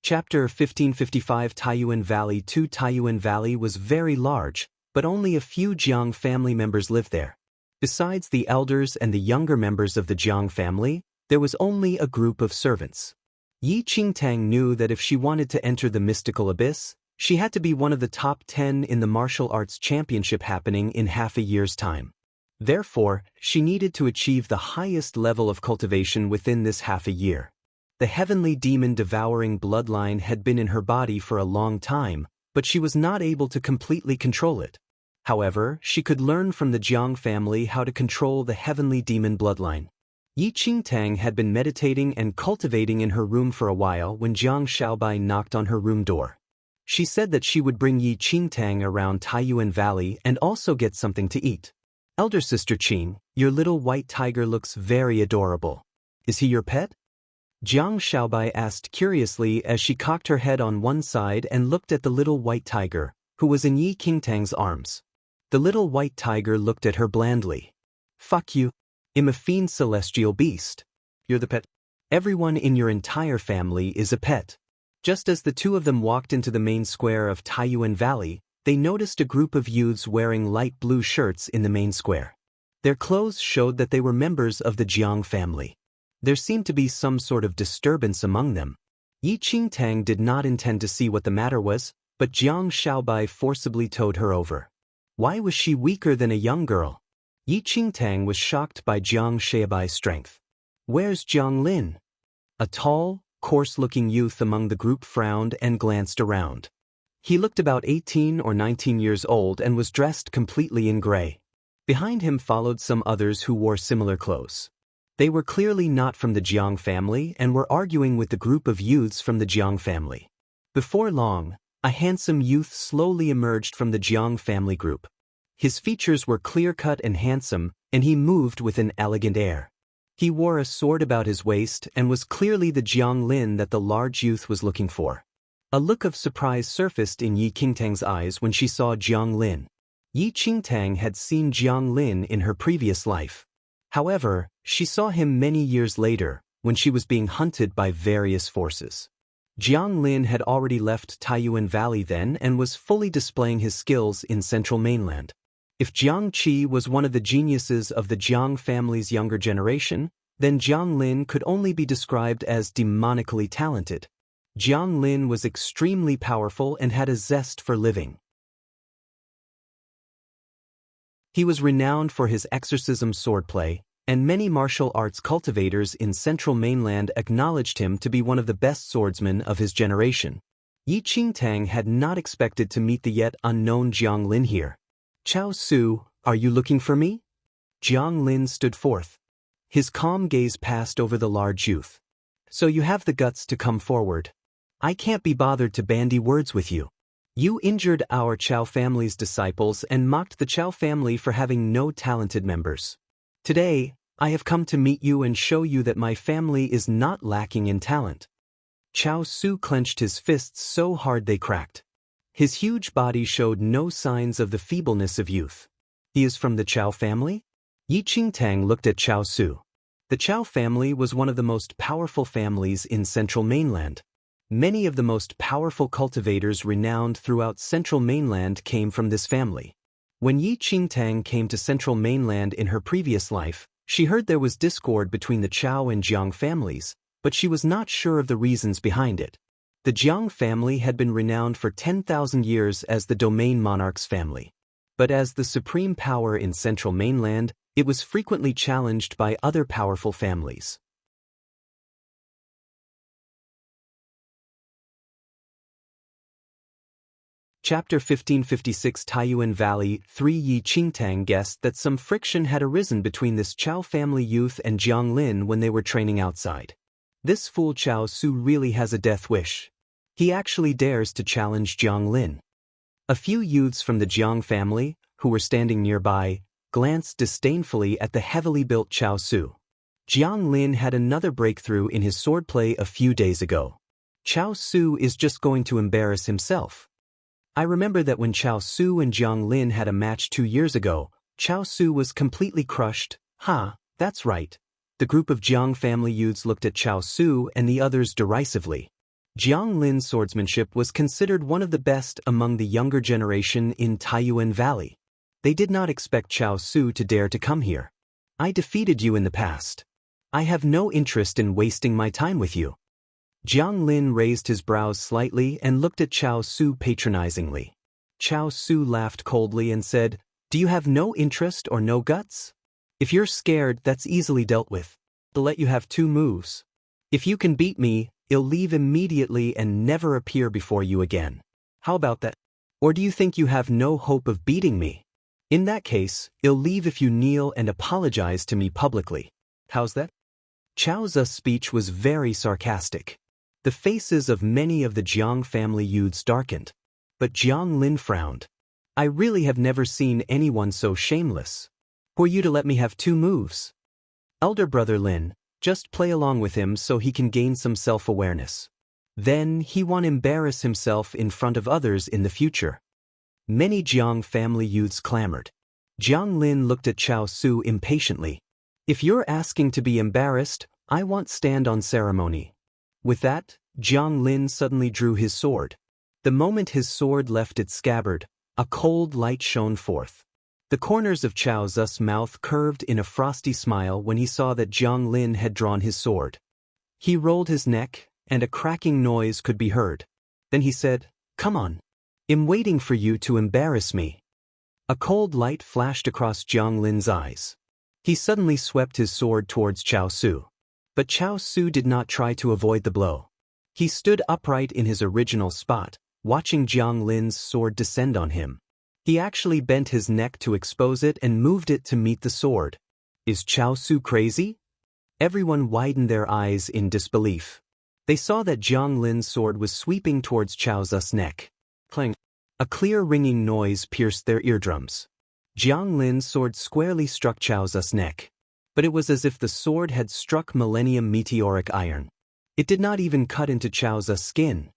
Chapter 1555 Taiyuan Valley 2 Taiyuan Valley was very large, but only a few Jiang family members lived there. Besides the elders and the younger members of the Jiang family, there was only a group of servants. Yi Qingtang knew that if she wanted to enter the mystical abyss, she had to be one of the top 10 in the martial arts championship happening in half a year's time. Therefore, she needed to achieve the highest level of cultivation within this half a year. The heavenly demon-devouring bloodline had been in her body for a long time, but she was not able to completely control it. However, she could learn from the Jiang family how to control the heavenly demon bloodline. Yi Qingtang had been meditating and cultivating in her room for a while when Jiang Xiaobai knocked on her room door. She said that she would bring Yi Qingtang around Taiyuan Valley and also get something to eat. Elder sister Qing, your little white tiger looks very adorable. Is he your pet? Jiang Xiaobai asked curiously as she cocked her head on one side and looked at the little white tiger, who was in Yi Qingtang's arms. The little white tiger looked at her blandly. Fuck you. I'm a fiend celestial beast. You're the pet. Everyone in your entire family is a pet. Just as the two of them walked into the main square of Taiyuan Valley, they noticed a group of youths wearing light blue shirts in the main square. Their clothes showed that they were members of the Jiang family. There seemed to be some sort of disturbance among them. Yi Qingtang did not intend to see what the matter was, but Jiang Xiaobai forcibly towed her over. Why was she weaker than a young girl? Yi Qingtang was shocked by Jiang Xiaobai's strength. Where's Jiang Lin? A tall, coarse-looking youth among the group frowned and glanced around. He looked about 18 or 19 years old and was dressed completely in gray. Behind him followed some others who wore similar clothes. They were clearly not from the Jiang family and were arguing with the group of youths from the Jiang family. Before long, a handsome youth slowly emerged from the Jiang family group. His features were clear-cut and handsome, and he moved with an elegant air. He wore a sword about his waist and was clearly the Jiang Lin that the large youth was looking for. A look of surprise surfaced in Yi Qingtang's eyes when she saw Jiang Lin. Yi Qingtang had seen Jiang Lin in her previous life. However, she saw him many years later, when she was being hunted by various forces. Jiang Lin had already left Taiyuan Valley then and was fully displaying his skills in central mainland. If Jiang Qi was one of the geniuses of the Jiang family's younger generation, then Jiang Lin could only be described as demonically talented. Jiang Lin was extremely powerful and had a zest for living. He was renowned for his exorcism swordplay, and many martial arts cultivators in central mainland acknowledged him to be one of the best swordsmen of his generation. Yi Qingtang had not expected to meet the yet unknown Jiang Lin here. Chao Su, are you looking for me? Jiang Lin stood forth. His calm gaze passed over the large youth. So you have the guts to come forward. I can't be bothered to bandy words with you. You injured our Chao family's disciples and mocked the Chao family for having no talented members. Today, I have come to meet you and show you that my family is not lacking in talent. Chao Su clenched his fists so hard they cracked. His huge body showed no signs of the feebleness of youth. He is from the Chao family? Yi Qingtang looked at Chao Su. The Chao family was one of the most powerful families in central mainland. Many of the most powerful cultivators renowned throughout central mainland came from this family. When Yi Qingtang came to central mainland in her previous life, she heard there was discord between the Chao and Jiang families, but she was not sure of the reasons behind it. The Jiang family had been renowned for 10,000 years as the domain monarch's family. But as the supreme power in central mainland, it was frequently challenged by other powerful families. Chapter 1556 Taiyuan Valley 3 Yi Qingtang guessed that some friction had arisen between this Chao family youth and Jiang Lin when they were training outside. This fool Chao Su really has a death wish. He actually dares to challenge Jiang Lin. A few youths from the Jiang family, who were standing nearby, glanced disdainfully at the heavily built Chao Su. Jiang Lin had another breakthrough in his swordplay a few days ago. Chao Su is just going to embarrass himself. I remember that when Chao Su and Jiang Lin had a match 2 years ago, Chao Su was completely crushed. That's right. The group of Jiang family youths looked at Chao Su and the others derisively. Jiang Lin's swordsmanship was considered one of the best among the younger generation in Taiyuan Valley. They did not expect Chao Su to dare to come here. I defeated you in the past. I have no interest in wasting my time with you. Jiang Lin raised his brows slightly and looked at Chao Su patronizingly. Chao Su laughed coldly and said, Do you have no interest or no guts? If you're scared, that's easily dealt with. I'll let you have 2 moves. If you can beat me, I'll leave immediately and never appear before you again. How about that? Or do you think you have no hope of beating me? In that case, I'll leave if you kneel and apologize to me publicly. How's that? Chao Zu's speech was very sarcastic. The faces of many of the Jiang family youths darkened. But Jiang Lin frowned. I really have never seen anyone so shameless. For you to let me have 2 moves. Elder brother Lin, just play along with him so he can gain some self-awareness. Then he won't embarrass himself in front of others in the future. Many Jiang family youths clamored. Jiang Lin looked at Chao Su impatiently. If you're asking to be embarrassed, I won't stand on ceremony. With that, Jiang Lin suddenly drew his sword. The moment his sword left its scabbard, a cold light shone forth. The corners of Chao Zu's mouth curved in a frosty smile when he saw that Jiang Lin had drawn his sword. He rolled his neck, and a cracking noise could be heard. Then he said, "Come on. I'm waiting for you to embarrass me." A cold light flashed across Jiang Lin's eyes. He suddenly swept his sword towards Chao Su. But Chao Su did not try to avoid the blow. He stood upright in his original spot, watching Jiang Lin's sword descend on him. He actually bent his neck to expose it and moved it to meet the sword. Is Chao Su crazy? Everyone widened their eyes in disbelief. They saw that Jiang Lin's sword was sweeping towards Chao Zu's neck. Clang! A clear ringing noise pierced their eardrums. Jiang Lin's sword squarely struck Chao Zu's neck. But it was as if the sword had struck millennium meteoric iron. It did not even cut into Chao Zu's skin.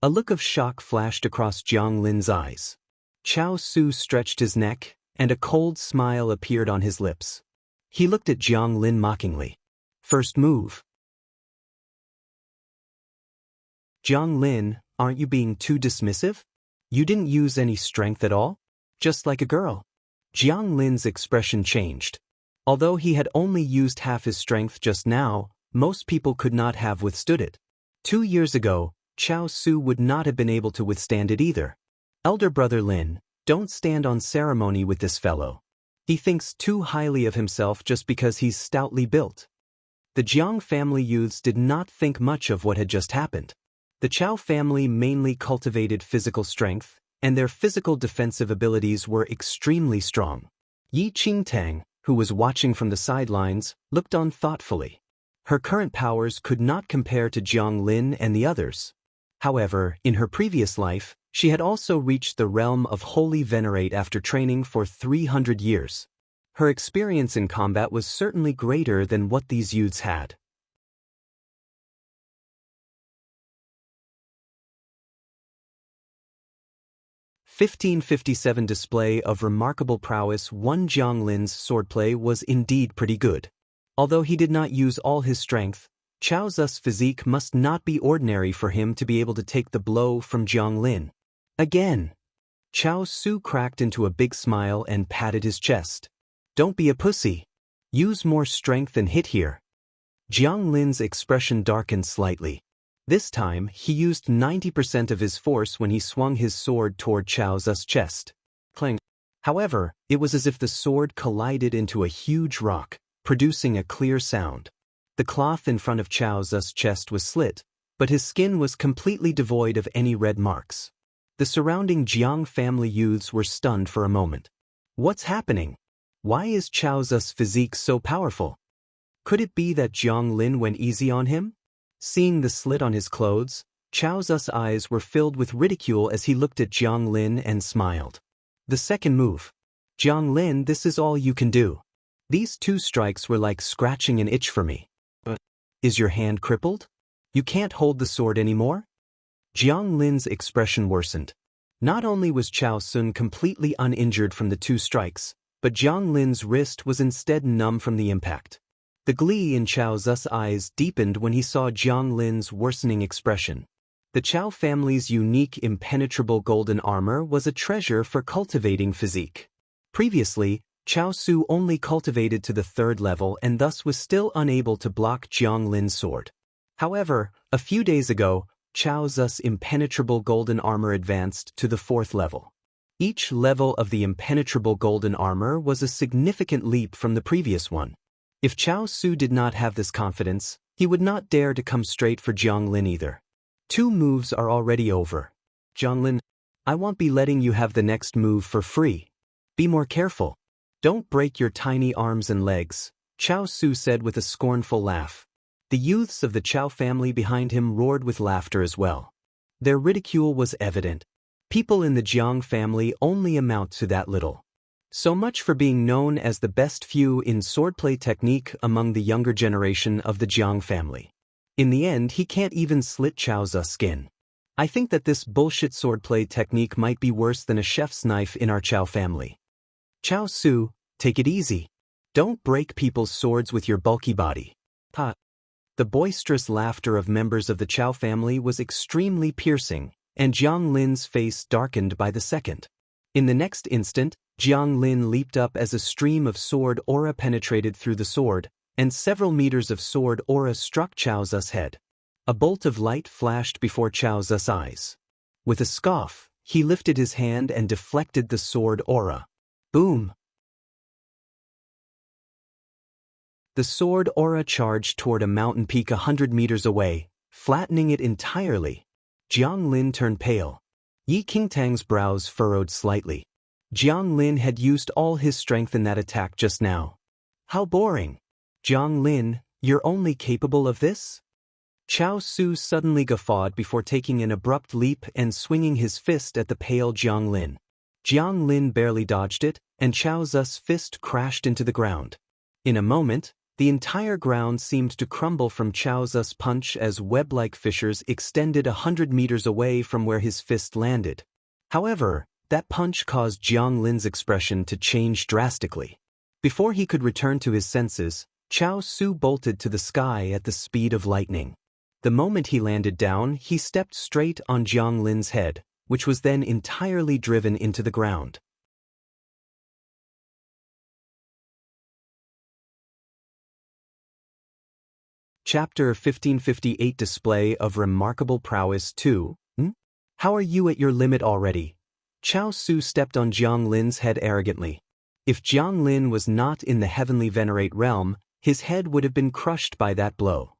A look of shock flashed across Jiang Lin's eyes. Chao Su stretched his neck, and a cold smile appeared on his lips. He looked at Jiang Lin mockingly. First move. Jiang Lin, aren't you being too dismissive? You didn't use any strength at all? Just like a girl. Jiang Lin's expression changed. Although he had only used half his strength just now, most people could not have withstood it. 2 years ago, Chao Su would not have been able to withstand it either. Elder brother Lin, don't stand on ceremony with this fellow. He thinks too highly of himself just because he's stoutly built. The Jiang family youths did not think much of what had just happened. The Chao family mainly cultivated physical strength, and their physical defensive abilities were extremely strong. Yi Qingtang, who was watching from the sidelines, looked on thoughtfully. Her current powers could not compare to Jiang Lin and the others. However, in her previous life, she had also reached the realm of Holy Venerate after training for 300 years. Her experience in combat was certainly greater than what these youths had. (1557) Display of remarkable prowess. Jiang Lin's swordplay was indeed pretty good. Although he did not use all his strength, Chao Zu's physique must not be ordinary for him to be able to take the blow from Jiang Lin. Again! Chao Su cracked into a big smile and patted his chest. Don't be a pussy. Use more strength and hit here. Jiang Lin's expression darkened slightly. This time, he used 90% of his force when he swung his sword toward Chao Zu's chest. Clang! However, it was as if the sword collided into a huge rock, producing a clear sound. The cloth in front of Chao Zu's chest was slit, but his skin was completely devoid of any red marks. The surrounding Jiang family youths were stunned for a moment. What's happening? Why is Chao Zu's physique so powerful? Could it be that Jiang Lin went easy on him? Seeing the slit on his clothes, Chao Zu's eyes were filled with ridicule as he looked at Jiang Lin and smiled. The second move. Jiang Lin, this is all you can do. These 2 strikes were like scratching an itch for me. But is your hand crippled? You can't hold the sword anymore? Jiang Lin's expression worsened. Not only was Chao Sun completely uninjured from the 2 strikes, but Jiang Lin's wrist was instead numb from the impact. The glee in Chao Zu's eyes deepened when he saw Jiang Lin's worsening expression. The Chao family's unique impenetrable golden armor was a treasure for cultivating physique. Previously, Chao Su only cultivated to the 3rd level and thus was still unable to block Jiang Lin's sword. However, a few days ago, Chao Zu's impenetrable golden armor advanced to the 4th level. Each level of the impenetrable golden armor was a significant leap from the previous one. If Chao Su did not have this confidence, he would not dare to come straight for Jiang Lin either. 2 moves are already over. Jiang Lin, I won't be letting you have the next move for free. Be more careful. Don't break your tiny arms and legs, Chao Su said with a scornful laugh. The youths of the Chao family behind him roared with laughter as well. Their ridicule was evident. People in the Jiang family only amount to that little. So much for being known as the best few in swordplay technique among the younger generation of the Jiang family. In the end, he can't even slit Chao's skin. I think that this bullshit swordplay technique might be worse than a chef's knife in our Chao family. Chao Su, take it easy. Don't break people's swords with your bulky body. Ha. The boisterous laughter of members of the Chao family was extremely piercing, and Jiang Lin's face darkened by the second. In the next instant, Jiang Lin leaped up as a stream of sword aura penetrated through the sword, and several meters of sword aura struck Chao's head. A bolt of light flashed before Chao's eyes. With a scoff, he lifted his hand and deflected the sword aura. Boom! The sword aura charged toward a mountain peak 100 meters away, flattening it entirely. Jiang Lin turned pale. Yi Qingtang's brows furrowed slightly. Jiang Lin had used all his strength in that attack just now. How boring! Jiang Lin, you're only capable of this? Chao Su suddenly guffawed before taking an abrupt leap and swinging his fist at the pale Jiang Lin. Jiang Lin barely dodged it, and Chao's fist crashed into the ground. In a moment, the entire ground seemed to crumble from Chao's punch as web-like fissures extended 100 meters away from where his fist landed. However, that punch caused Jiang Lin's expression to change drastically. Before he could return to his senses, Chao Su bolted to the sky at the speed of lightning. The moment he landed down, he stepped straight on Jiang Lin's head, which was then entirely driven into the ground. Chapter 1558 Display of Remarkable Prowess 2. How are you at your limit already? Chao Su stepped on Jiang Lin's head arrogantly. If Jiang Lin was not in the heavenly venerate realm, his head would have been crushed by that blow.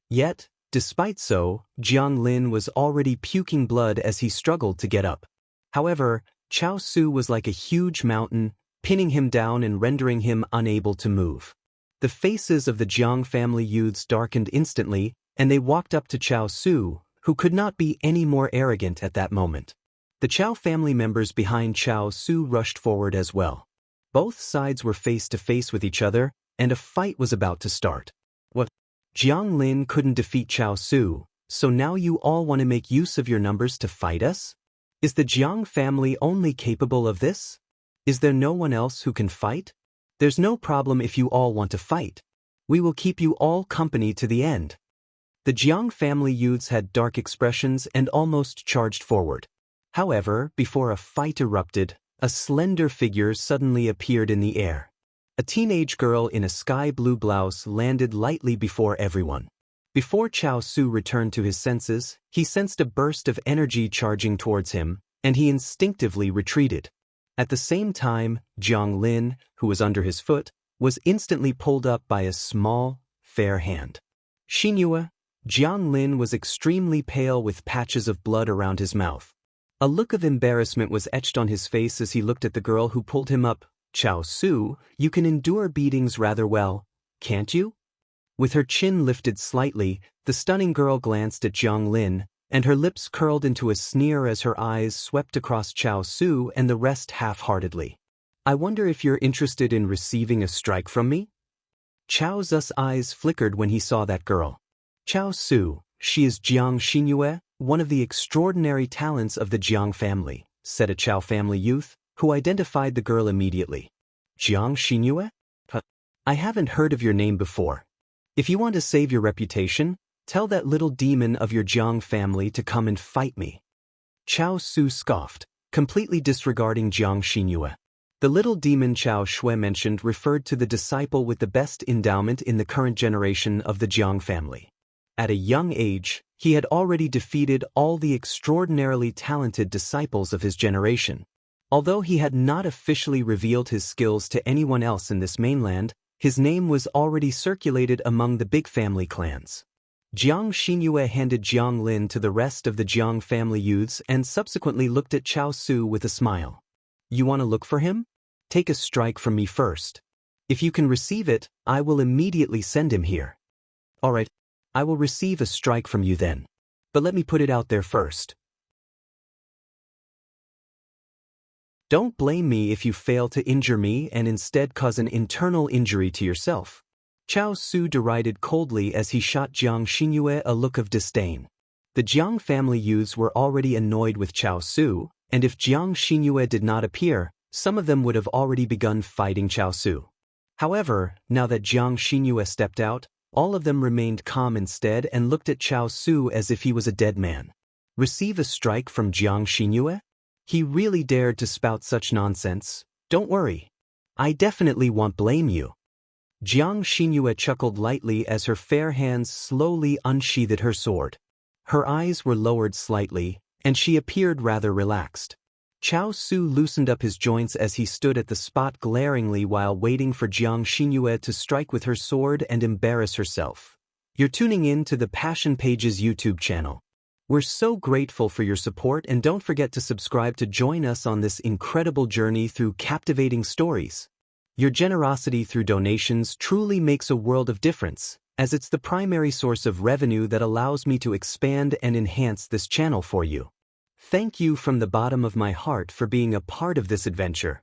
Yet, despite so, Jiang Lin was already puking blood as he struggled to get up. However, Chao Su was like a huge mountain, pinning him down and rendering him unable to move. The faces of the Jiang family youths darkened instantly, and they walked up to Chao Su, who could not be any more arrogant at that moment. The Chao family members behind Chao Su rushed forward as well. Both sides were face to face with each other, and a fight was about to start. What? Jiang Lin couldn't defeat Chao Su, so now you all want to make use of your numbers to fight us? Is the Jiang family only capable of this? Is there no one else who can fight? There's no problem if you all want to fight. We will keep you all company to the end. The Jiang family youths had dark expressions and almost charged forward. However, before a fight erupted, a slender figure suddenly appeared in the air. A teenage girl in a sky blue blouse landed lightly before everyone. Before Chao Su returned to his senses, he sensed a burst of energy charging towards him, and he instinctively retreated. At the same time, Jiang Lin, who was under his foot, was instantly pulled up by a small, fair hand. Xinhua, Jiang Lin was extremely pale with patches of blood around his mouth. A look of embarrassment was etched on his face as he looked at the girl who pulled him up. Chao Su, you can endure beatings rather well, can't you? With her chin lifted slightly, the stunning girl glanced at Jiang Lin, and her lips curled into a sneer as her eyes swept across Chao Su and the rest half-heartedly. I wonder if you're interested in receiving a strike from me? Chao's eyes flickered when he saw that girl. Chao Su, she is Jiang Xinhua, one of the extraordinary talents of the Jiang family, said a Chao family youth, who identified the girl immediately. Jiang Xinhua? I haven't heard of your name before. If you want to save your reputation, tell that little demon of your Jiang family to come and fight me. Chao Su scoffed, completely disregarding Jiang Xinhua. The little demon Chao Shui mentioned referred to the disciple with the best endowment in the current generation of the Jiang family. At a young age, he had already defeated all the extraordinarily talented disciples of his generation. Although he had not officially revealed his skills to anyone else in this mainland, his name was already circulated among the big family clans. Jiang Xinyue handed Jiang Lin to the rest of the Jiang family youths and subsequently looked at Chao Su with a smile. You want to look for him? Take a strike from me first. If you can receive it, I will immediately send him here. Alright, I will receive a strike from you then. But let me put it out there first. Don't blame me if you fail to injure me and instead cause an internal injury to yourself. Chao Su derided coldly as he shot Jiang Xinyue a look of disdain. The Jiang family youths were already annoyed with Chao Su, and if Jiang Xinyue did not appear, some of them would have already begun fighting Chao Su. However, now that Jiang Xinyue stepped out, all of them remained calm instead and looked at Chao Su as if he was a dead man. Receive a strike from Jiang Xinyue? He really dared to spout such nonsense. Don't worry. I definitely won't blame you. Jiang Xinyue chuckled lightly as her fair hands slowly unsheathed her sword. Her eyes were lowered slightly, and she appeared rather relaxed. Chao Su loosened up his joints as he stood at the spot glaringly while waiting for Jiang Xinyue to strike with her sword and embarrass herself. You're tuning in to the Passion Pages YouTube channel. We're so grateful for your support, and don't forget to subscribe to join us on this incredible journey through captivating stories. Your generosity through donations truly makes a world of difference, as it's the primary source of revenue that allows me to expand and enhance this channel for you. Thank you from the bottom of my heart for being a part of this adventure.